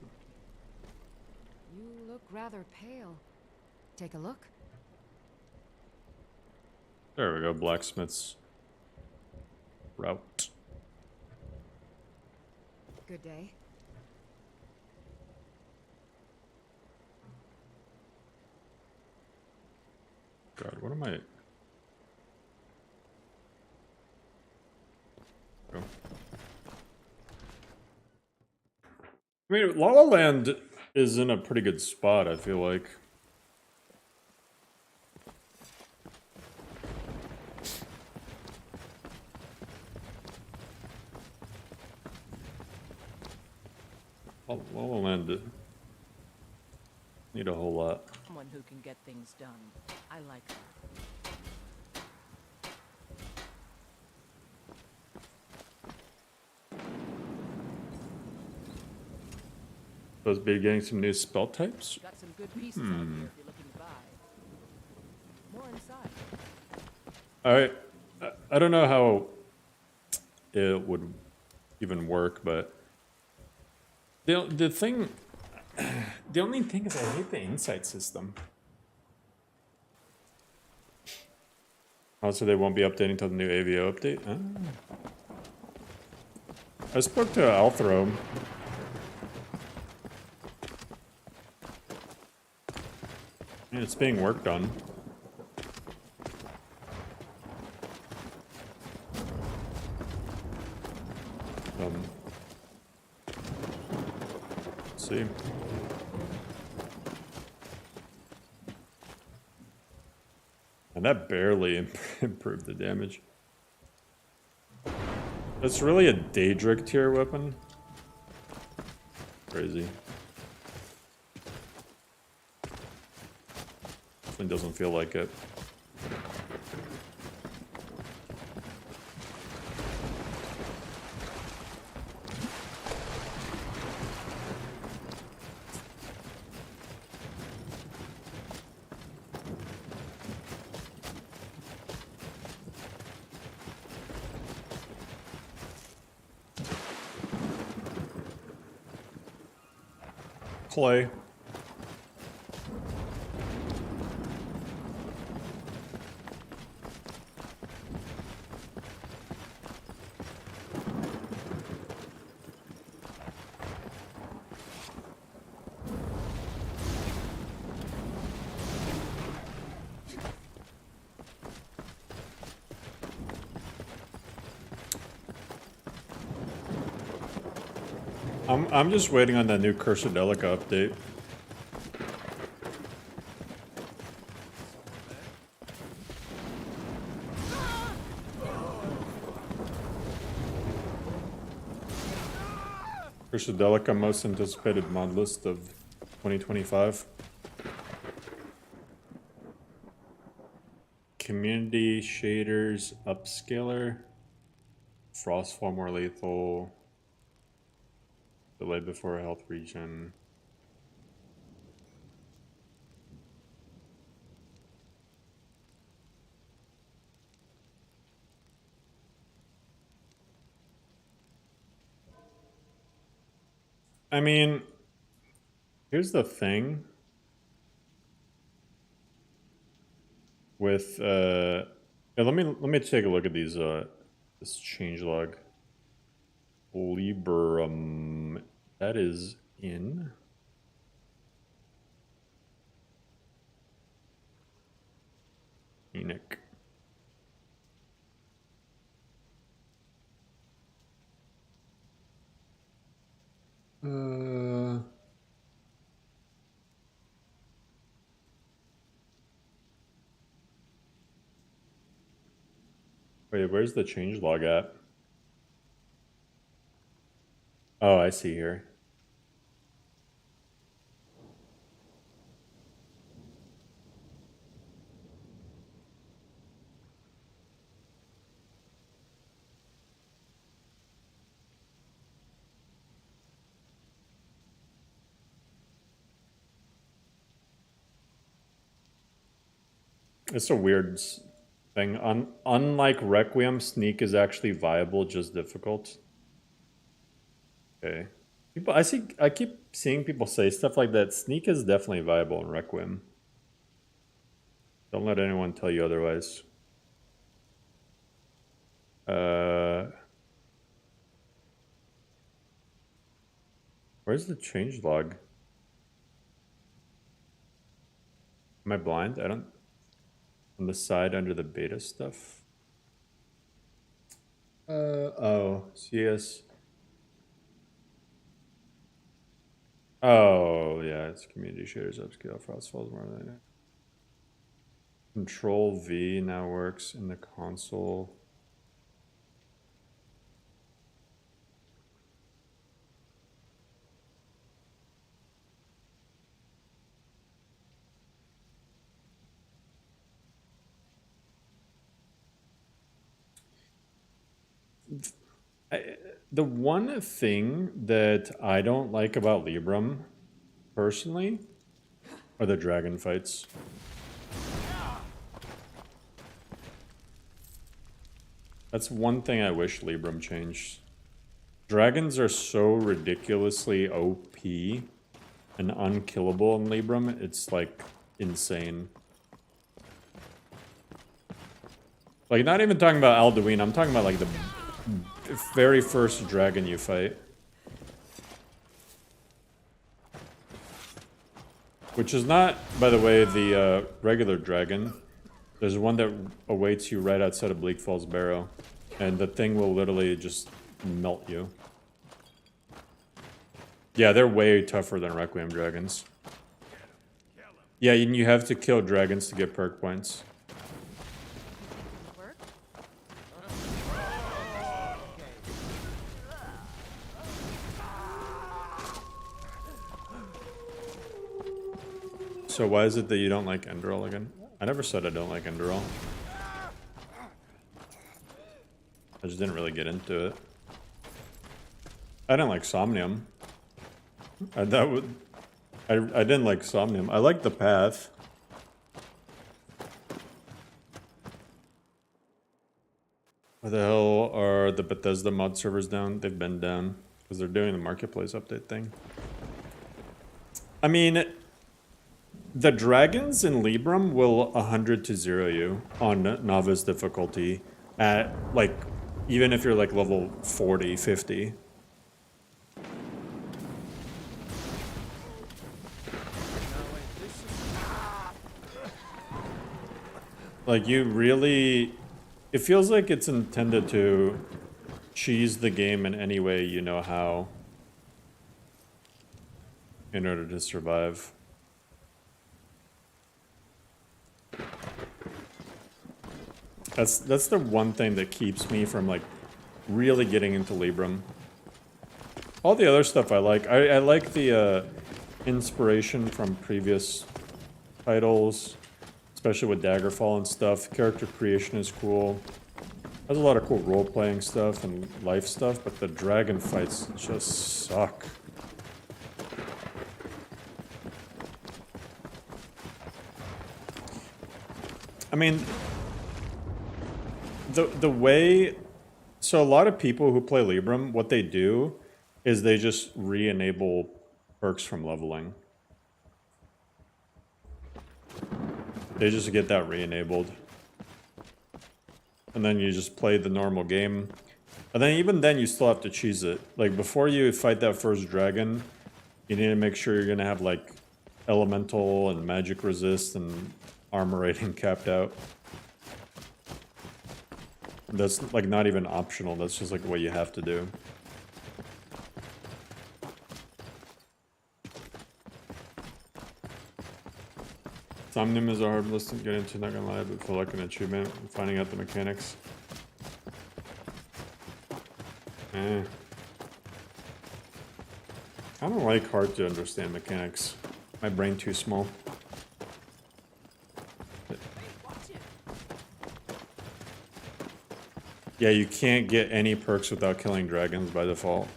You look rather pale. Take a look. There we go, blacksmith's route. Good day. God, what am I? Oh. I mean, La La Land is in a pretty good spot, I feel like. La La Land need a whole lot. Someone who can get things done. I like her. Supposed to be getting some new spell types? Got some good pieces out there if you're looking to buy. More inside. Alright, I don't know how it would even work, but the thing, the only thing is I hate the insight system. Also, they won't be updating until the new AVO update. Ah. I spoke to Althro. Yeah, it's being worked on. Let's see. And that barely improved the damage. That's really a Daedric tier weapon. Crazy. It doesn't feel like it. Clay. I'm just waiting on that new Cursadelica update. Cursadelica, most anticipated Modlist of 2025. Community shaders upscaler. Frostfall more lethal. Delay before health regen. I mean, here's the thing with yeah, let me take a look at these this changelog. Librum, that is in Enoch. Wait, where's the changelog at? Oh, I see here. It's a weird thing. Unlike Requiem, Sneak is actually viable, just difficult. Okay. I keep seeing people say stuff like that. Sneak is definitely viable in Requiem. Don't let anyone tell you otherwise. Where's the changelog? Am I blind? I don't... On the side under the beta stuff? Oh, CS. Oh, yeah, it's community shaders upscale. Frostfall's more than that. Control V now works in the console. The one thing that I don't like about Librum, personally, are the dragon fights. That's one thing I wish Librum changed. Dragons are so ridiculously OP and unkillable in Librum, it's like insane. Like, not even talking about Alduin, I'm talking about like the very first dragon you fight. Which is not, by the way, the regular dragon. There's one that awaits you right outside of Bleak Falls Barrow. And the thing will literally just melt you. Yeah, they're way tougher than Requiem dragons. Yeah, and you have to kill dragons to get perk points. So why is it that you don't like Enderal again? I never said I don't like Enderal. I just didn't really get into it. I didn't like Somnium. I didn't like Somnium. I like the path. Why the hell are the Bethesda mod servers down? They've been down because they're doing the marketplace update thing. I mean, the dragons in Libram will 100 to 0 you on novice difficulty at, like, even if you're like level 40, 50. Like, you really... It feels like it's intended to cheese the game in any way you know how in order to survive. That's the one thing that keeps me from, like, really getting into Libram. All the other stuff I like. I like the inspiration from previous titles, especially with Daggerfall and stuff. Character creation is cool. There's a lot of cool role-playing stuff and life stuff, but the dragon fights just suck. I mean, the way... So a lot of people who play Libram, what they do is they just re-enable perks from leveling. They just get that re-enabled. And then you just play the normal game. And then even then you still have to cheese it. Like, before you fight that first dragon, you need to make sure you're gonna have, like, elemental and magic resist and armor rating capped out. That's, like, not even optional. That's just, like, what you have to do. Somnium is a hard list to get into, not gonna lie, but feel like an achievement, finding out the mechanics. I don't like hard to understand mechanics. My brain too small. Yeah, you can't get any perks without killing dragons by default.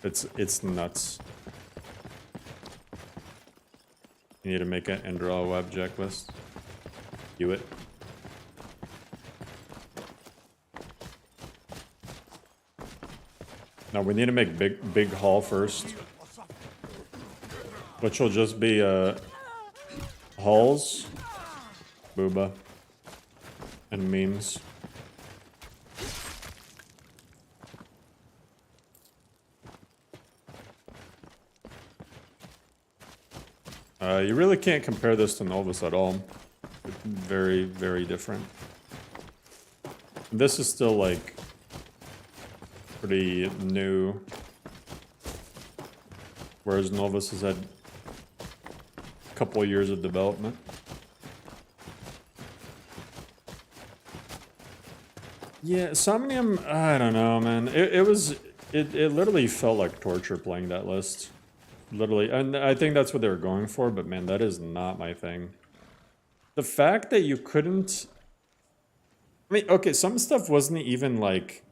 It's nuts. You need to make an Enderal web checklist. Do it. Now we need to make big haul first, which will just be hauls, booba, and memes. You really can't compare this to Novus at all. It's very, very different. This is still, like, pretty new. Whereas Novus has had a couple of years of development. Yeah, Somnium, I don't know, man. It literally felt like torture playing that list. Literally, and I think that's what they were going for, but man, that is not my thing. The fact that you couldn't... I mean, okay, some stuff wasn't even, like...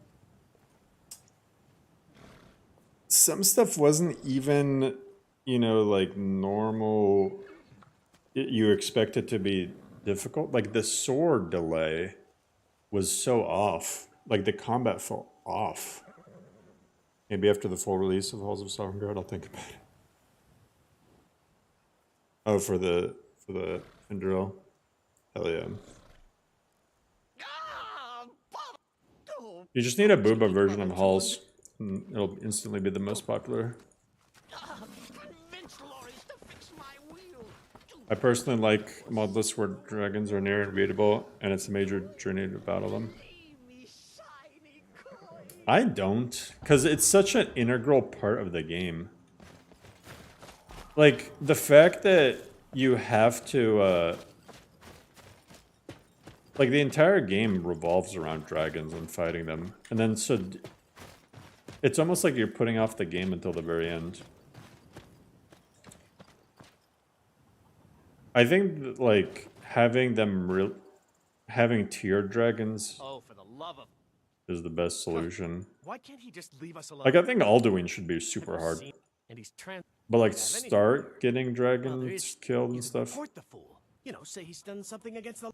Some stuff wasn't even, you know, like, normal... You expect it to be difficult. Like, the sword delay was so off. Like, the combat felt off. Maybe after the full release of Halls of Sovereign Guard, I'll think about it. Oh, for the Enderal. Hell yeah. You just need a booba version of Halls. And it'll instantly be the most popular. I personally like Modlist where dragons are near and beatable, and it's a major journey to battle them. I don't, because it's such an integral part of the game. Like, the fact that you have to, like, the entire game revolves around dragons and fighting them. And then, so, it's almost like you're putting off the game until the very end. I think, that, like, having them having tiered dragons Oh, for the love of... is the best solution. Why can't he just leave us alone? Like, I think Alduin should be super hard. And he's But, like, Have any- start getting Well, dragons there is- killed you and stuff. report the fool. You know, say he's done something against the...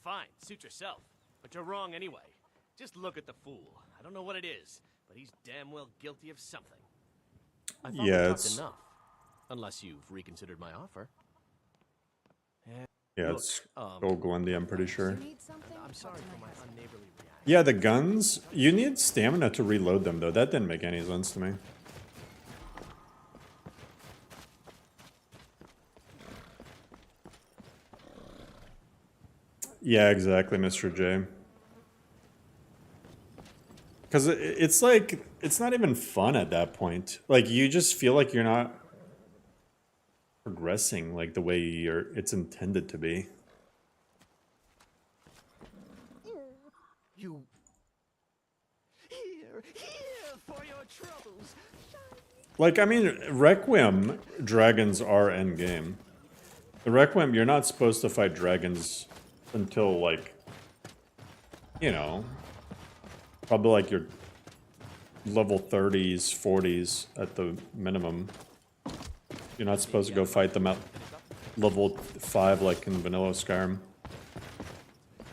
Fine, suit yourself. But you're wrong anyway. Just look at the fool. I don't know what it is, but he's damn well guilty of something. I thought we Yeah, talked it's... enough. Unless you've reconsidered my offer. Yeah, Look, it's Old Glendy, I'm pretty sure. I'm sorry for my unneighborly reaction. Yeah, the guns, you need stamina to reload them, though. That didn't make any sense to me. Yeah, exactly, Mr. J. Because it's like, it's not even fun at that point. Like, you just feel like you're not progressing like the way it's intended to be. You... Here for your troubles. Like, I mean, Requiem dragons are endgame. The Requiem, you're not supposed to fight dragons until, like, you know, probably like your level 30s, 40s at the minimum. You're not supposed to go fight them at level 5 like in vanilla Skyrim.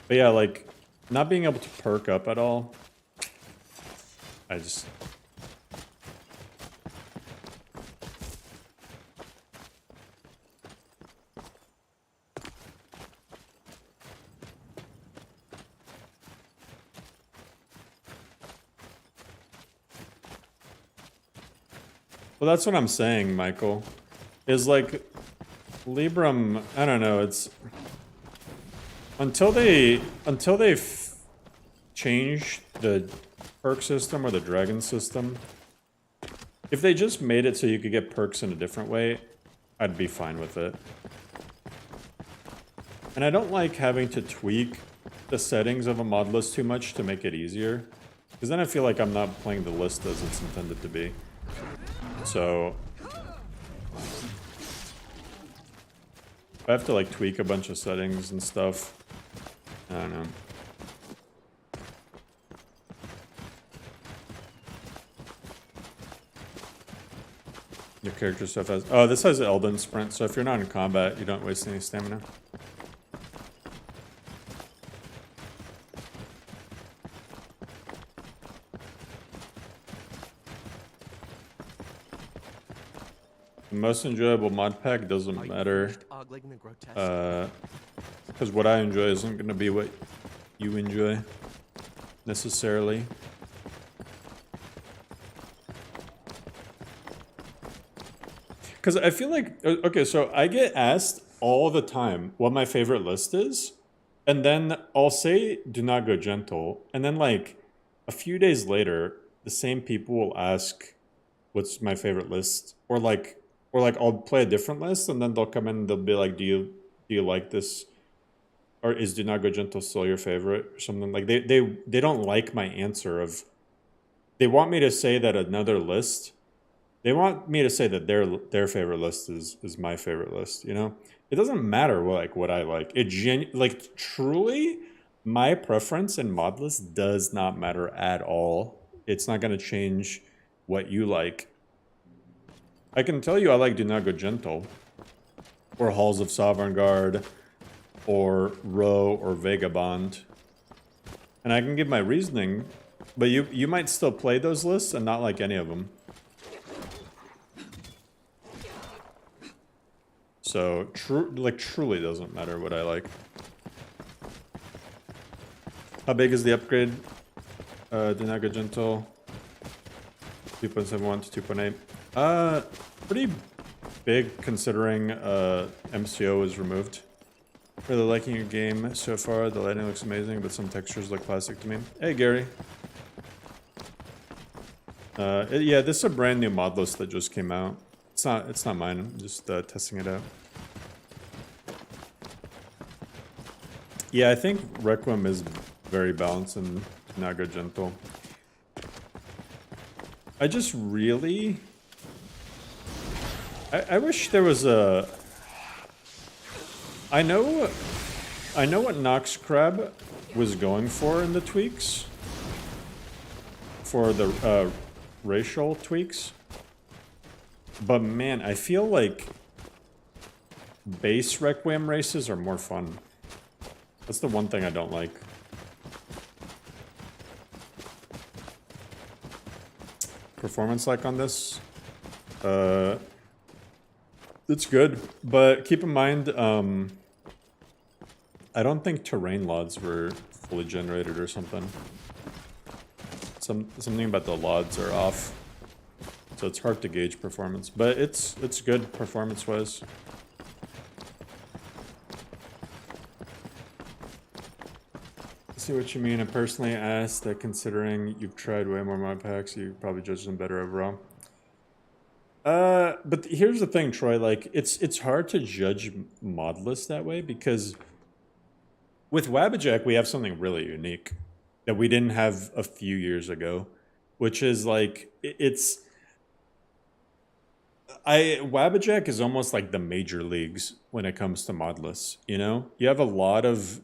But yeah, like, not being able to perk up at all, I just... Well, that's what I'm saying, Michael. Is like, Libram, I don't know, it's... Until they change the perk system or the dragon system, if they just made it so you could get perks in a different way, I'd be fine with it. And I don't like having to tweak the settings of a mod list too much to make it easier, because then I feel like I'm not playing the list as it's intended to be. So I have to like tweak a bunch of settings and stuff. I don't know. Your character stuff has... Oh, this has Elden Sprint, so if you're not in combat, you don't waste any stamina. The most enjoyable mod pack doesn't matter. Because what I enjoy isn't going to be what you enjoy, necessarily. Because I feel like... Okay, so I get asked all the time what my favorite list is, and then I'll say, do not go gentle, and then like, a few days later, the same people will ask, what's my favorite list? Or like I'll play a different list, and then they'll come in and they'll be like, do you like this? Or is Do Not Go Gentle still your favorite? Or something like they don't like my answer of, they want me to say that another list, they want me to say that their favorite list is my favorite list, you know? It doesn't matter what I like. Like truly, my preference in mod list does not matter at all. It's not gonna change what you like. I can tell you I like Do Not Go Gentle, or Halls of Sovereign Guard, or Row, or Vagabond. And I can give my reasoning, but you might still play those lists and not like any of them. So, truly doesn't matter what I like. How big is the upgrade? Do Not Go Gentle. 2.71 to 2.8. big considering MCO is removed. Really liking your game so far. The lighting looks amazing, but some textures look plastic to me. Hey, Gary. Yeah, this is a brand new Modlist that just came out. It's not mine. I'm just testing it out. Yeah, I think Requiem is very balanced and Naga gentle. I just really... I wish there was a... I know what Nox Crab was going for in the tweaks. For the racial tweaks. But man, I feel like base Requiem races are more fun. That's the one thing I don't like. Performance like on this? It's good, but keep in mind, I don't think terrain LODs were fully generated or something. Something about the LODs are off. So it's hard to gauge performance, but it's good performance-wise. I see what you mean. I personally asked that considering you've tried way more mod packs, you probably judge them better overall. But here's the thing, Troy, like, it's hard to judge Modlist that way because with Wabbajack, we have something really unique that we didn't have a few years ago, which is like, Wabbajack is almost like the major leagues when it comes to Modlists, you know? You have a lot of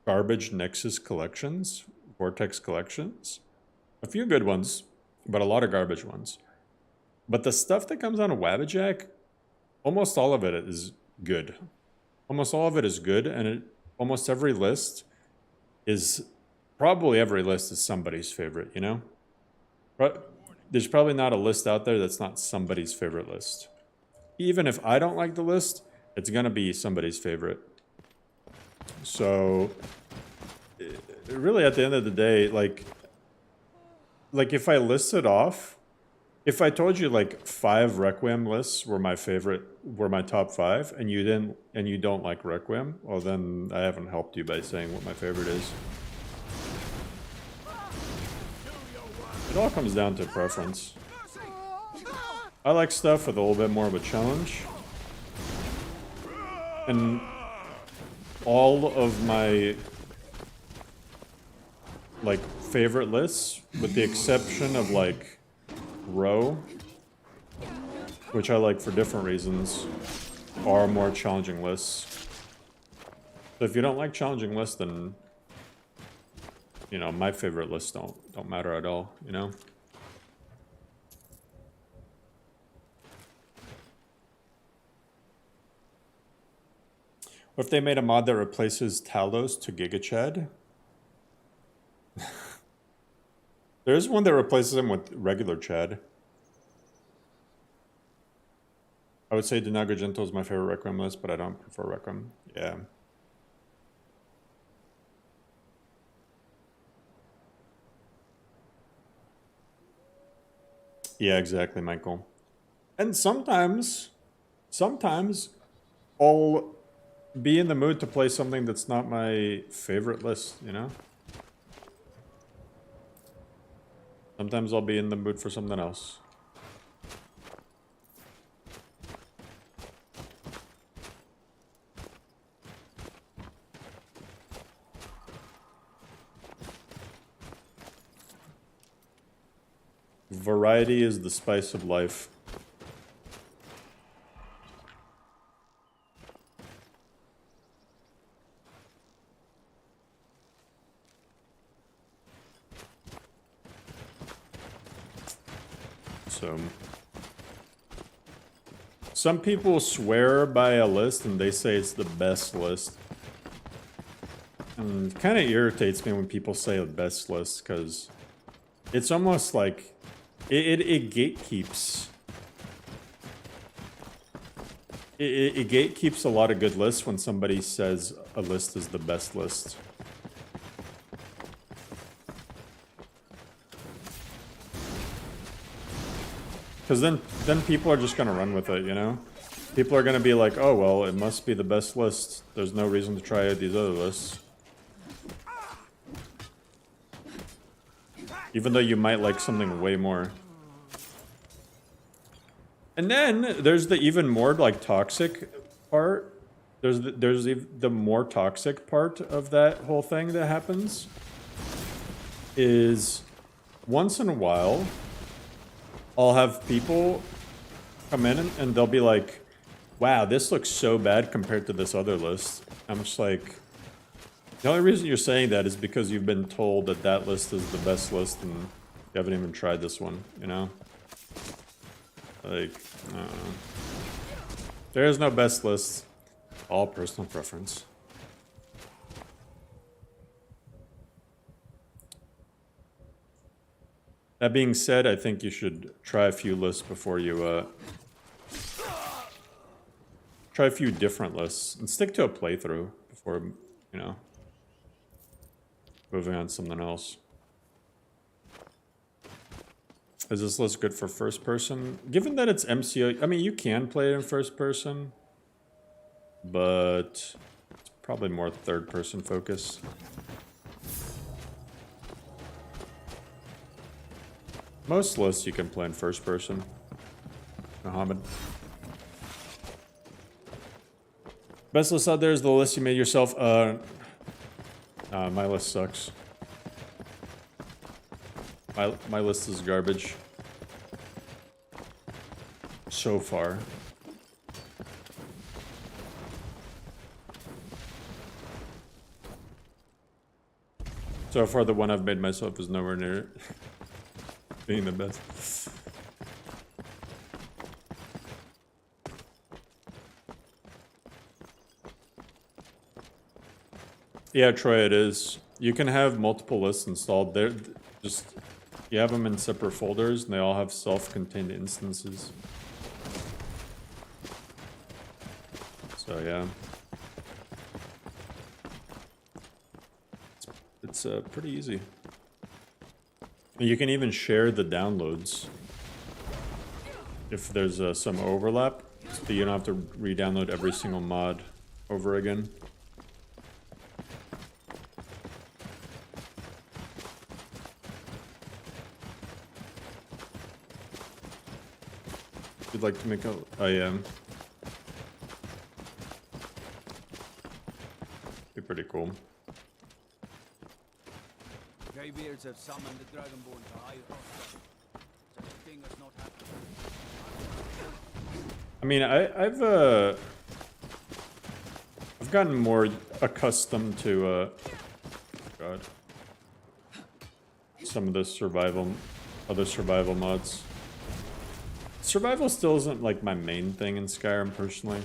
garbage Nexus collections, Vortex collections, a few good ones, but a lot of garbage ones. But the stuff that comes out of Wabbajack, almost all of it is good. Almost all of it is good, and almost every list is... Probably every list is somebody's favorite, you know? But there's probably not a list out there that's not somebody's favorite list. Even if I don't like the list, it's gonna be somebody's favorite. So, really at the end of the day, like if I listed off, if I told you like 5 Requiem lists were my favorite, were my top 5, and you don't like Requiem, well then I haven't helped you by saying what my favorite is. It all comes down to preference. I like stuff with a little bit more of a challenge. And all of my like favorite lists, with the exception of like Row, which I like for different reasons, are more challenging lists. So if you don't like challenging lists, then you know, my favorite lists don't matter at all, you know? What if they made a mod that replaces Talos to GigaChad? There is one that replaces him with regular Chad. I would say Denaga Gentle is my favorite Requiem list, but I don't prefer Requiem. Yeah. Yeah, exactly, Michael. And sometimes I'll be in the mood to play something that's not my favorite list, you know? Sometimes I'll be in the mood for something else. Variety is the spice of life. So, some people swear by a list and they say it's the best list. And it kind of irritates me when people say the best list, because it's almost like it gatekeeps. It gatekeeps a lot of good lists when somebody says a list is the best list. Because then people are just gonna run with it, you know? people are gonna be like, oh well, it must be the best list. There's no reason to try out these other lists. Even though you might like something way more. And then there's the even more like toxic part. There's the more toxic part of that whole thing that happens is once in a while I'll have people come in and they'll be like, wow, this looks so bad compared to this other list. I'm just like, the only reason you're saying that is because you've been told that that list is the best list and you haven't even tried this one, you know? Like, there is no best list. All personal preference. That being said, I think you should try a few lists before you, try a few different lists and stick to a playthrough before, you know, moving on to something else. Is this list good for first person? Given that it's MCO, I mean, you can play it in first person, but it's probably more third person focus. Most lists you can play in first person. Muhammad. Best list out there is the list you made yourself. My list sucks. My list is garbage. So far. So far, the one I've made myself is nowhere near being the best. Yeah, Troy, it is. You can have multiple lists installed. They're just, you have them in separate folders, and they all have self-contained instances. So yeah, it's pretty easy. And you can even share the downloads if there's some overlap, so you don't have to re-download every single mod over again. If you'd like to make a... Oh yeah. Be pretty cool. Greybeards have summoned the Dragonborn to high horse. Such a thing has not happened. I mean, I've gotten more accustomed to God, some of the other survival mods. Survival still isn't like my main thing in Skyrim personally,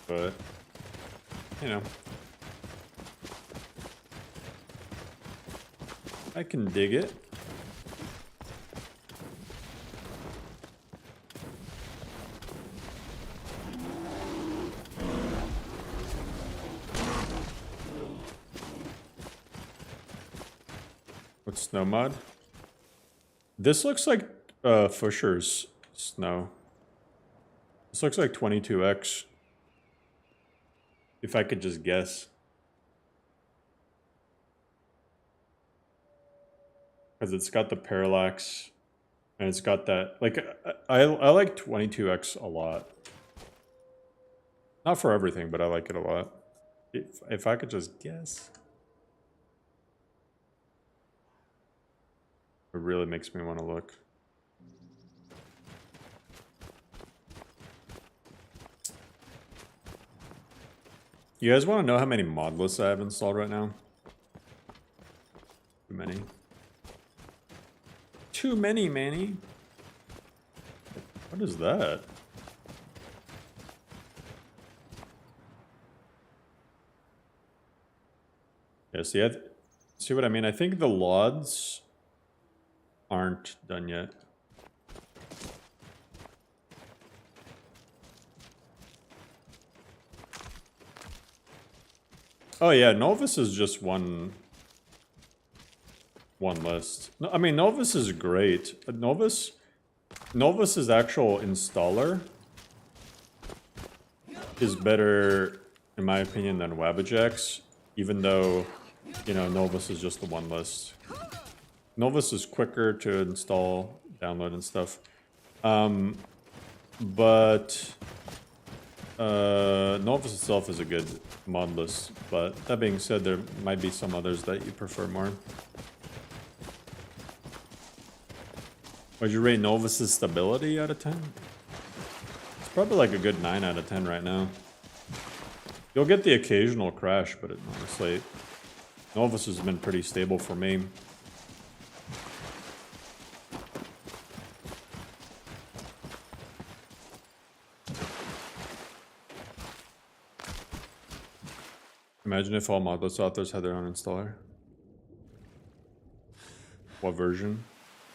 but you know, I can dig it. What's snow mod? This looks like Fusher's snow. This looks like 22x. If I could just guess. Because it's got the parallax. And it's got that, like, I like 22x a lot. Not for everything, but I like it a lot. If I could just guess. It really makes me want to look. You guys want to know how many Modlists I have installed right now? Too many. Too many, Manny. What is that? Yeah, see what I mean? I think the LODs aren't done yet. Oh yeah, Novus is just one list. No, I mean, Novus is great. Novus Novus's actual installer is better, in my opinion, than Wabbajack's, even though, you know, Novus is just the one list. Novus is quicker to install, download, and stuff. But Novus itself is a good mod list. But that being said, there might be some others that you prefer more. Would you rate Novus's stability out of 10? It's probably like a good 9 out of 10 right now. You'll get the occasional crash, but honestly, Novus has been pretty stable for me. Imagine if all Modlist authors had their own installer. What version?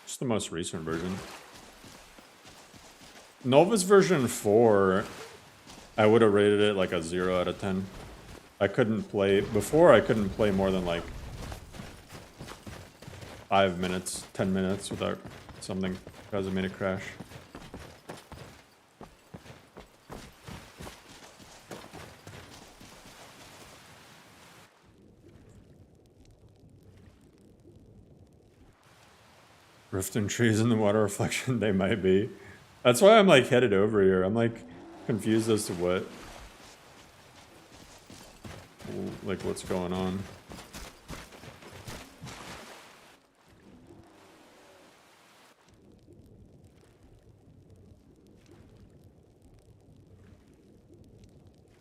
Just the most recent version. Novus version 4, I would have rated it like a 0 out of 10. I couldn't play, before I couldn't play more than like 5 minutes, 10 minutes without something because it made it crash. Riften trees in the water reflection, they might be. That's why I'm like headed over here. I'm like confused as to what's going on.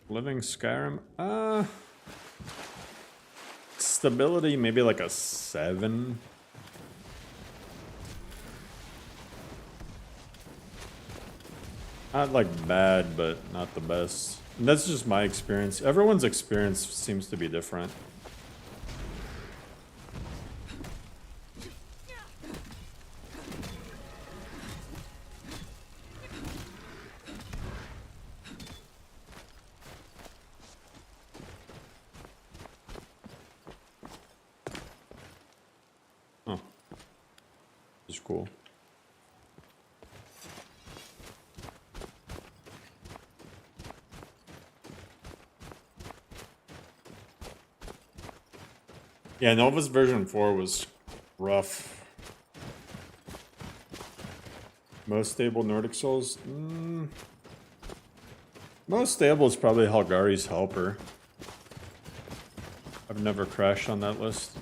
Living Skyrim? Stability, maybe like a 7. Not like bad, but not the best. And that's just my experience. Everyone's experience seems to be different. Oh. This is cool. Yeah, Novus version 4 was rough. Most stable Nordic Souls? Most stable is probably Halgari's Helper. I've never crashed on that list.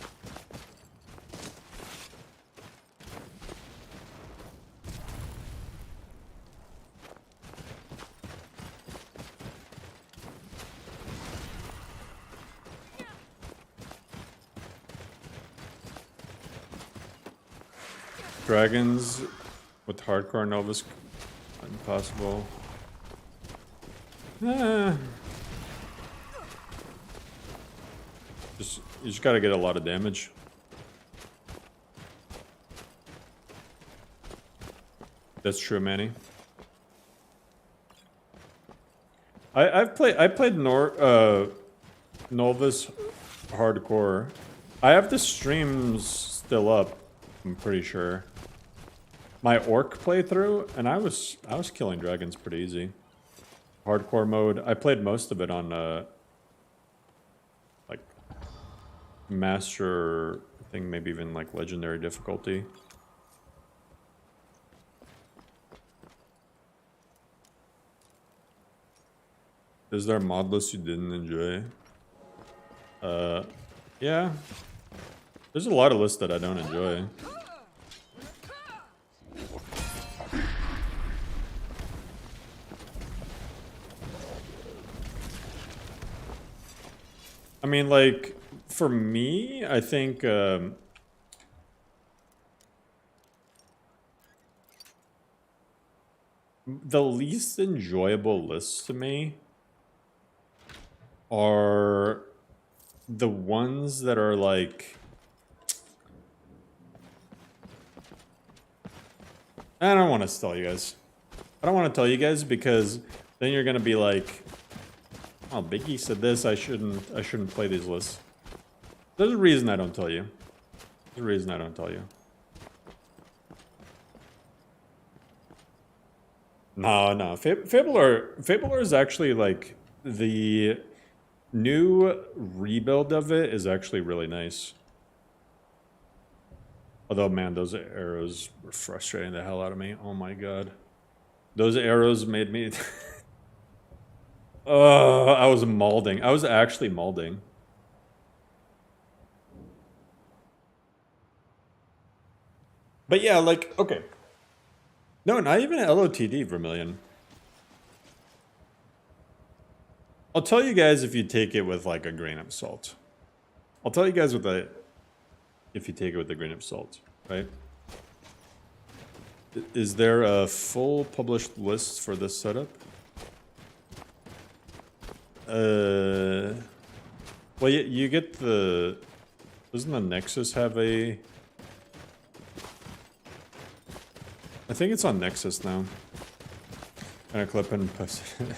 Dragons with hardcore Novus, impossible. You just gotta get a lot of damage. That's true, Manny. I played Novus hardcore. I have the streams still up, I'm pretty sure. My orc playthrough, and I was killing dragons pretty easy. Hardcore mode. I played most of it on like master, I think maybe even like legendary difficulty. Is there a mod list you didn't enjoy? Yeah. There's a lot of lists that I don't enjoy. I mean, like, for me, I think, the least enjoyable lists to me are the ones that are, like, I don't want to tell you guys. I don't want to tell you guys because then you're going to be like, oh, Biggie said this, I shouldn't play these lists. There's a reason I don't tell you. There's a reason I don't tell you. No. Fabler is actually like the new rebuild of it is actually really nice. Although, man, those arrows were frustrating the hell out of me. Oh my god. Those arrows made me... I was mauling. I was actually mauling. But yeah, like, okay. No, not even LOTD, Vermilion. I'll tell you guys if you take it with, like, a grain of salt. I'll tell you guys with a... if you take it with a grain of salt, right? Is there a full published list for this setup? Well, you get the... doesn't the Nexus have a... I think it's on Nexus now. Gonna clip and post it.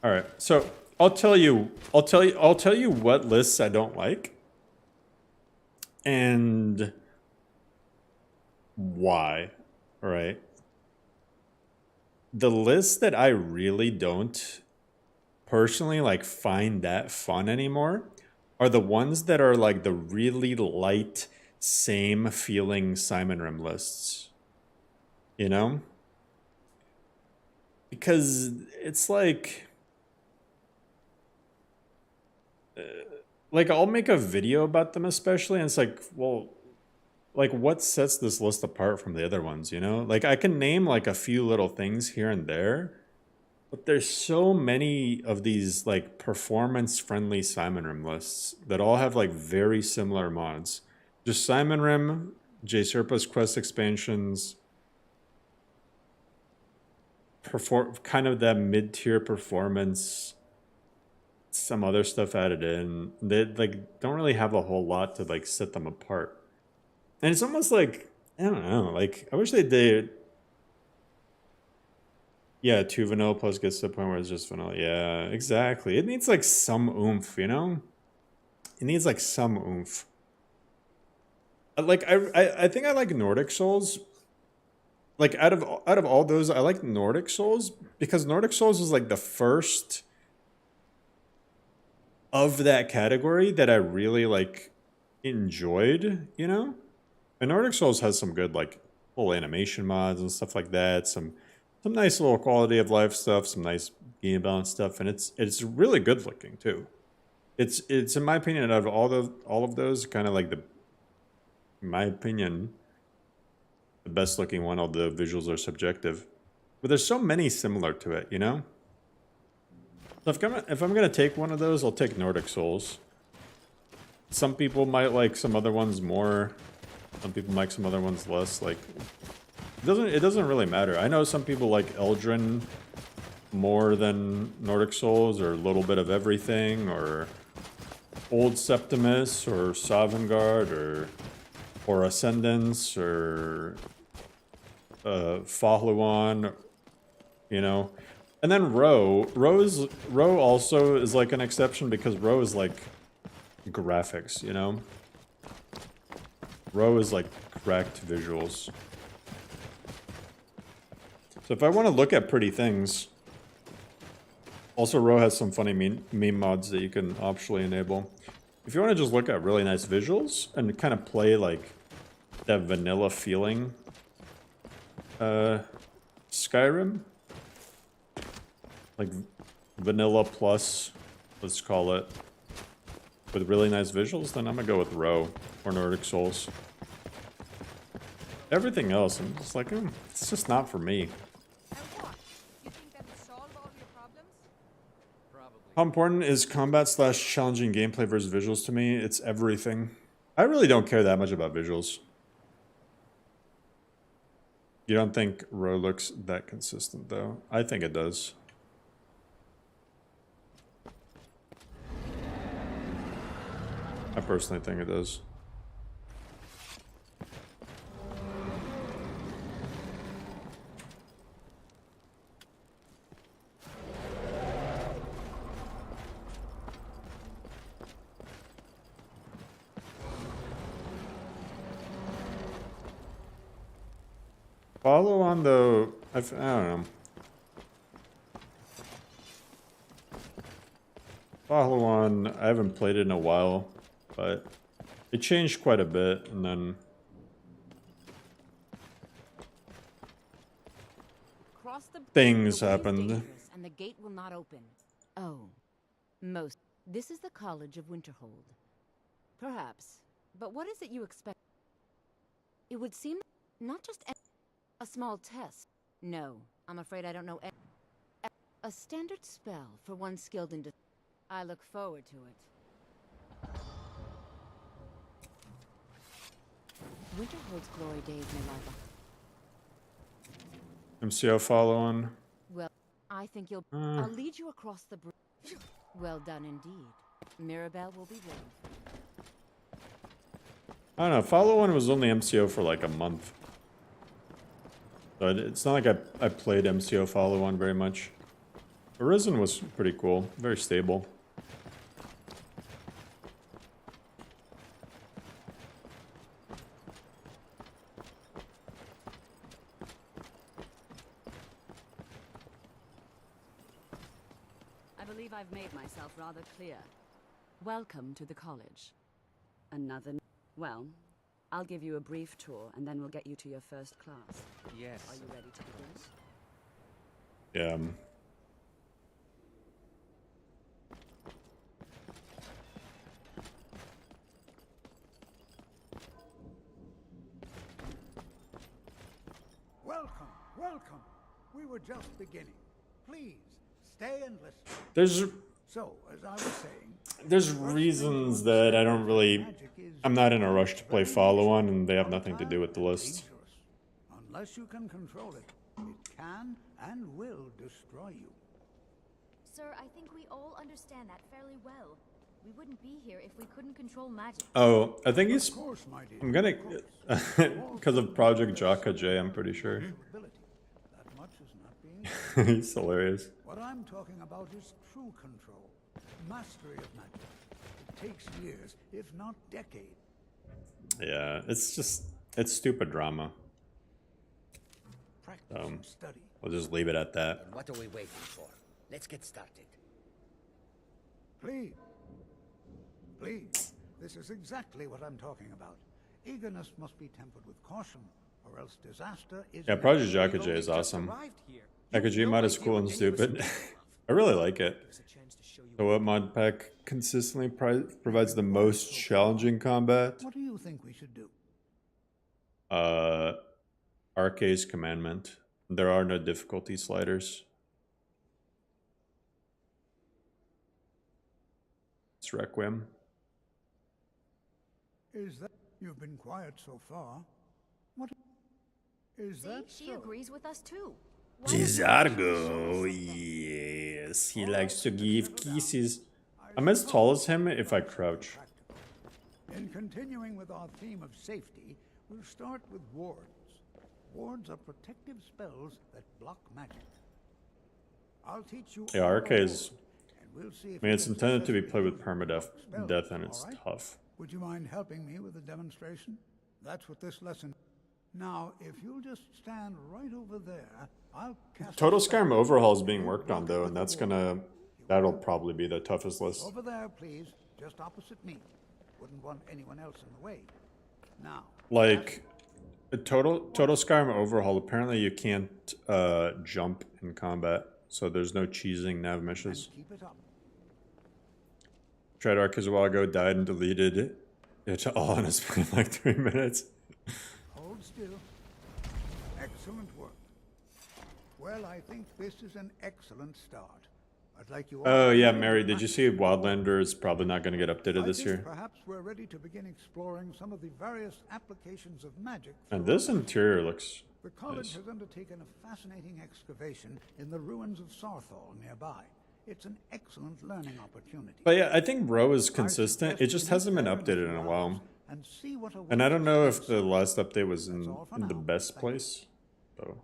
All right, so I'll tell you what lists I don't like, and why. All right. The lists that I really don't personally like find that fun anymore are the ones that are like the really light, same feeling Simon Rim lists. You know? Because it's like I'll make a video about them especially, and it's like, well, like what sets this list apart from the other ones, you know? Like I can name like a few little things here and there, but there's so many of these like performance-friendly Simon Rim lists that all have like very similar mods. Just Simon Rim, J-Serpa's quest expansions, kind of that mid-tier performance, some other stuff added in. They like don't really have a whole lot to like set them apart. And it's almost like, I don't know, like I wish they did. Yeah, 2 vanilla plus gets to the point where it's just vanilla. Yeah, exactly. It needs like some oomph, you know? It needs like some oomph. Like I think I like Nordic Souls. Like out of all those, I like Nordic Souls because Nordic Souls was like the first of that category that I really like enjoyed, you know? And Nordic Souls has some good like little animation mods and stuff like that, some nice little quality of life stuff, some nice game balance stuff, and it's really good looking too. It's in my opinion, out of all of those, kind of like in my opinion, the best looking one. All the visuals are subjective, but there's so many similar to it, you know? So if I'm gonna take one of those, I'll take Nordic Souls. Some people might like some other ones more. Some people like some other ones less. Like it doesn't really matter. I know some people like Eldrin more than Nordic Souls, or a little bit of everything, or Old Septimus, or Sovngarde, or Ascendance, or Faluan, you know. And then Ro also is like an exception because Ro is like graphics, you know. Ro is like cracked visuals. So if I want to look at pretty things, also Ro has some funny meme mods that you can optionally enable. If you want to just look at really nice visuals and kind of play like that vanilla feeling, Skyrim, like vanilla plus, let's call it, with really nice visuals, then I'm gonna go with Ro or Nordic Souls. Everything else, I'm just like, it's just not for me. How important is combat / challenging gameplay versus visuals to me? It's everything. I really don't care that much about visuals. You don't think Ro looks that consistent, though? I think it does. I personally think it does. Follow on, though, I don't know. Follow on, I haven't played it in a while, but it changed quite a bit, and then Cross the things the way is happened. dangerous, and the gate will not open. Oh, most. This is the College of Winterhold. Perhaps, but what is it you expect? It would seem not just a small test. No, I'm afraid I don't know. A standard spell for one skilled in. I look forward to it. Winterhold's glory days may lie behind. MCO follow on. Well, I think you'll. I'll lead you across the bridge. Well done indeed. Mirabelle will be waiting. I don't know, follow on was only MCO for like a month. So it's not like I played MCO follow on very much. Arisen was pretty cool, very stable. I believe I've made myself rather clear. Welcome to the college. Another... Well, I'll give you a brief tour, and then we'll get you to your first class. Yes. Are you ready to begin? Yeah. Welcome, welcome. We were just beginning. Please, stay and listen. There's So, as I was saying, there's reasons that I don't really... I'm not in a rush to play follow on, and they have nothing to do with the list. unless you can control it, it can and will destroy you. Sir, I think we all understand that fairly well. We wouldn't be here if we couldn't control magic. Oh, I think he's... Of course, my dear. I'm gonna... Because of Project Jaka J, I'm pretty sure. That much is not being... He's hilarious. What I'm talking about is true control, mastery of magic. It takes years, if not decades. Yeah, it's just... It's stupid drama. Study. We'll just leave it at that. What are we waiting for? Let's get started. Please. Please. This is exactly what I'm talking about. Eagerness must be tempered with caution, or else disaster is... Yeah, Project Jaka J is awesome. Jaka J mod is cool and stupid. I really like it. So what mod pack consistently provides the most challenging combat? What do you think we should do? Arcade's Commandment. There are no difficulty sliders. It's Requiem. Is that... You've been quiet so far. What... Is See, that she so? agrees with us too. Gizargo, yes, he likes to give kisses. I'm as tall as him if I crouch. In continuing with our theme of safety, we'll start with wards. Wards are protective spells that block magic. I'll teach you. Yeah, Arcade's... we'll see if I mean, it's you can intended to be played with successfully permadeath, spells, death, and it's all right? tough. Would you mind helping me with a demonstration? That's what this lesson... Now, if you'll just stand right over there, I'll cast... Total Skyrim Overhaul is being worked on, though, and that's gonna... That'll probably be the toughest list. Over there, please. Just opposite me. Wouldn't want anyone else in the way. Now... Like, Total Skyrim Overhaul, apparently you can't jump in combat, so there's no cheesing nav missions. Keep it up. Tried Arc a while ago, died and deleted it all on his play in like 3 minutes. Hold still. Excellent work. Well, I think this is an excellent start. I'd like you all... Oh yeah, Mary, did you see Wildlander is probably not going to get updated this year? Perhaps we're ready to begin exploring some of the various applications of magic. And this interior looks The college nice. has undertaken a fascinating excavation in the ruins of Sarthal nearby. It's an excellent learning opportunity. But yeah, I think Bro is consistent. It just hasn't been updated in a while. And I don't know if the last update was in the best place. So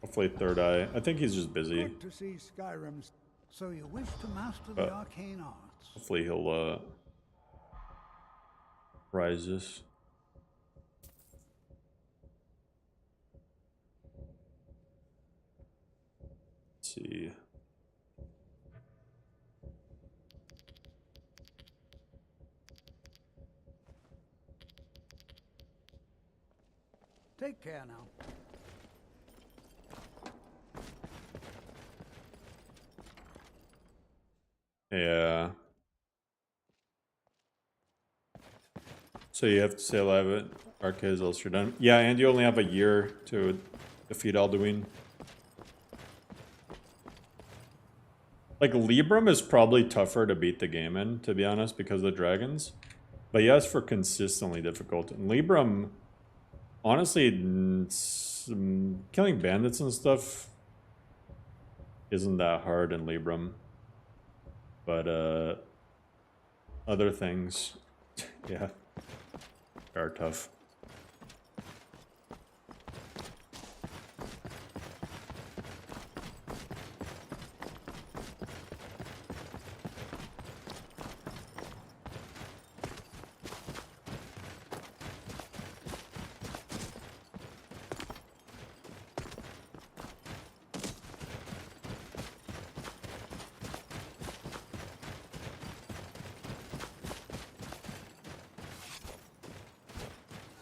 hopefully Third Eye. I think he's just busy. Good to see Skyrim's. So you wish to master But the arcane arts. hopefully he'll rises. see. Take care now. Yeah. So you have to stay alive at Arcades else you're done. Yeah, and you only have a year to defeat Alduin. Like, Libram is probably tougher to beat the game in, to be honest, because of the dragons. But yes, for consistently difficult. And Libram, honestly, killing bandits and stuff isn't that hard in Libram. But, other things, yeah, are tough.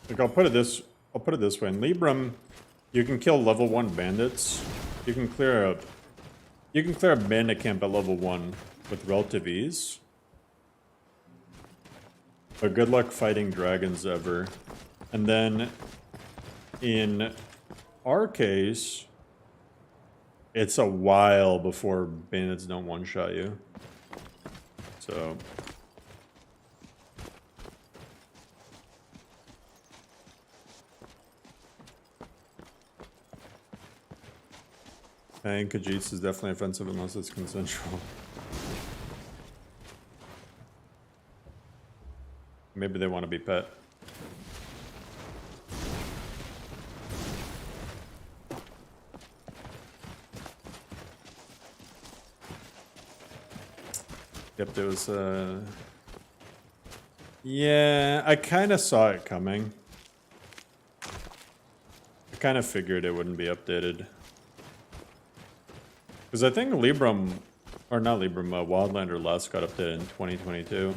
Like, I'll put it this way. In Libram, you can kill level 1 bandits. You can clear a bandit camp at level 1 with relative ease. But good luck fighting dragons ever. And then in our case, it's a while before bandits don't one-shot you. So I think Khajiits is definitely offensive unless it's consensual. Maybe they want to be pet. Yep, there was yeah, I kind of saw it coming. I kind of figured it wouldn't be updated. Because I think Libram, or not Libram, Wildlander last got updated in 2022.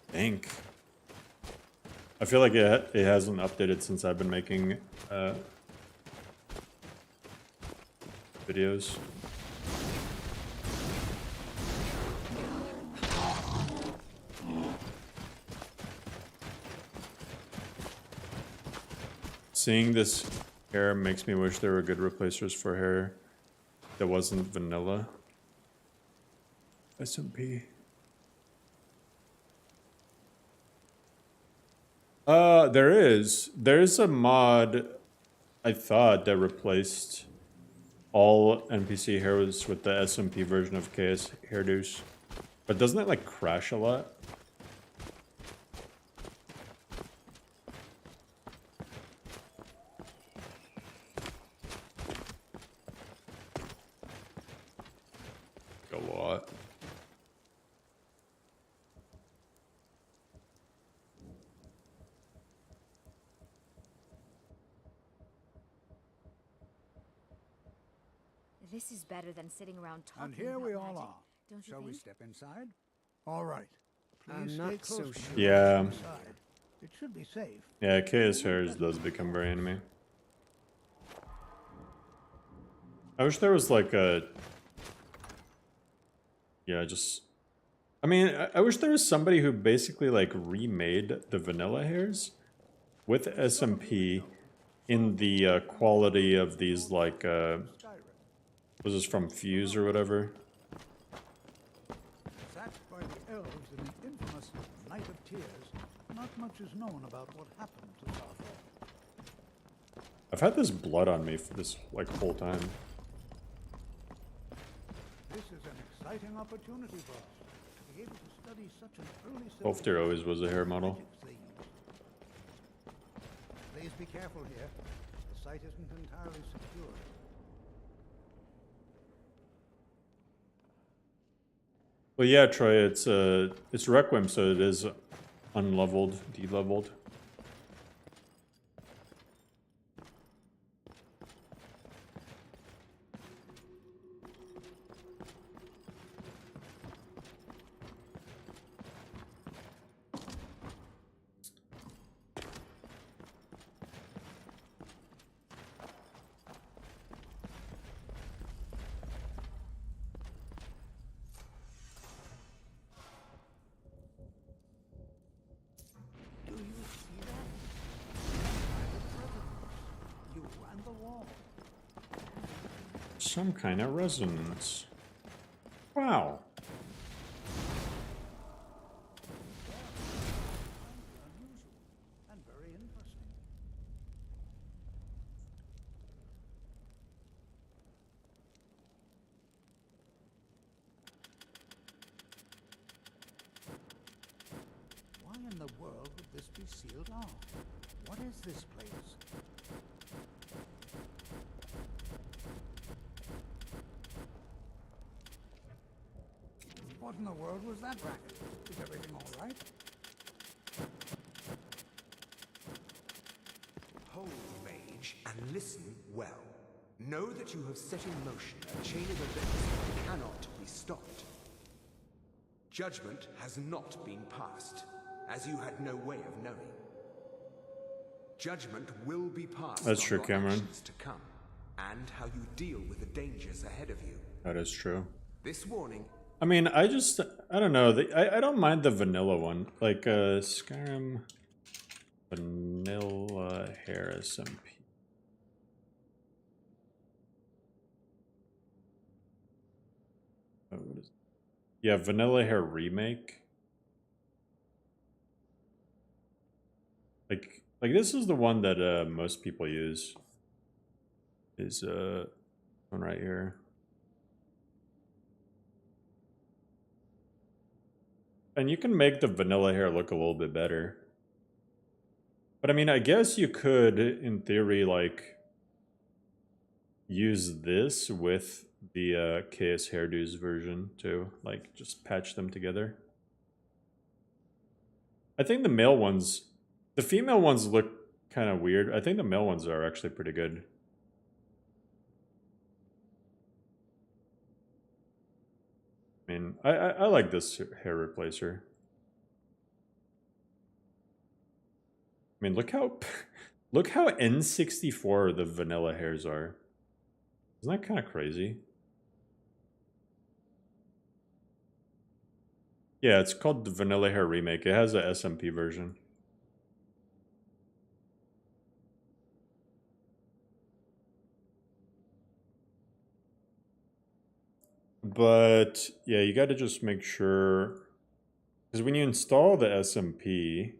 I think. I feel like it hasn't updated since I've been making videos. Seeing this hair makes me wish there were good replacers for hair that wasn't vanilla. SMP. There's a mod, I thought, that replaced all NPC hairs with the SMP version of KS hairdos. But doesn't it like crash a lot? A lot. This is better than sitting around talking And here about we all magic, are. don't you Shall we think? step inside? All right. I'm Please not stay so close to sure. me. Yeah. Inside. It should be safe. Yeah, KS hairs does become very enemy. I wish there was like a... Yeah, just... I mean, I wish there was somebody who basically like remade the vanilla hairs with SMP in the quality of these like... was this from Fuse or whatever? Sacked by the elves in the infamous Night of Tears, not much is known about what happened to Starfield. I've had this blood on me for this like whole time. This is an exciting opportunity for us to be able to study such an early Hope there always was a hair model. Please be careful here. The site isn't entirely secure. Well, yeah, Troy, it's Requiem, so it is unleveled, de-leveled. some kind of resonance. Wow. And very interesting. Why in the world would this be sealed off? What is this place? What in the world was that racket? Is everything all right? Hold, mage, and listen well. Know that you have set in motion a chain of events that cannot be stopped. Judgment has not been passed, as you had no way of knowing. Judgment will be passed That's on true, your Cameron. actions to come, and how you deal with the dangers ahead of you. That is true. This warning. I mean, I don't know. I don't mind the vanilla one. Like, Skyrim vanilla hair SMP. Oh, what is it? Yeah, vanilla hair remake. Like this is the one that most people use. Is one right here. And you can make the vanilla hair look a little bit better. But I mean, I guess you could, in theory, like, use this with the KS Hairdos version, too. Like, just patch them together. I think the male ones... The female ones look kind of weird. I think the male ones are actually pretty good. I mean, I like this hair replacer. I mean, look how N64 the vanilla hairs are. Isn't that kind of crazy? Yeah, it's called the Vanilla Hair Remake. It has a SMP version. But yeah, you got to just make sure, because when you install the SMP,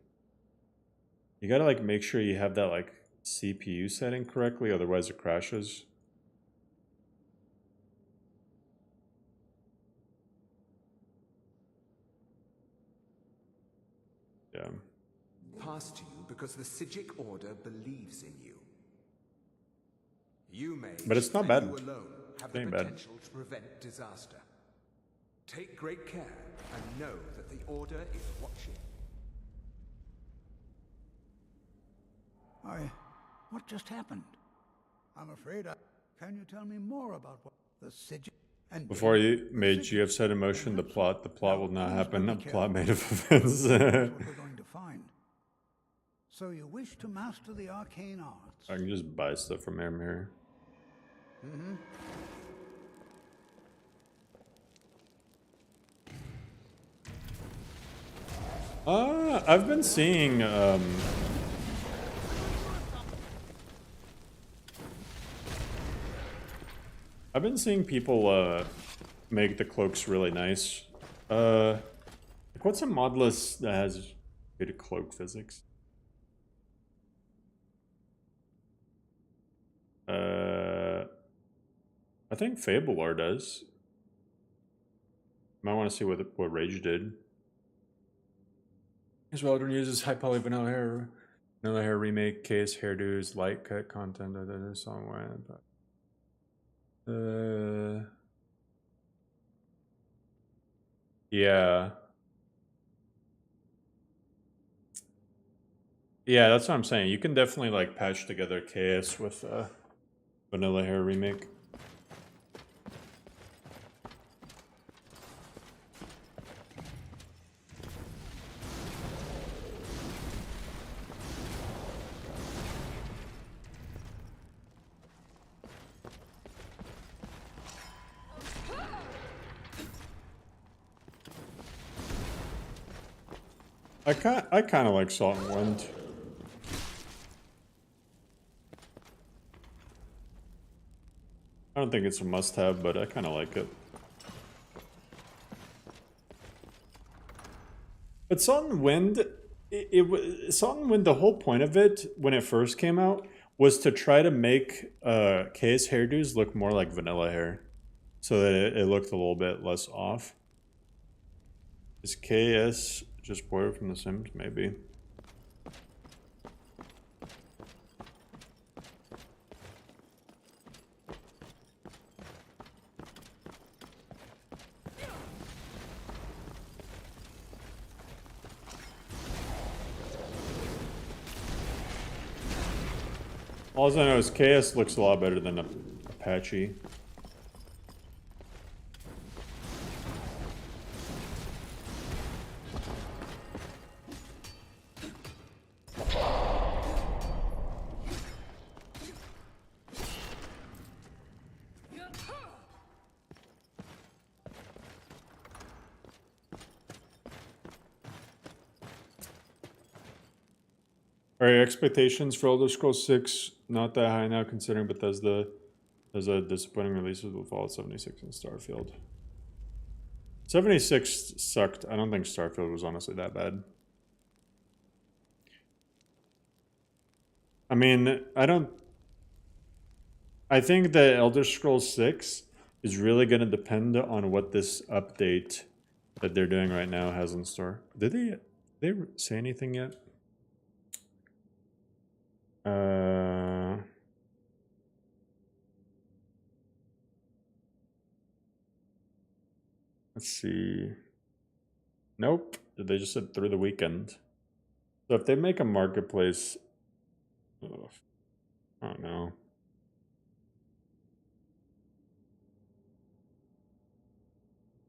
you got to like make sure you have that like CPU setting correctly, otherwise it crashes. Yeah. Passed to you because the Sijic Order believes in you. You may, But it's not and bad. you alone have the It ain't bad. potential to prevent disaster. Take great care and know that the Order is watching. What just happened? I'm afraid Can you tell me more about what the Sigil and... Before you made GF set in motion, the plot will not happen. A plot made of events. That's what we're going to find. So you wish to master the arcane arts? I can just buy stuff from here. Mm-hmm. I've been seeing people make the cloaks really nice. Like what's a Modlist that has good cloak physics? I think Fablear does. Might want to see what Rage did. As well, uses high poly vanilla hair remake, case hairdos, light cut content. Song yeah. Yeah, that's what I'm saying. You can definitely like patch together KS with vanilla hair remake. I kind of like Salt and Wind. I don't think it's a must-have, but I kind of like it. But Salt and Wind, Salt and Wind, the whole point of it when it first came out was to try to make Kay's hairdos look more like vanilla hair, so that it looked a little bit less off. Is KS just borrowed from The Sims? Maybe. All I know is KS looks a lot better than Apache. Are your expectations for Elder Scrolls 6 not that high now, considering Bethesda has a disappointing releases with Fallout 76 and Starfield? 76 sucked. I don't think Starfield was honestly that bad. I mean, I think that Elder Scrolls 6 is really going to depend on what this update that they're doing right now has in store. Did they say anything yet? Let's see. Nope. They just said through the weekend. So if they make a marketplace, ugh, I don't know.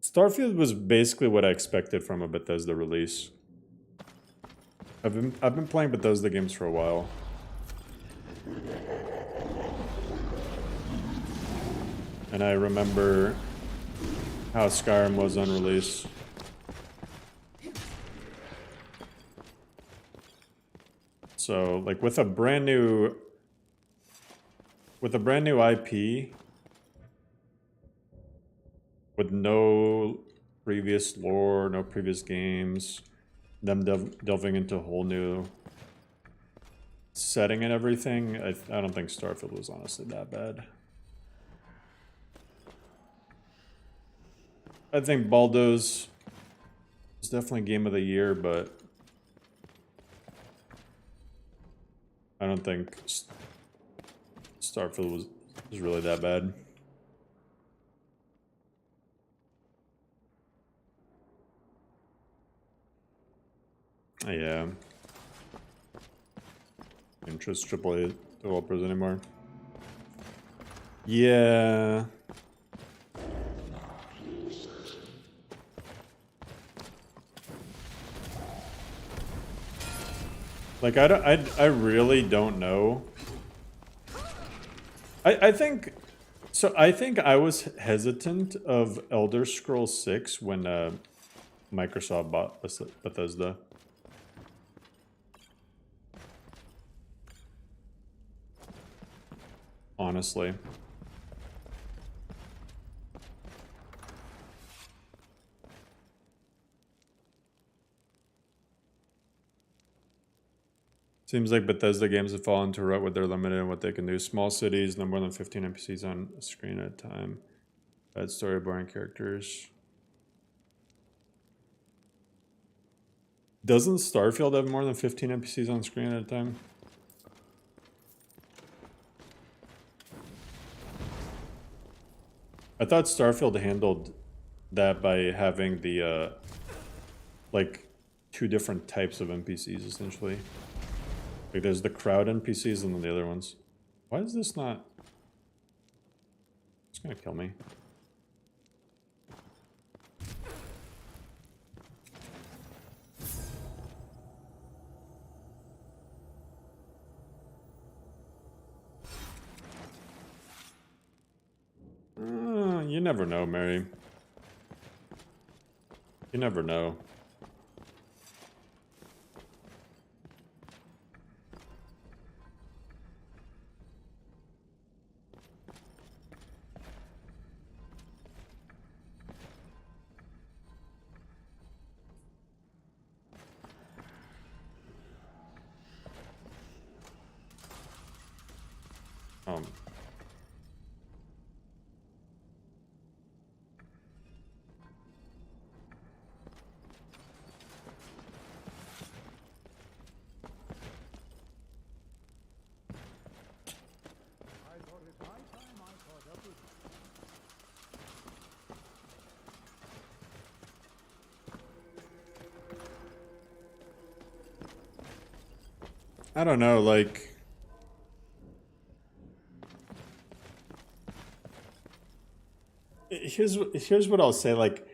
Starfield was basically what I expected from a Bethesda release. I've been playing Bethesda games for a while. And I remember how Skyrim was on release. So, like, with a brand new IP, with no previous lore, no previous games, them delving into a whole new setting and everything, I don't think Starfield was honestly that bad. I think Baldo's is definitely game of the year, but I don't think Starfield was really that bad. Yeah. Interest AAA developers anymore. Yeah. Like, I really don't know. I think I was hesitant of Elder Scrolls 6 when Microsoft bought Bethesda. Honestly. Seems like Bethesda games have fallen into a rut where they're limited in what they can do. Small cities, no more than 15 NPCs on screen at a time. Bad story, boring characters. Doesn't Starfield have more than 15 NPCs on screen at a time? I thought Starfield handled that by having the, like, 2 different types of NPCs, essentially. Like, there's the crowd NPCs and then the other ones. Why is this not... It's gonna kill me. You never know, Mary. You never know. I don't know, like... Here's what I'll say, like...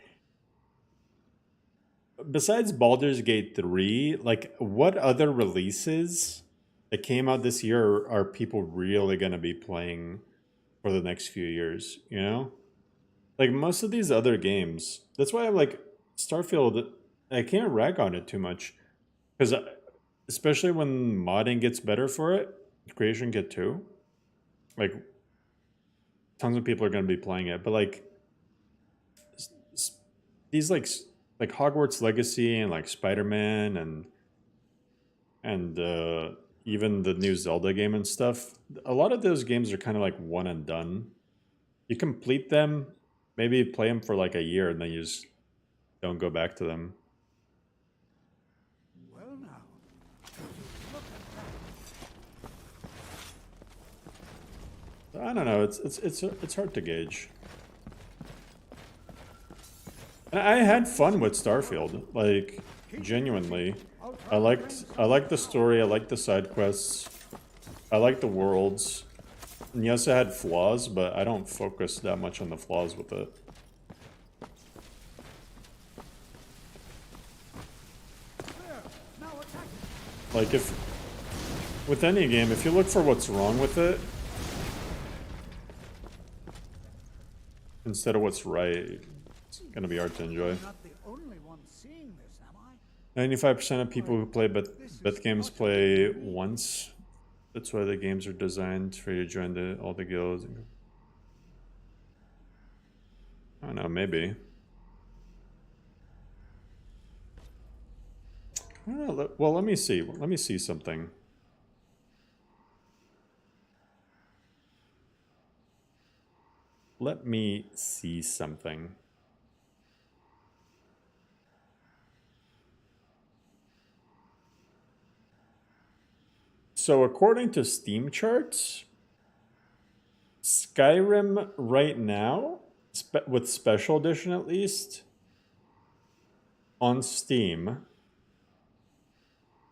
Besides Baldur's Gate 3, like, what other releases that came out this year are people really gonna be playing for the next few years, you know? Like, most of these other games... That's why I'm like, Starfield, I can't rag on it too much. Because... Especially when modding gets better for it, Creation Kit 2, like, tons of people are going to be playing it. But, like, these, like Hogwarts Legacy and, like, Spider-Man and even the new Zelda game and stuff, a lot of those games are kind of, like, one and done. You complete them, maybe play them for, like, a year, and then you just don't go back to them. I don't know. It's hard to gauge. And I had fun with Starfield, like genuinely. I liked the story. I liked the side quests. I liked the worlds. And yes, it had flaws, but I don't focus that much on the flaws with it. Like if with any game, if you look for what's wrong with it, instead of what's right, it's gonna be hard to enjoy. 95% of people who play Beth games play once. That's why the games are designed for you to join all the guilds. I don't know, maybe. Well, let me see. Let me see something. Let me see something. So according to Steam charts, Skyrim right now, with Special Edition at least, on Steam.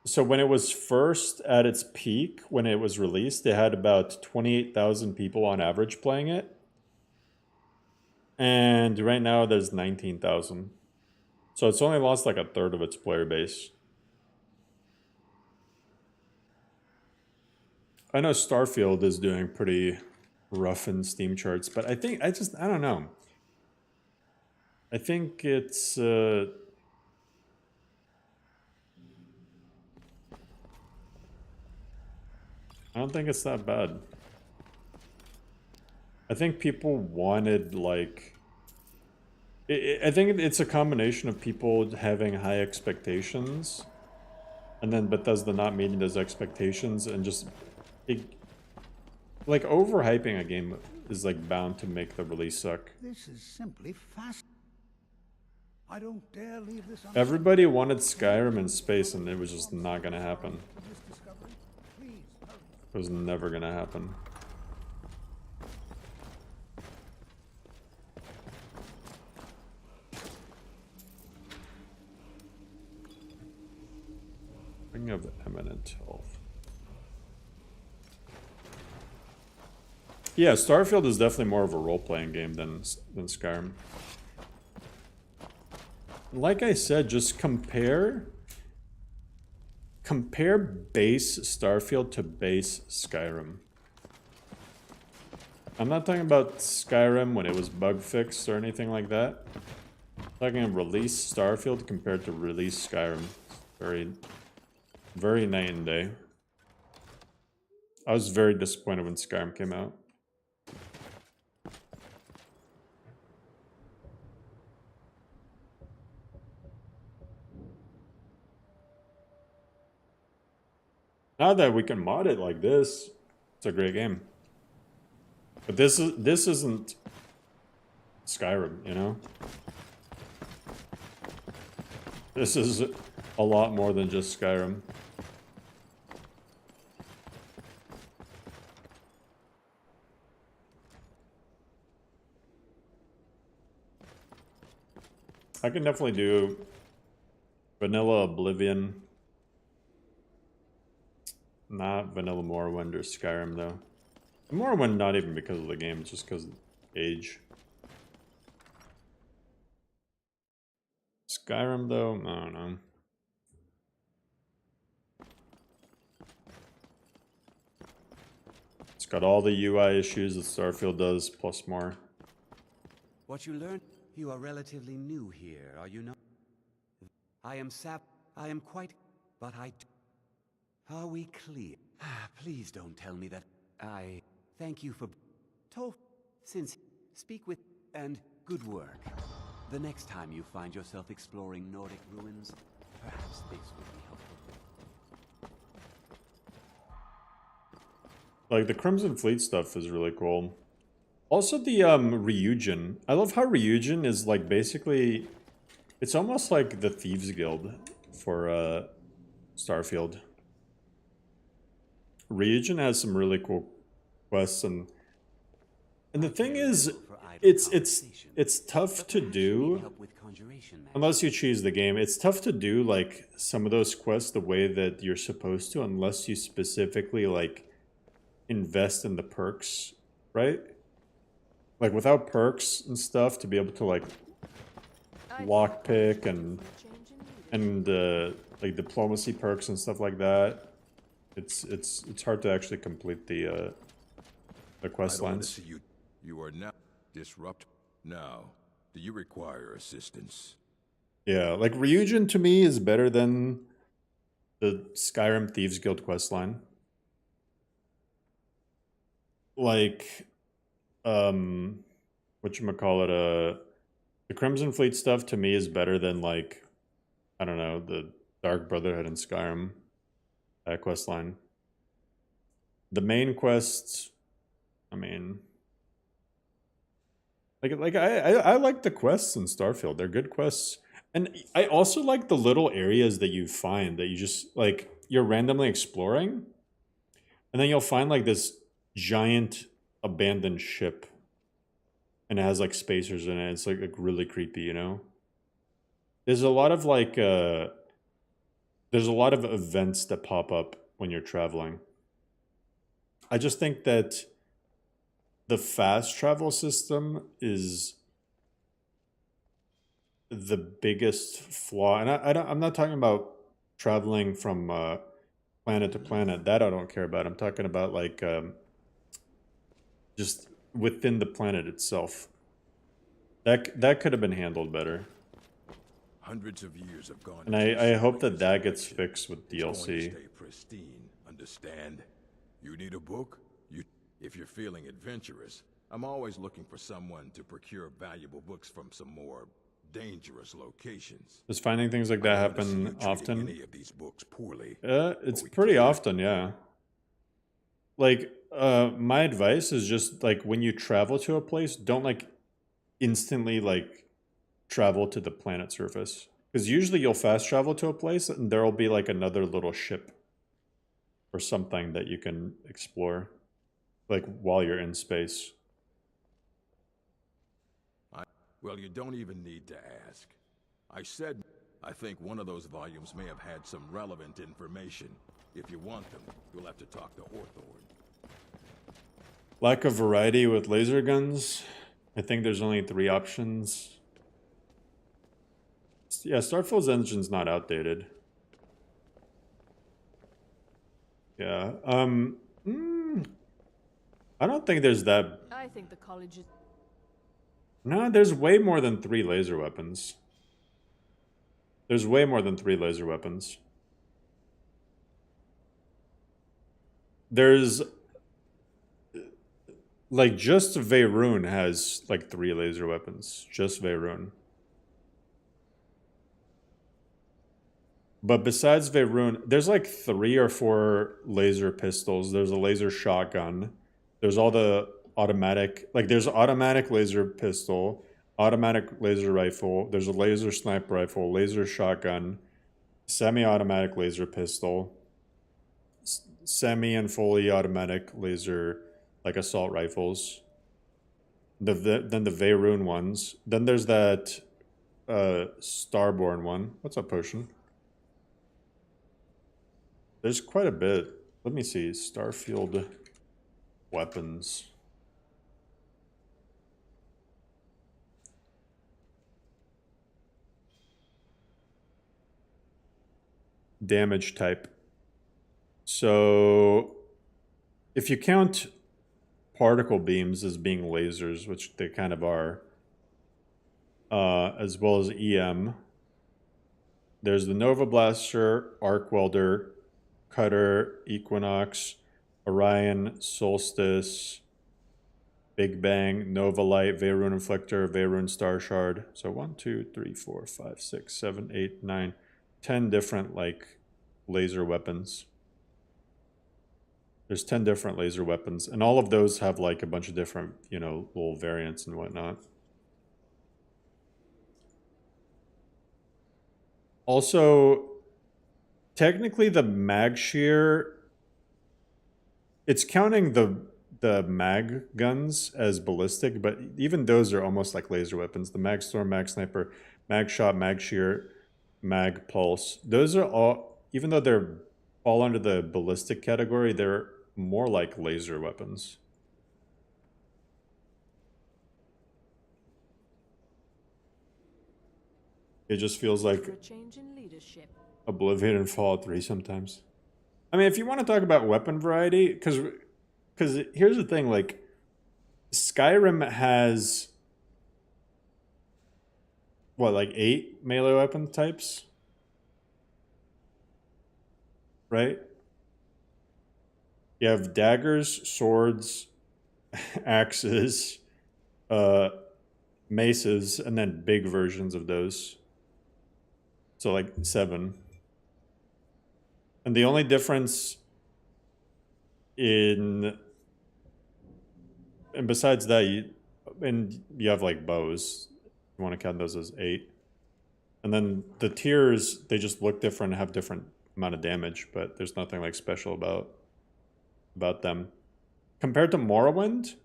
So when it was first at its peak, when it was released, they had about 28,000 people on average playing it. And right now there's 19,000. So it's only lost like a third of its player base. I know Starfield is doing pretty rough in Steam charts, but I don't know. I think it's... I don't think it's that bad. I think people wanted, like... I think it's a combination of people having high expectations, and then Bethesda not meeting those expectations, and just... like, overhyping a game is, like, bound to make the release suck. This is simply fast. I don't dare leave this. Everybody wanted Skyrim in space, and it was just not gonna happen. It was never gonna happen. Ring of Eminent Health. Yeah, Starfield is definitely more of a role-playing game than Skyrim. Like I said, just compare base Starfield to base Skyrim. I'm not talking about Skyrim when it was bug fixed or anything like that. I'm talking release Starfield compared to release Skyrim. Very, very night and day. I was very disappointed when Skyrim came out. Now that we can mod it like this, it's a great game. But this isn't Skyrim, you know? This is a lot more than just Skyrim. I can definitely do Vanilla Oblivion. Not Vanilla Morrowind or Skyrim, though. Morrowind, not even because of the game, just because of age. Skyrim, though, I don't know. It's got all the UI issues that Starfield does, plus more. What you learned? You are relatively new here, are you not? I am quite... But Are we clear? Please don't tell me that I... Thank you for... Since... Speak with... And good work. The next time you find yourself exploring Nordic ruins, perhaps this would be helpful. Like, the Crimson Fleet stuff is really cool. Also the Ryujin. I love how Ryujin is like basically... It's almost like the Thieves Guild for Starfield. Ryujin has some really cool quests, and the thing is, it's tough to do unless you choose the game. It's tough to do like some of those quests the way that you're supposed to unless you specifically like invest in the perks, right? Like without perks and stuff to be able to like lockpick and like diplomacy perks and stuff like that. It's hard to actually complete the quest lines. You are now disrupt. Now, do you require assistance? Yeah, like Ryujin to me is better than the Skyrim Thieves Guild quest line. Like, whatchamacallit, the Crimson Fleet stuff to me is better than like, I don't know, the Dark Brotherhood and Skyrim quest line. The main quests, I mean, like I like the quests in Starfield. They're good quests. And I also like the little areas that you find that you just like you're randomly exploring. And then you'll find like this giant abandoned ship. And it has like spacers in it. It's like really creepy, you know? There's a lot of like there's a lot of events that pop up when you're traveling. I just think that the fast travel system is the biggest flaw. And I'm not talking about traveling from planet to planet. That I don't care about. I'm talking about like just within the planet itself. That could have been handled better. Hundreds of years have gone. And I hope that that gets fixed with DLC. Stay pristine. Understand? You need a book? If you're feeling adventurous, I'm always looking for someone to procure valuable books from some more dangerous locations. Does finding things like that happen often? Any of these books poorly? It's pretty often, yeah. Like, my advice is just like when you travel to a place, don't like instantly like travel to the planet surface. Because usually you'll fast travel to a place and there'll be like another little ship or something that you can explore, like while you're in space. Well, you don't even need to ask. I said, I think one of those volumes may have had some relevant information. If you want them, you'll have to talk to Hawthorne. Lack of variety with laser guns. I think there's only 3 options. Yeah, Starfield's engine's not outdated. Yeah, I don't think there's that... I think the college is... No, there's way more than 3 laser weapons. There's way more than 3 laser weapons. There's... Like, just Veyruun has, like, 3 laser weapons. Just Veyruun. But besides Veyruun, there's, like, 3 or 4 laser pistols. There's a laser shotgun. There's all the automatic, like there's automatic laser pistol, automatic laser rifle, there's a laser sniper rifle, laser shotgun, semi-automatic laser pistol, semi and fully automatic laser, like assault rifles. Then the Veyruin ones. Then there's that Starborn one. What's up, Potion? There's quite a bit. Let me see. Starfield weapons. Damage type. So if you count particle beams as being lasers, which they kind of are, as well as EM, there's the Nova Blaster, Arc Welder, Cutter, Equinox, Orion, Solstice, Big Bang, Nova Light, Veyruin Inflictor, Veyruin Star Shard. So 1, 2, 3, 4, 5, 6, 7, 8, 9, 10 different like laser weapons. There's 10 different laser weapons, and all of those have like a bunch of different, you know, little variants and whatnot. Also, technically the mag shear, it's counting the mag guns as ballistic, but even those are almost like laser weapons. The mag storm, mag sniper, mag shot, mag shear, mag pulse. Those are all, even though they're all under the ballistic category, they're more like laser weapons. It just feels like Oblivion and Fallout 3 sometimes. I mean, if you want to talk about weapon variety, because here's the thing, like, Skyrim has, what, like 8 melee weapon types? Right? You have daggers, swords, axes, maces, and then big versions of those. So like 7. And the only difference and besides that, you have like bows. You want to count those as 8. And then the tiers, they just look different and have different amount of damage, but there's nothing like special about them. Compared to Morrowind,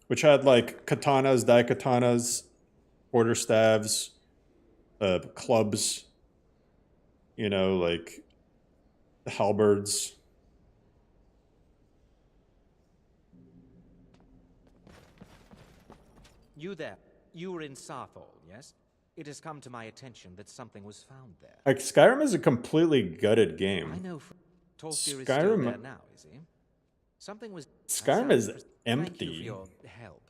which had like katanas, daikatanas, quarterstaves, clubs, you know, like halberds. You there. You were in Starfield, yes? It has come to my attention that something was found there. Like, Skyrim is a completely gutted game. I know. Torfir is still there now, is he? Something was... Skyrim is empty. Thank you for your help.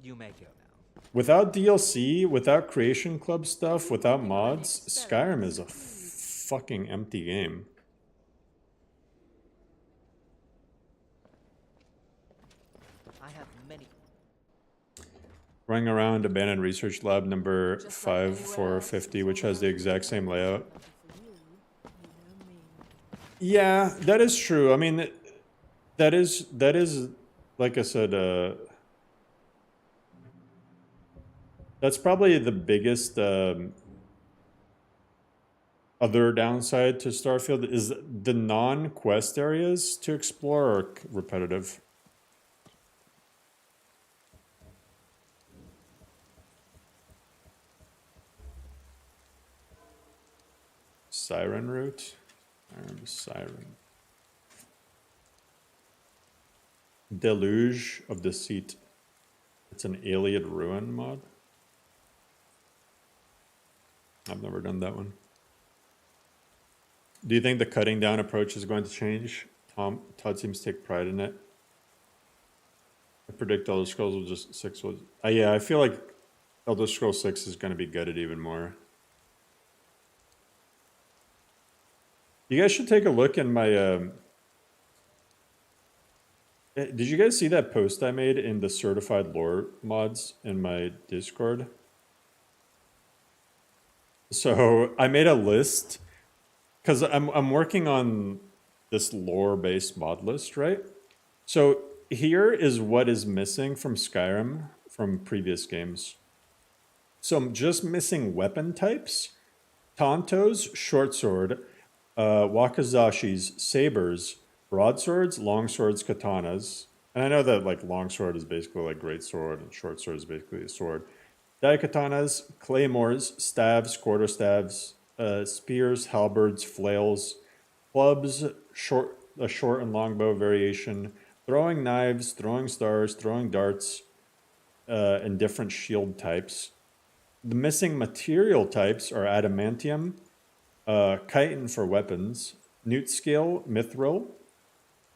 You may go now. Without DLC, without Creation Club stuff, without mods, Skyrim is a fucking empty game. I have many... Running around Abandoned Research Lab number 5450, which has the exact same layout. Yeah, that is true. I mean, that is like I said, that's probably the biggest other downside to Starfield is the non-quest areas to explore are repetitive. Siren route? Siren. Deluge of Deceit. It's an Alien Ruin mod. I've never done that one. Do you think the cutting down approach is going to change? Todd seems to take pride in it. I predict Elder Scrolls will just 6 will... yeah, I feel like Elder Scrolls 6 is going to be gutted even more. You guys should take a look in my... Did you guys see that post I made in the certified lore mods in my Discord? So I made a list because I'm working on this lore-based mod list, right? So here is what is missing from Skyrim from previous games. So I'm just missing weapon types. Tontos, short sword, wakazashis, sabers, broadswords, longswords, katanas. And I know that like longsword is basically like great sword and short sword is basically a sword. Daikatanas, claymores, staves, quarterstaves, spears, halberds, flails, clubs, a short and longbow variation, throwing knives, throwing stars, throwing darts, and different shield types. The missing material types are adamantium, chitin for weapons, newt scale, mithril,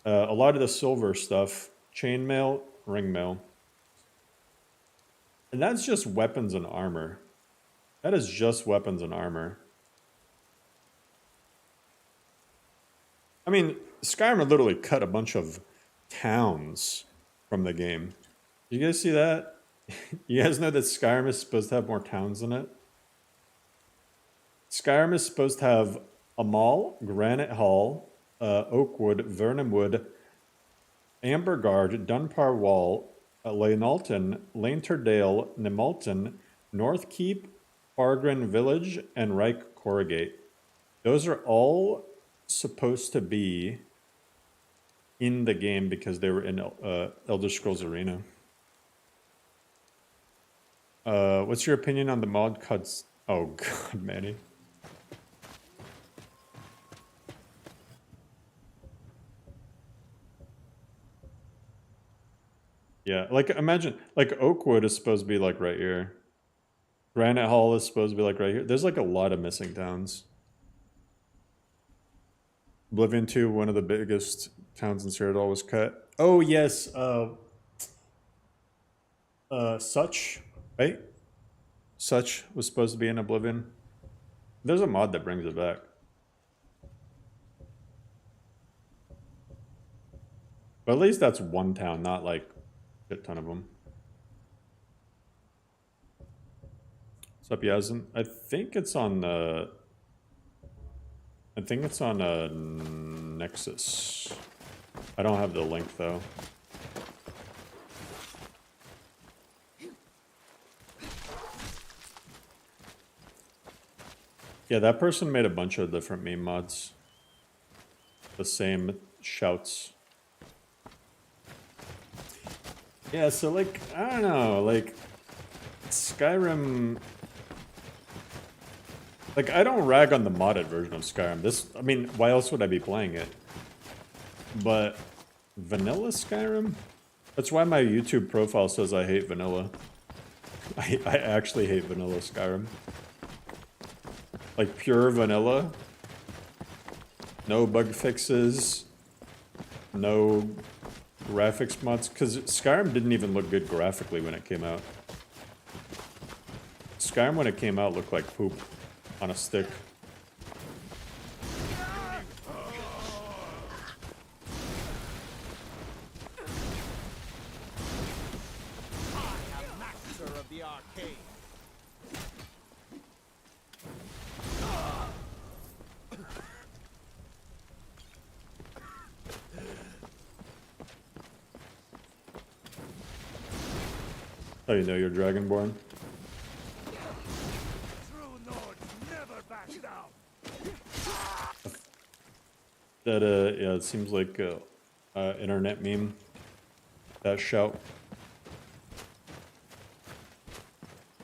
a lot of the silver stuff, chainmail, ringmail. And that's just weapons and armor. That is just weapons and armor. I mean, Skyrim literally cut a bunch of towns from the game. You guys see that? You guys know that Skyrim is supposed to have more towns in it? Skyrim is supposed to have a mall, Granite Hall, Oakwood, Vernonwood, Amberguard, Dunbar Wall, Laynalton, Lainterdale, Nimalton, North Keep, Fargren Village, and Reich Corrugate. Those are all supposed to be in the game because they were in Elder Scrolls Arena. What's your opinion on the mod cuts? Oh god, Manny. Yeah, like imagine, like Oakwood is supposed to be like right here. Granite Hall is supposed to be like right here. There's like a lot of missing towns. Oblivion 2, one of the biggest towns in Cyrodiil was cut. Oh yes, Such, right? Such was supposed to be in Oblivion. There's a mod that brings it back. But at least that's one town, not like a ton of them. What's up, Yazin? I think it's on Nexus. I don't have the link though. Yeah, that person made a bunch of different meme mods. The same shouts. Yeah, so like, I don't know, like, Skyrim... Like, I don't rag on the modded version of Skyrim. This, I mean, why else would I be playing it? But, vanilla Skyrim? That's why my YouTube profile says I hate vanilla. I actually hate vanilla Skyrim. Like, pure vanilla. No bug fixes. No graphics mods, because Skyrim didn't even look good graphically when it came out. Skyrim when it came out looked like poop on a stick. How do you know you're Dragonborn? That yeah, it seems like internet meme. That shout.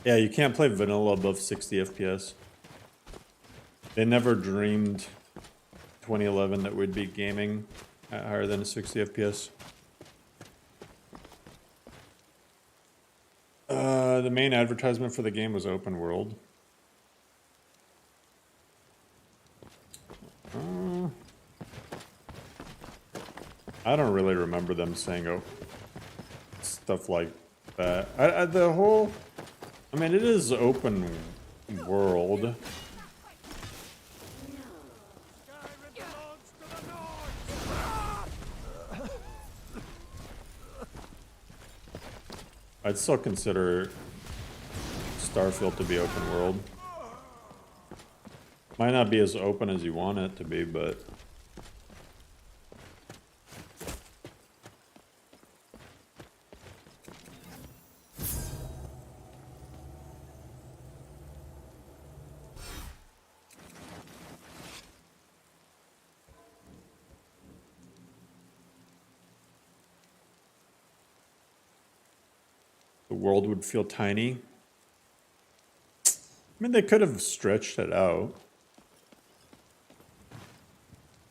Yeah, you can't play vanilla above 60 FPS. They never dreamed 2011 that we'd be gaming at higher than 60 FPS. The main advertisement for the game was open world. I don't really remember them saying stuff like that. The whole... I mean, it is open world. I'd still consider Starfield to be open world. Might not be as open as you want it to be, but... world would feel tiny. I mean, they could have stretched it out.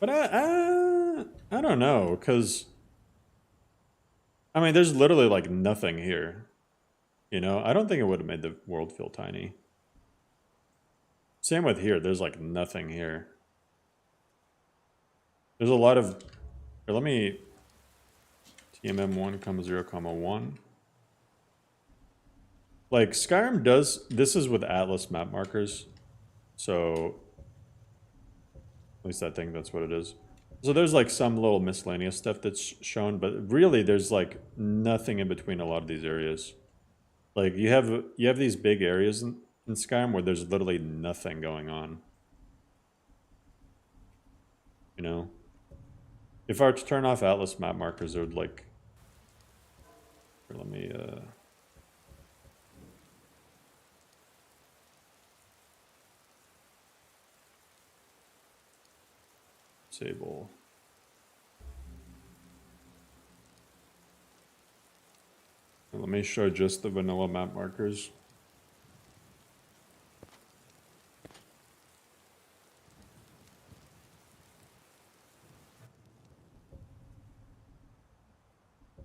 But I don't know, because... I mean, there's literally, like, nothing here. You know? I don't think it would have made the world feel tiny. Same with here. There's, like, nothing here. There's a lot of... Here, let me... TMM1, 0, 1. Like, Skyrim does... This is with Atlas map markers. So... At least I think that's what it is. So there's, like, some little miscellaneous stuff that's shown, but really there's, like, nothing in between a lot of these areas. Like, you have these big areas in Skyrim where there's literally nothing going on. You know? If I were to turn off Atlas map markers, it would, like... Here, let me, disable. And let me show just the vanilla map markers.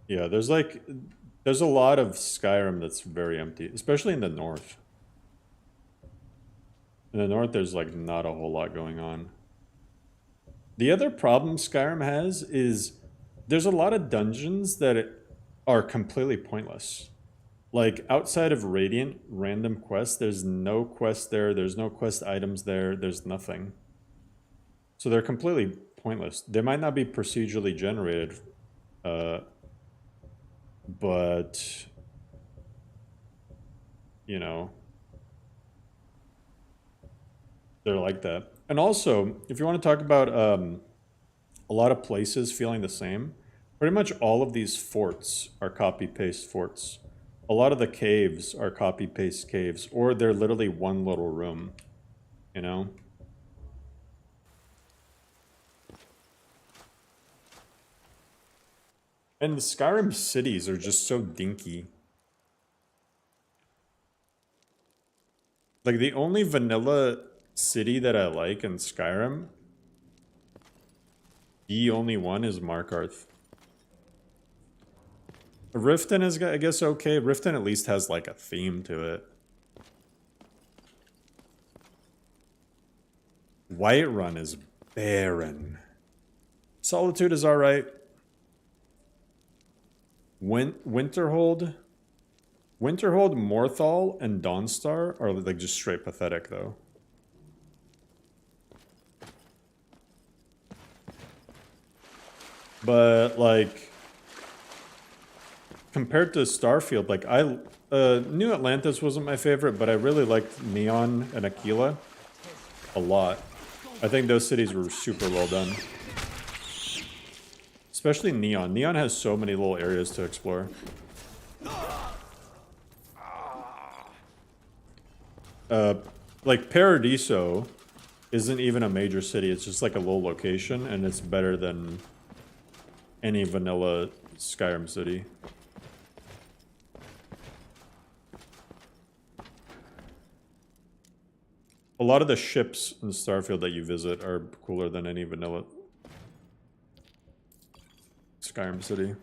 Yeah, there's a lot of Skyrim that's very empty, especially in the north. In the north, there's like not a whole lot going on. The other problem Skyrim has is there's a lot of dungeons that are completely pointless. Like outside of Radiant random quests, there's no quest there, there's no quest items there, there's nothing. So they're completely pointless. They might not be procedurally generated, but you know, they're like that. And also, if you want to talk about a lot of places feeling the same, pretty much all of these forts are copy-paste forts. A lot of the caves are copy-paste caves, or they're literally one little room, you know? And the Skyrim cities are just so dinky. Like, the only vanilla city that I like in Skyrim, the only one, is Markarth. Riften is, I guess, okay. Riften at least has, like, a theme to it. Whiterun is barren. Solitude is alright. Winterhold, Morthal, and Dawnstar are, like, just straight pathetic, though. But, like, compared to Starfield, like, New Atlantis wasn't my favorite, but I really liked Neon and Aquila a lot. I think those cities were super well done. Especially Neon. Neon has so many little areas to explore. Like, Paradiso isn't even a major city. It's just like a little location, and it's better than any vanilla Skyrim city. A lot of the ships in Starfield that you visit are cooler than any vanilla Skyrim city.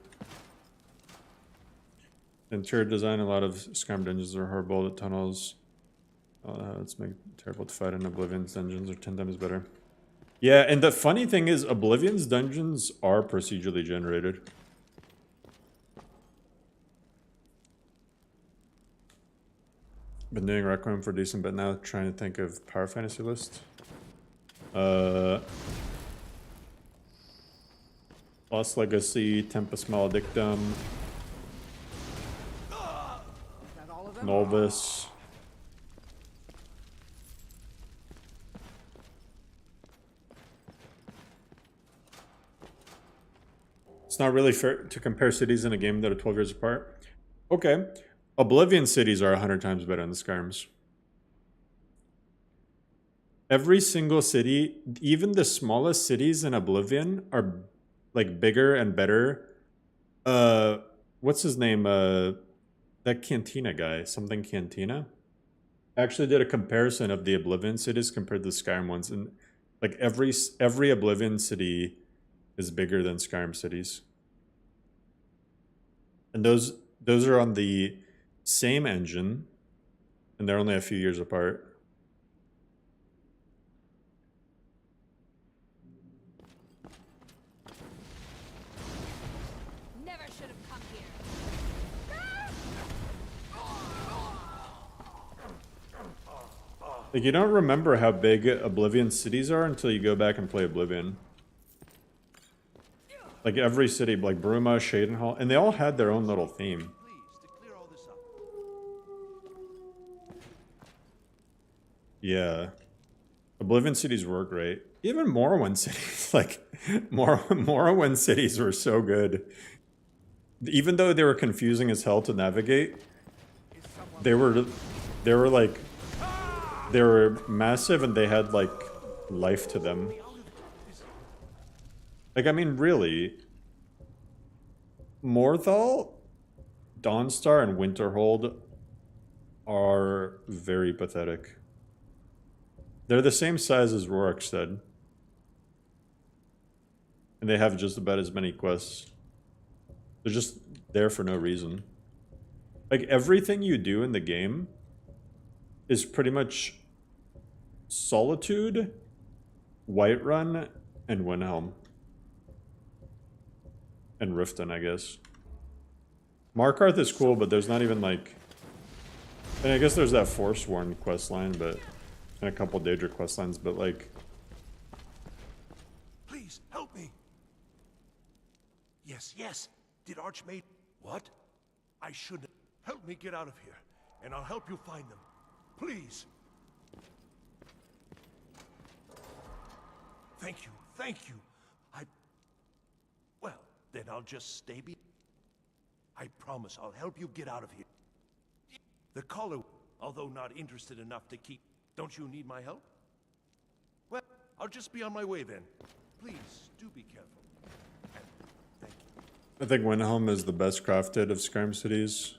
Interior design, a lot of Skyrim dungeons are horrible. The tunnels, it's terrible to fight in. Oblivion's dungeons are 10 times better. Yeah, and the funny thing is, Oblivion's dungeons are procedurally generated. Been doing Requiem for decent, but now trying to think of Power Fantasy list. Lost Legacy, Tempest Maledictum, Novus. It's not really fair to compare cities in a game that are 12 years apart. Okay. Oblivion cities are 100 times better than the Skyrims. Every single city, even the smallest cities in Oblivion, are like bigger and better. What's his name? that Cantina guy, something Cantina. I actually did a comparison of the Oblivion cities compared to the Skyrim ones, and like every Oblivion city is bigger than Skyrim cities. And those are on the same engine, and they're only a few years apart. Never should have come here. Like, you don't remember how big Oblivion cities are until you go back and play Oblivion. Like, every city, like Bruma, Shadenhall, and they all had their own little theme. Yeah. Oblivion cities were great. Even Morrowind cities, like, Morrowind cities were so good. Even though they were confusing as hell to navigate, they were like, they were massive and they had like life to them. Like, I mean, really, Morthal, Dawnstar, and Winterhold are very pathetic. They're the same size as Rorikstead. And they have just about as many quests. They're just there for no reason. Like, everything you do in the game is pretty much Solitude, Whiterun, and Windhelm. And Riften, I guess. Markarth is cool, but there's not even like... And I guess there's that Forsworn questline, but... And a couple Daedric questlines, but like... Please, help me! Yes, yes! Did Archmage... What? I should... Help me get out of here, and I'll help you find them. Please! Thank you, thank you! Well, then I'll just stay I promise I'll help you get out of here. The collar, although not interested enough to keep... Don't you need my help? Well, I'll just be on my way then. Please, do be careful. And thank you. I think Windhelm is the best crafted of Skyrim cities.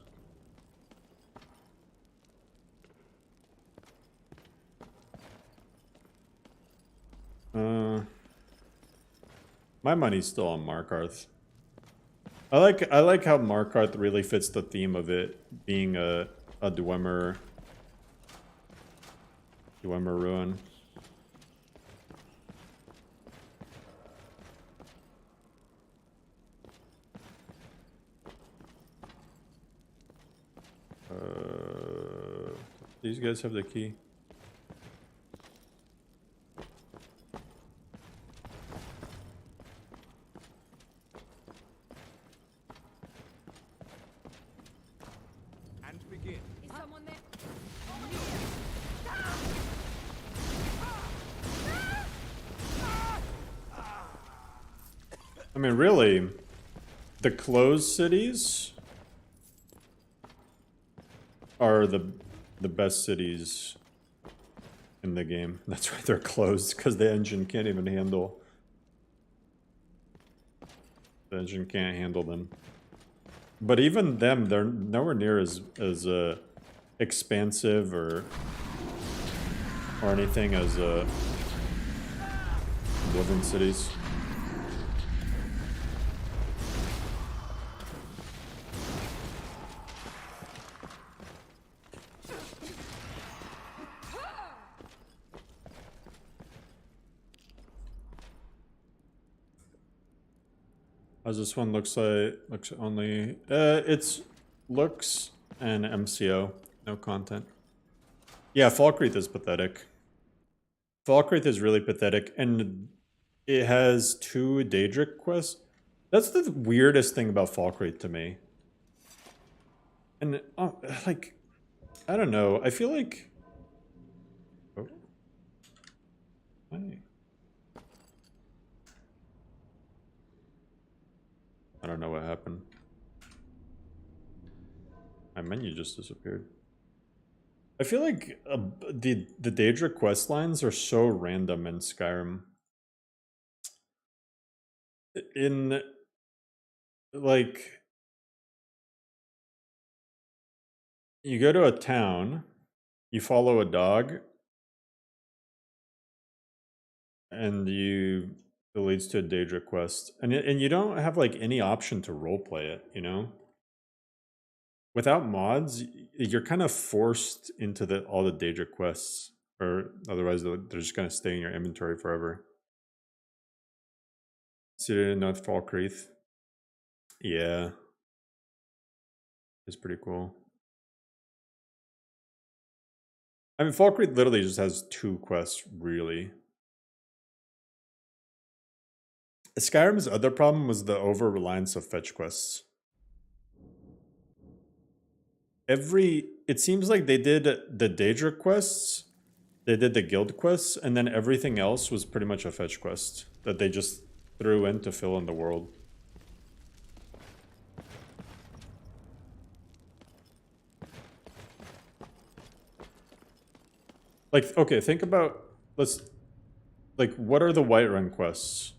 My money's still on Markarth. I like how Markarth really fits the theme of it being a Dwemer ruin. These guys have the key. And begin. Is someone there? I mean, really, the closed cities are the best cities in the game. That's why they're closed, because the engine can't even handle. The engine can't handle them. But even them, they're nowhere near as expansive or anything as Oblivion cities. How's this one looks like? Looks only it's looks and MCO, no content. Yeah, Falkreath is pathetic. Falkreath is really pathetic, and it has 2 Daedric quests. That's the weirdest thing about Falkreath to me. And like, I don't know. I feel like. Oh. Hey. I don't know what happened. My menu just disappeared. I feel like the Daedric quest lines are so random in Skyrim. In like You go to a town, you follow a dog, and it leads to a Daedra quest. And you don't have like any option to roleplay it, you know? Without mods, you're kind of forced into all the Daedra quests, or otherwise they're just gonna stay in your inventory forever. Seated in North Falkreath. Yeah. It's pretty cool. I mean, Falkreath literally just has 2 quests, really. Skyrim's other problem was the over-reliance of fetch quests. It seems like they did the Daedra quests, they did the guild quests, and then everything else was pretty much a fetch quest that they just threw in to fill in the world. Like, okay, think about, what are the Whiterun quests?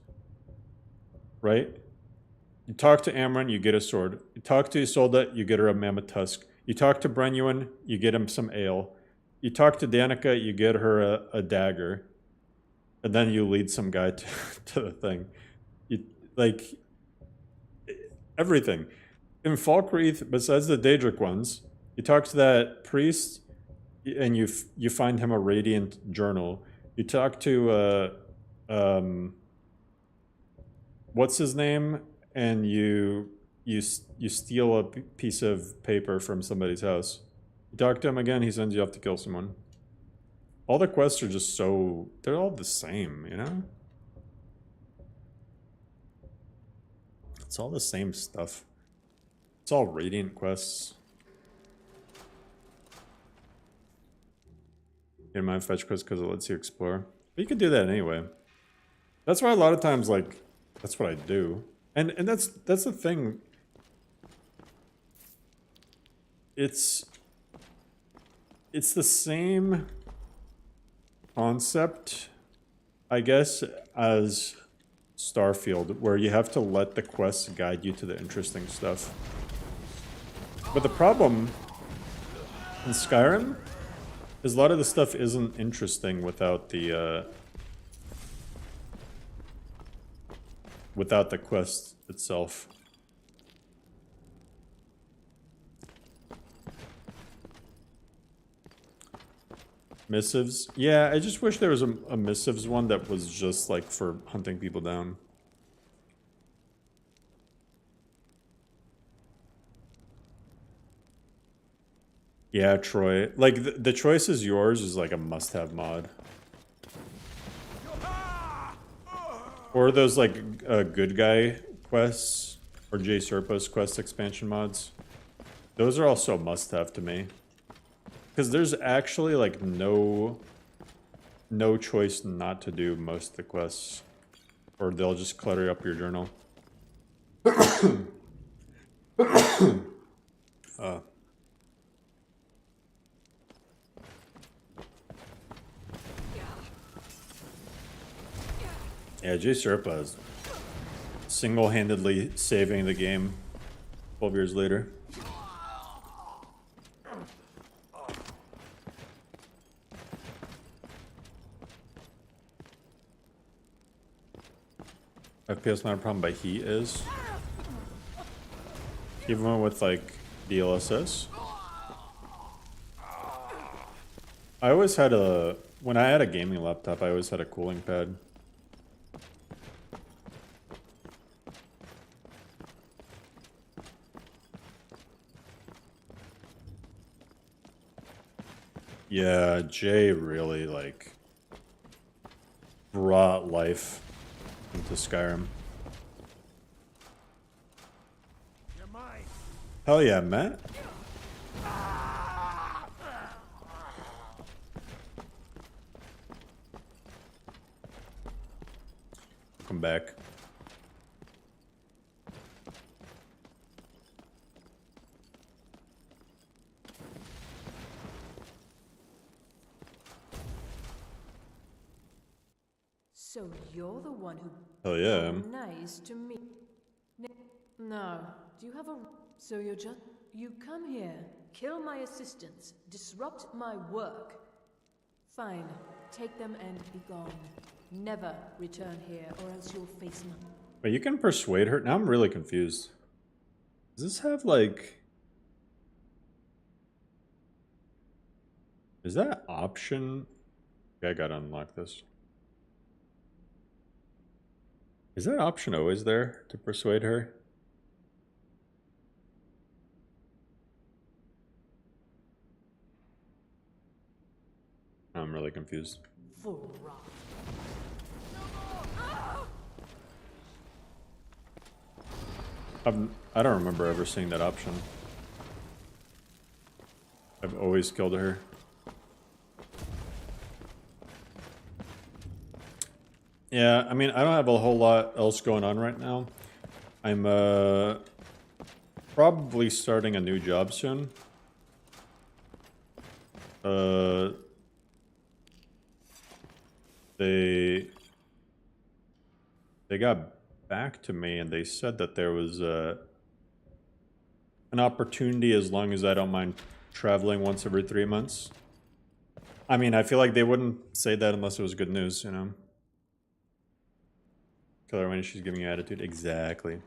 Right? You talk to Amryn, you get a sword. You talk to Isolde, you get her a mammoth tusk. You talk to Brenuin, you get him some ale. You talk to Danica, you get her a dagger. And then you lead some guy to the thing. Everything. In Falkreath, besides the Daedric ones, you talk to that priest, and you find him a radiant journal. You talk to what's his name, and you steal a piece of paper from somebody's house. You talk to him again, he sends you off to kill someone. All the quests are just they're all the same, you know? It's all the same stuff. It's all radiant quests. You don't mind fetch quests because it lets you explore. But you can do that anyway. That's why a lot of times, that's what I do. And that's the thing. It's the same concept, I guess, as Starfield, where you have to let the quests guide you to the interesting stuff. But the problem in Skyrim is a lot of the stuff isn't interesting without the quest itself. Missives? Yeah, I just wish there was a missives one that was just like for hunting people down. Yeah, Troy. Like, the choice is yours is like a must-have mod. Or those like good guy quests or J Serpo's quest expansion mods. Those are also must-have to me. Because there's actually like no choice not to do most of the quests. Or they'll just clutter up your journal. Yeah, J Serpa is single-handedly saving the game 12 years later. FPS not a problem, but heat is. Even with like DLSS. I always had when I had a gaming laptop, I always had a cooling pad. Yeah, Jay really like brought life into Skyrim. Hell yeah, Matt. Welcome back. So you're the one who... Hell yeah. Nice to meet... No. Do you have a... So you're just... You come here, kill my assistants, disrupt my work. Fine, take them and be gone. Never return here, or else you'll face my... Wait, you can persuade her? Now I'm really confused. Does this have, like... Is that option? Okay, I gotta unlock this. Is that option always there to persuade her? I'm really confused. Full rot. I don't remember ever seeing that option. I've always killed her. Yeah, I mean, I don't have a whole lot else going on right now. I'm probably starting a new job soon. They got back to me and they said that there was an opportunity as long as I don't mind traveling once every 3 months. I mean, I feel like they wouldn't say that unless it was good news, you know? Kill her when she's giving you attitude. Exactly.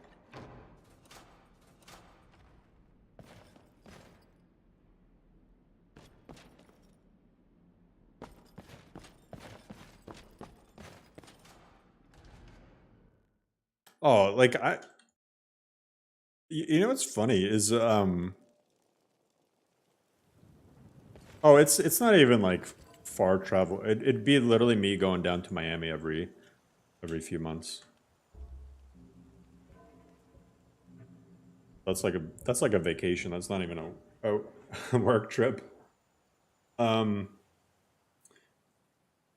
Oh, like you know what's funny is oh, it's not even like far travel. It'd be literally me going down to Miami every few months. That's like a vacation. That's not even a work trip. But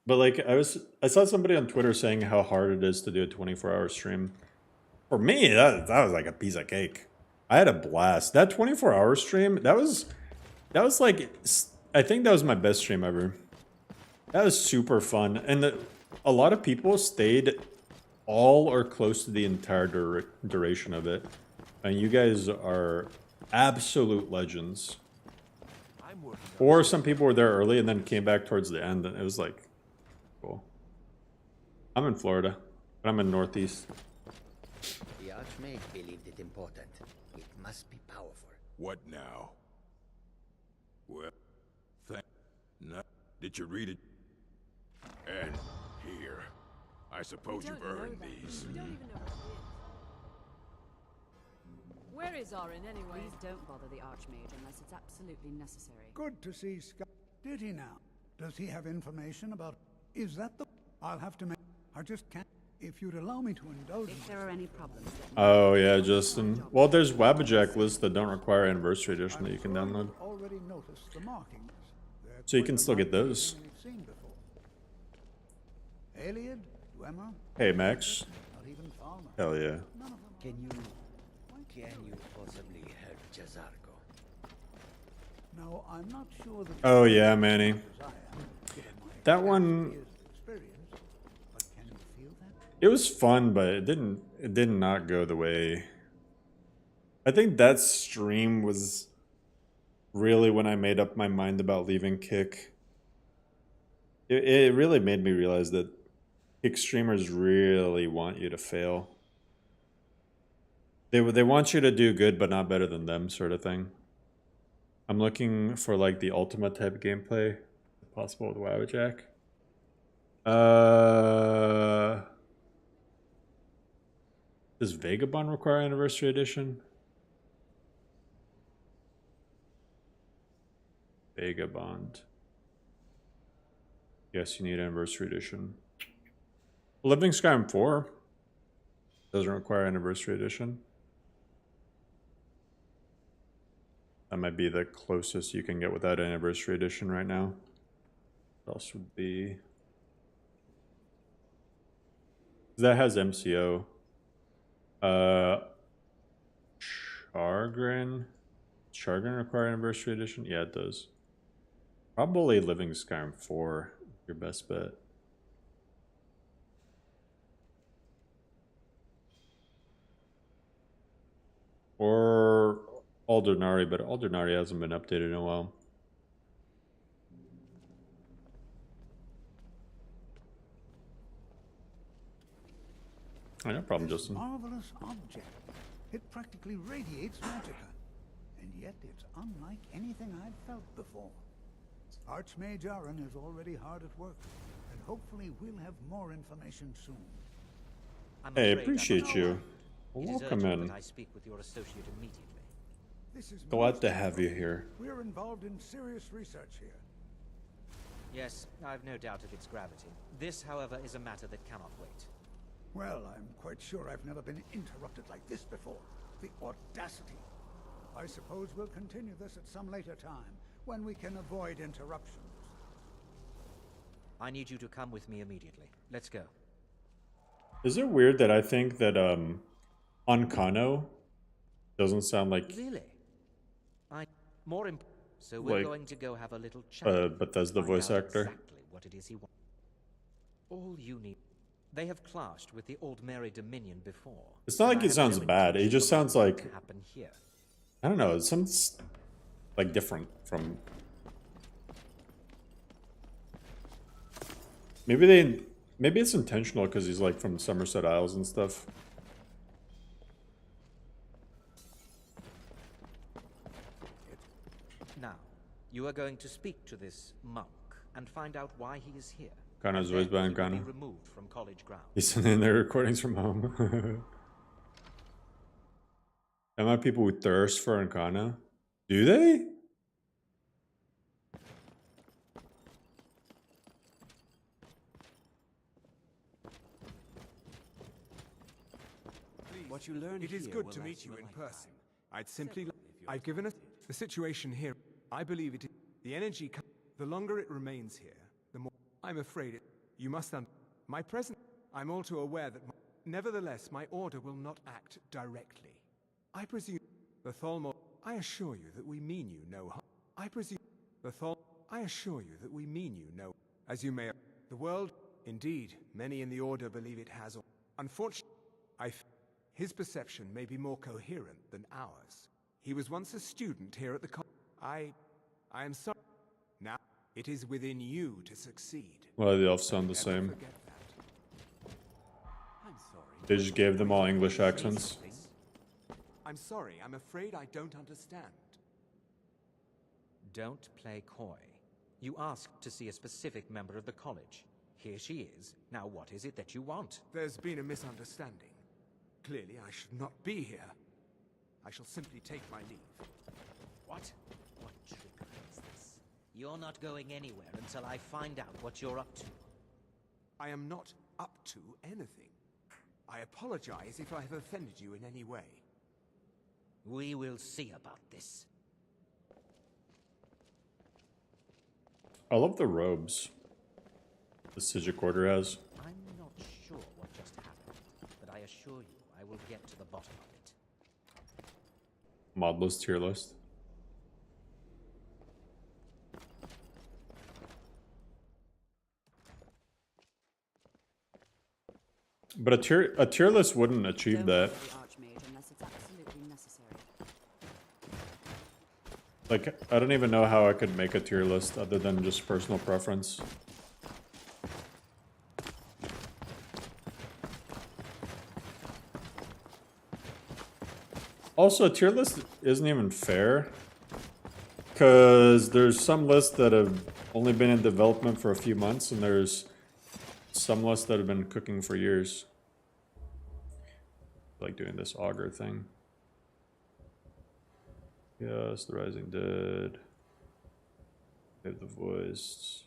like I saw somebody on Twitter saying how hard it is to do a 24-hour stream. For me, that was like a piece of cake. I had a blast. That 24-hour stream, that was like, I think that was my best stream ever. That was super fun. And a lot of people stayed all or close to the entire duration of it. And you guys are absolute legends. Or some people were there early and then came back towards the end, and it was like, cool. I'm in Florida, but I'm in Northeast. The Archmage believed it important. It must be powerful. What now? Well, no. Did you read it? And here. I suppose you've earned these. We don't even know what it is. Where is Orin anyway? Please don't bother the Archmage unless it's absolutely necessary. Good to see Sky. Did he now? Does he have information about... Is that the... I'll have to make... I just can't... If you'd allow me to indulge... If there are any problems... Oh yeah, Justin. Well, there's Wabbajack lists that don't require Anniversary Edition that you can download. Already noticed the markings. So you can still get those. Aliad, Dwemer, Hey Max. not even Farmer. Hell yeah. Can you possibly help Jazarko? No, I'm not sure that... Oh yeah, Manny. That one... It was fun, but it did not go the way... I think that stream was really when I made up my mind about leaving Kick. It really made me realize that Kick streamers really want you to fail. They want you to do good, but not better than them, sort of thing. I'm looking for like the Ultima type gameplay, if possible with Wabbajack. Does Vagabond require Anniversary Edition? Vagabond. Yes, you need Anniversary Edition. Living Skyrim 4 doesn't require Anniversary Edition. That might be the closest you can get without Anniversary Edition right now. What else would be... That has MCO. Chargrin require Anniversary Edition? Yeah, it does. Probably Living Skyrim 4, your best bet. Or Aldernari, but Aldernari hasn't been updated in a while. No problem, This Justin. marvelous object. It practically radiates magicka. And yet it's unlike anything I've felt before. Archmage Aaron is already hard at work, and hopefully we'll have more information soon. Hey, appreciate you. It is Welcome urgent in. that I speak with your associate immediately. This is Glad to have you here. We're involved in serious research here. Yes, I've no doubt of its gravity. This, however, is a matter that cannot wait. Well, I'm quite sure I've never been interrupted like this before. The audacity. I suppose we'll continue this at some later time, when we can avoid interruptions. I need you to come with me immediately. Let's go. Is it weird that I think that Ancano doesn't sound like Really? So we're like, going to go have a little chat. Bethesda voice actor? Exactly what it is he wants. All you need. They have clashed with the Old Mary Dominion before. It's not like he sounds bad. He just sounds like, Happen here. I don't know. It sounds like different from. Maybe it's intentional because he's like from Somerset Isles and stuff. Now, you are going to speak to this monk and find out why he is here. Kano's voiced by He will be Ancano. removed from college grounds. He's sending their recordings from home. Am I people who thirst for Ancano? Do they? What you learned It is here good will to last meet you a in lifetime. person. I'd simply... I've given us the situation here. I believe it is... The energy... The longer it remains here, the more... I'm afraid it... You must my present... I'm all too aware that... Nevertheless, my order will not act directly. I presume... The Thalmor... I assure you that we mean you no harm. I presume... The Thal... I assure you that we mean you no... As you may... The world... Indeed, many in the Order believe it has... Unfortunately... His perception may be more coherent than ours. He was once a student here at the I am sorry. Now, it is within you to succeed. Well, they all sound the same. I'm sorry. They just gave them all English accents. I'm sorry. I'm afraid I don't understand. Don't play coy. You asked to see a specific member of the college. Here she is. Now what is it that you want? There's been a misunderstanding. Clearly, I should not be here. I shall simply take my leave. What? What trickery is this? You're not going anywhere until I find out what you're up to. I am not up to anything. I apologize if I have offended you in any way. We will see about this. I love the robes the Sigil Quarter has. I'm not sure what just happened, but I assure you I will get to the bottom of it. Modlist tier list. But a tier list wouldn't achieve that. Unless it's absolutely necessary. Like, I don't even know how I could make a tier list other than just personal preference. Also, a tier list isn't even fair, because there's some lists that have only been in development for a few months, and there's some lists that have been cooking for years. Like doing this augur thing. Yes, the Rising Dead. We have the Voiced.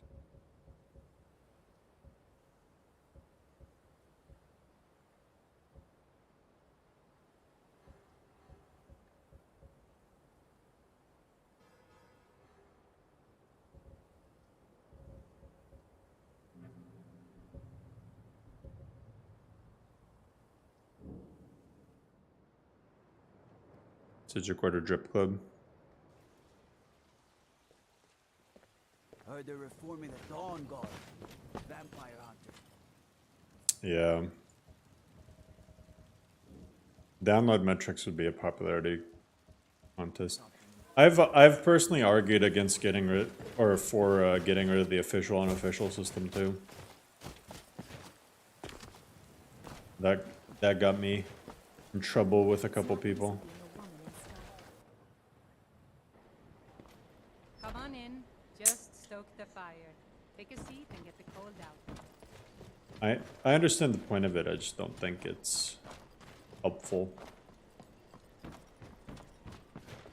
Sigil Quarter Drip Club. Heard they're reforming the Dawn Guard. Vampire hunter. Yeah. Download metrics would be a popularity contest. I've personally argued against getting rid or for getting rid of the official unofficial system too. That got me in trouble with a couple people. Come on in. Just stoke the fire. Take a seat and get the cold out. I understand the point of it. I just don't think it's helpful.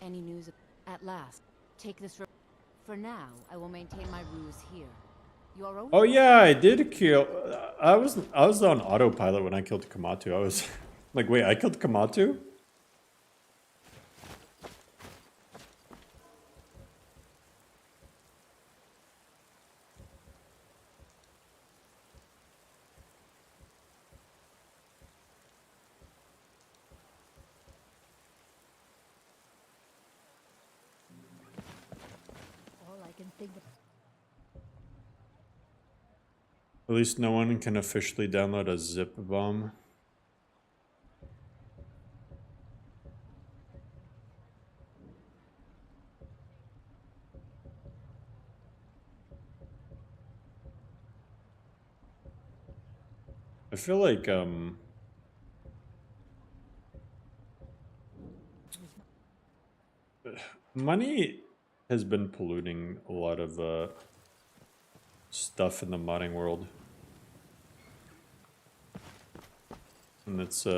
Any news? At last, take this. For now, I will maintain my ruse here. You are Oh yeah, I did kill. I was on autopilot when I killed Kamatu. I was like, wait, I killed Kamatu? All I can think of. At least no one can officially download a zip bomb. I feel like money has been polluting a lot of stuff in the modding world. And it's Need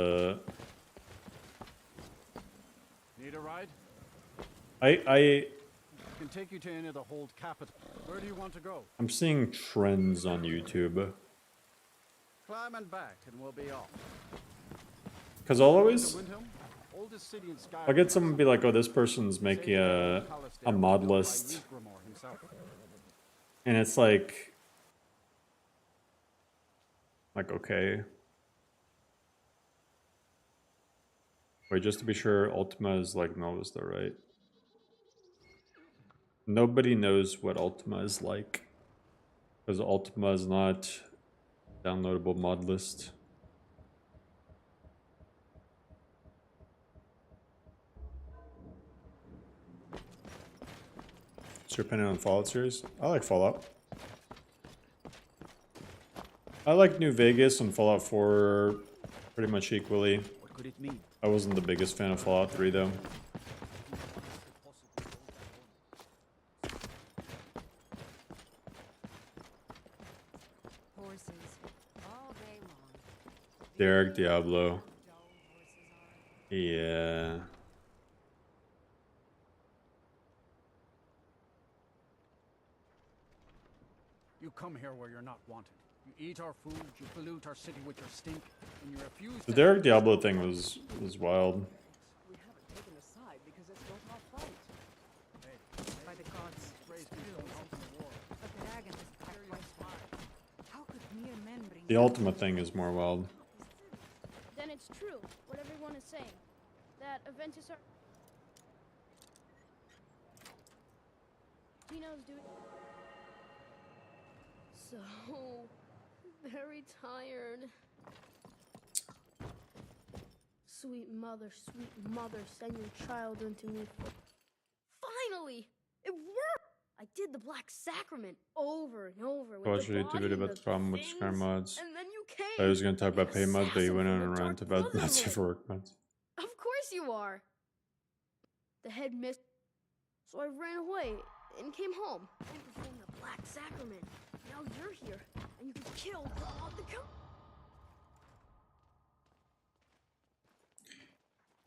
a ride? I Can take you to any of the hold capital. Where do you want to go? I'm seeing trends on YouTube. Climb and back, and we'll be off. Cause I'll always Oldest city in Skyrim. I'll get someone be like, oh, this person's making a mod list. And it's like okay. Wait, just to be sure, Ultima is like Modlist though, right? Nobody knows what Ultima is like. Because Ultima is not downloadable mod list. What's your opinion on Fallout series? I like Fallout. I like New Vegas and Fallout 4 pretty much equally. What could it mean? I wasn't the biggest fan of Fallout 3 though. Horses all day long. Derek Diablo. Yeah. You come here where you're not wanted. You eat our food, you pollute our city with your stink, and you refuse The to... Derek Diablo thing was wild. We haven't taken a side because it's not our fight. By the gods, Praise be, don't help in the war. a dragon has packed my swine. How could mere men bring The Ultima thing is more wild. Then it's true, what everyone is saying. That Aventus are... Tino's doing... So... very tired. Sweet mother, send your child unto me. Finally! It worked! I did the Black Sacrament over and over with Watch the a YouTube body video and about the the problem with things, Skyrim mods. and then you came. I was going to talk about pay mods, but you went on Assassin a from the rant Dark about not safe Brotherhood. for work mods. Of course you are. The head missed, so I ran away and came home and performed the Black Sacrament. Now you're here, and you can kill God the Co.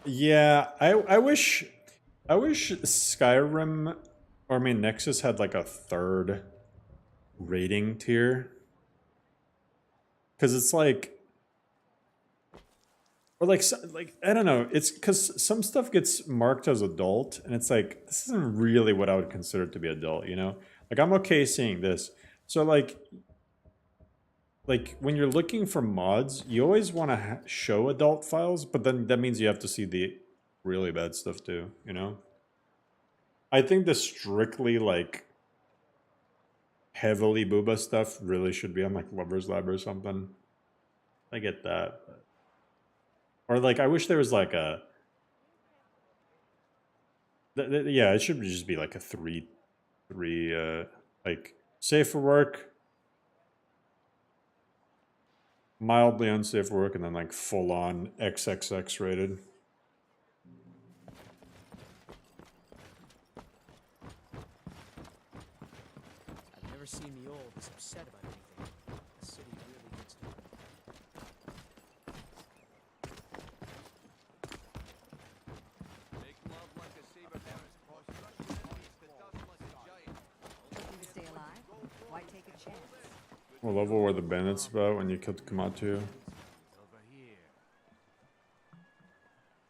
Yeah, I wish Skyrim, or I mean Nexus had like a third rating tier. Cause it's like, or like I don't know, it's cause some stuff gets marked as adult, and it's like this isn't really what I would consider to be adult, you know? Like I'm okay seeing this. So like when you're looking for mods, you always want to show adult files, but then that means you have to see the really bad stuff too, you know? I think the strictly like heavily booba stuff really should be on like Lover's Lab or something. I get that. But... Or like I wish there was like a Yeah, it should just be like a three, like safe for work, mildly unsafe for work, and then like full on XXX rated. I've never seen the old this upset about anything. The city really gets to Looking to stay alive? Why take a chance? What level were the bandits about when you killed Kamatu?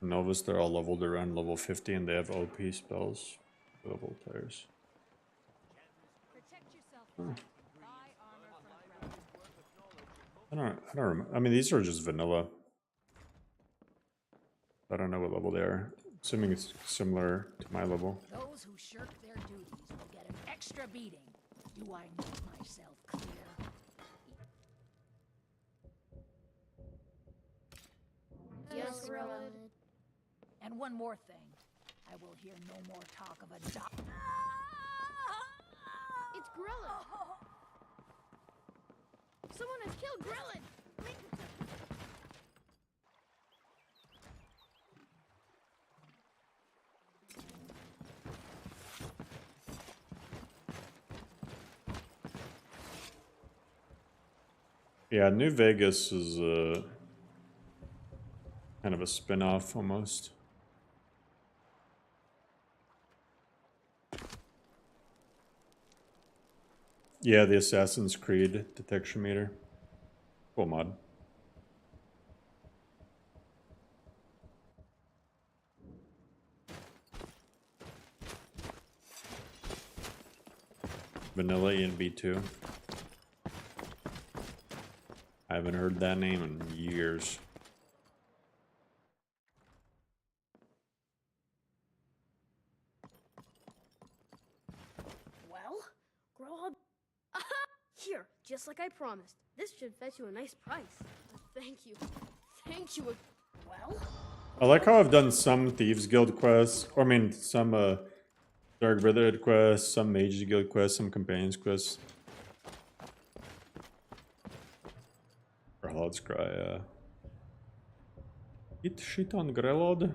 Novus, they're all leveled around level 50 and they have OP spells. Level tires. Huh. I don't remember. I mean, these are just vanilla. I don't know what level they are. Assuming it's similar to my level. Those who shirk their duties will get an extra beating. Do I make myself clear? Yes, Gorilla. And one more thing. I will hear no more talk of a doc. It's Gorilla. Someone has killed Grillin. Yeah, New Vegas is kind of a spin-off almost. Yeah, the Assassin's Creed detection meter. Cool mod. Vanilla ENB2. I haven't heard that name in years. Well, Grillhub. Here, just like I promised. This should fetch you a nice price. Thank you. Thank you. Well. I like how I've done some Thieves Guild quests, or I mean some Dark Brotherhood quests, some Mages Guild quests, some Companions quests. Let's cry. Eat shit on Grelod.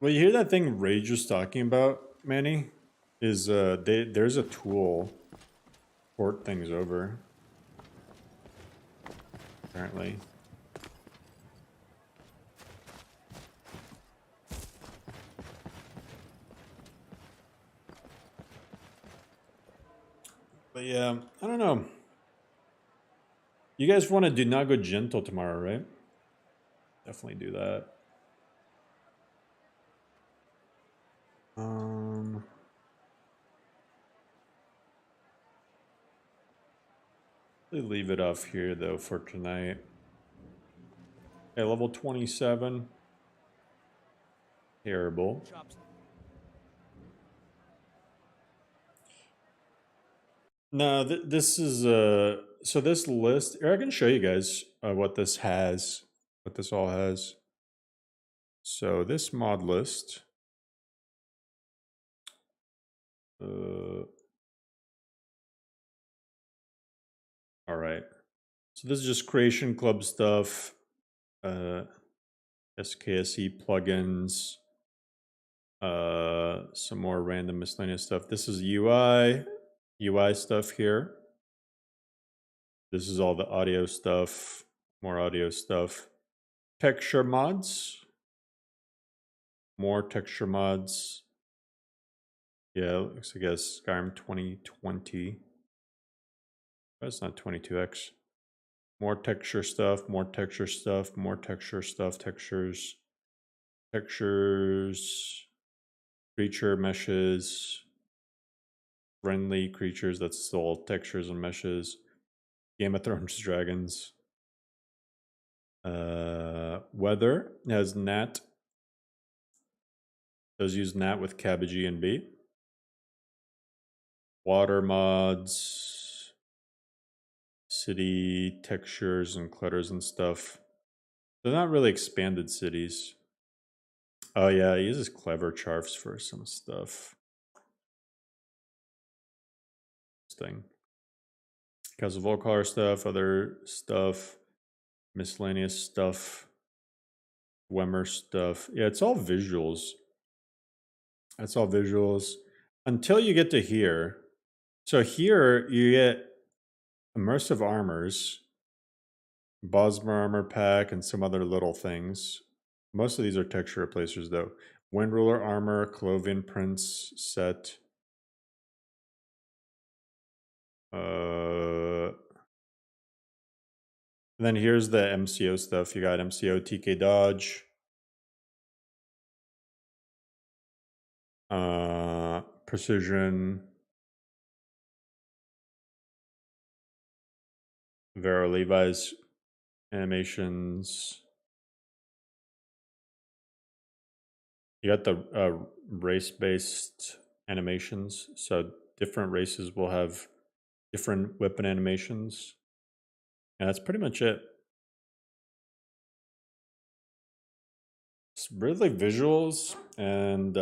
Well, you hear that thing Rage was talking about, Manny? Is there's a tool port things over. Apparently. But yeah, I don't know. You guys want to do not go gentle tomorrow, right? Definitely do that. Leave it off here though for tonight. Okay, level 27. Terrible. No, this is so this list. Here, I can show you guys what this has, what this all has. So this mod list. All right. So this is just Creation Club stuff, SKSE plugins, some more random miscellaneous stuff. This is UI stuff here. This is all the audio stuff, more audio stuff. Texture mods, more texture mods. Yeah, looks like Skyrim 2020. That's not 22x. More texture stuff, more texture stuff, more texture stuff, textures, creature meshes, friendly creatures, that's still textures and meshes, Game of Thrones dragons. Weather has Nat, does use Nat with cabbage E and B. Water mods, city textures and clutters and stuff. They're not really expanded cities. Oh yeah, he uses clever charts for some stuff. Thing. Because of Volcar stuff, other stuff, miscellaneous stuff, Wemmer stuff. Yeah, it's all visuals. That's all visuals. Until you get to here. So here you get immersive armors, Bosmer armor pack, and some other little things. Most of these are texture replacers though. Wind Ruler armor, Clovian Prince set. And then here's the MCO stuff. You got MCO TK Dodge. Precision. Vera Levi's animations. You got the race-based animations. So different races will have different weapon animations. And that's pretty much it. It's really visuals and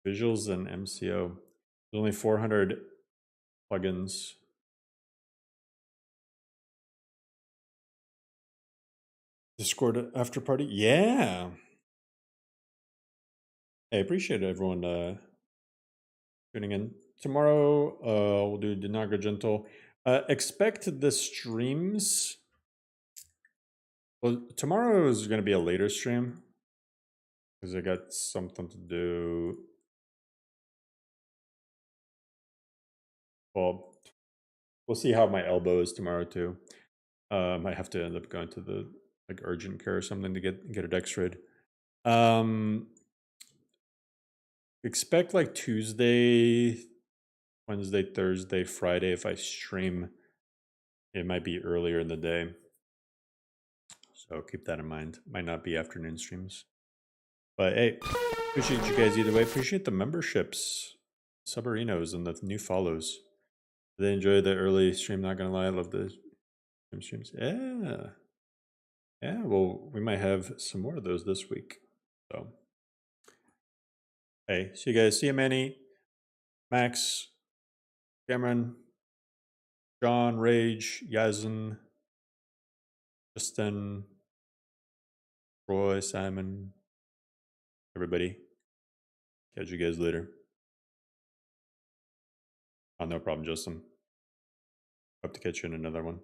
MCO. There's only 400 plugins. Discord after party? Yeah. I appreciate everyone tuning in. Tomorrow we'll do Dinagra Gentle. Expect the streams. Well, tomorrow is going to be a later stream because I got something to do. Well, we'll see how my elbow is tomorrow too. I have to end up going to the urgent care or something to get it x-rayed. Expect Tuesday, Wednesday, Thursday, Friday if I stream. It might be earlier in the day. So keep that in mind. Might not be afternoon streams. But hey, appreciate you guys either way. Appreciate the memberships, Subarinos, and the new follows. Did they enjoy the early stream? Not gonna lie, I love the streams. Yeah. Yeah, well, we might have some more of those this week. So, hey, see you guys. See you, Manny, Max, Cameron, John, Rage, Yazin, Justin, Roy, Simon, everybody. Catch you guys later. Oh, no problem, Justin. Hope to catch you in another one.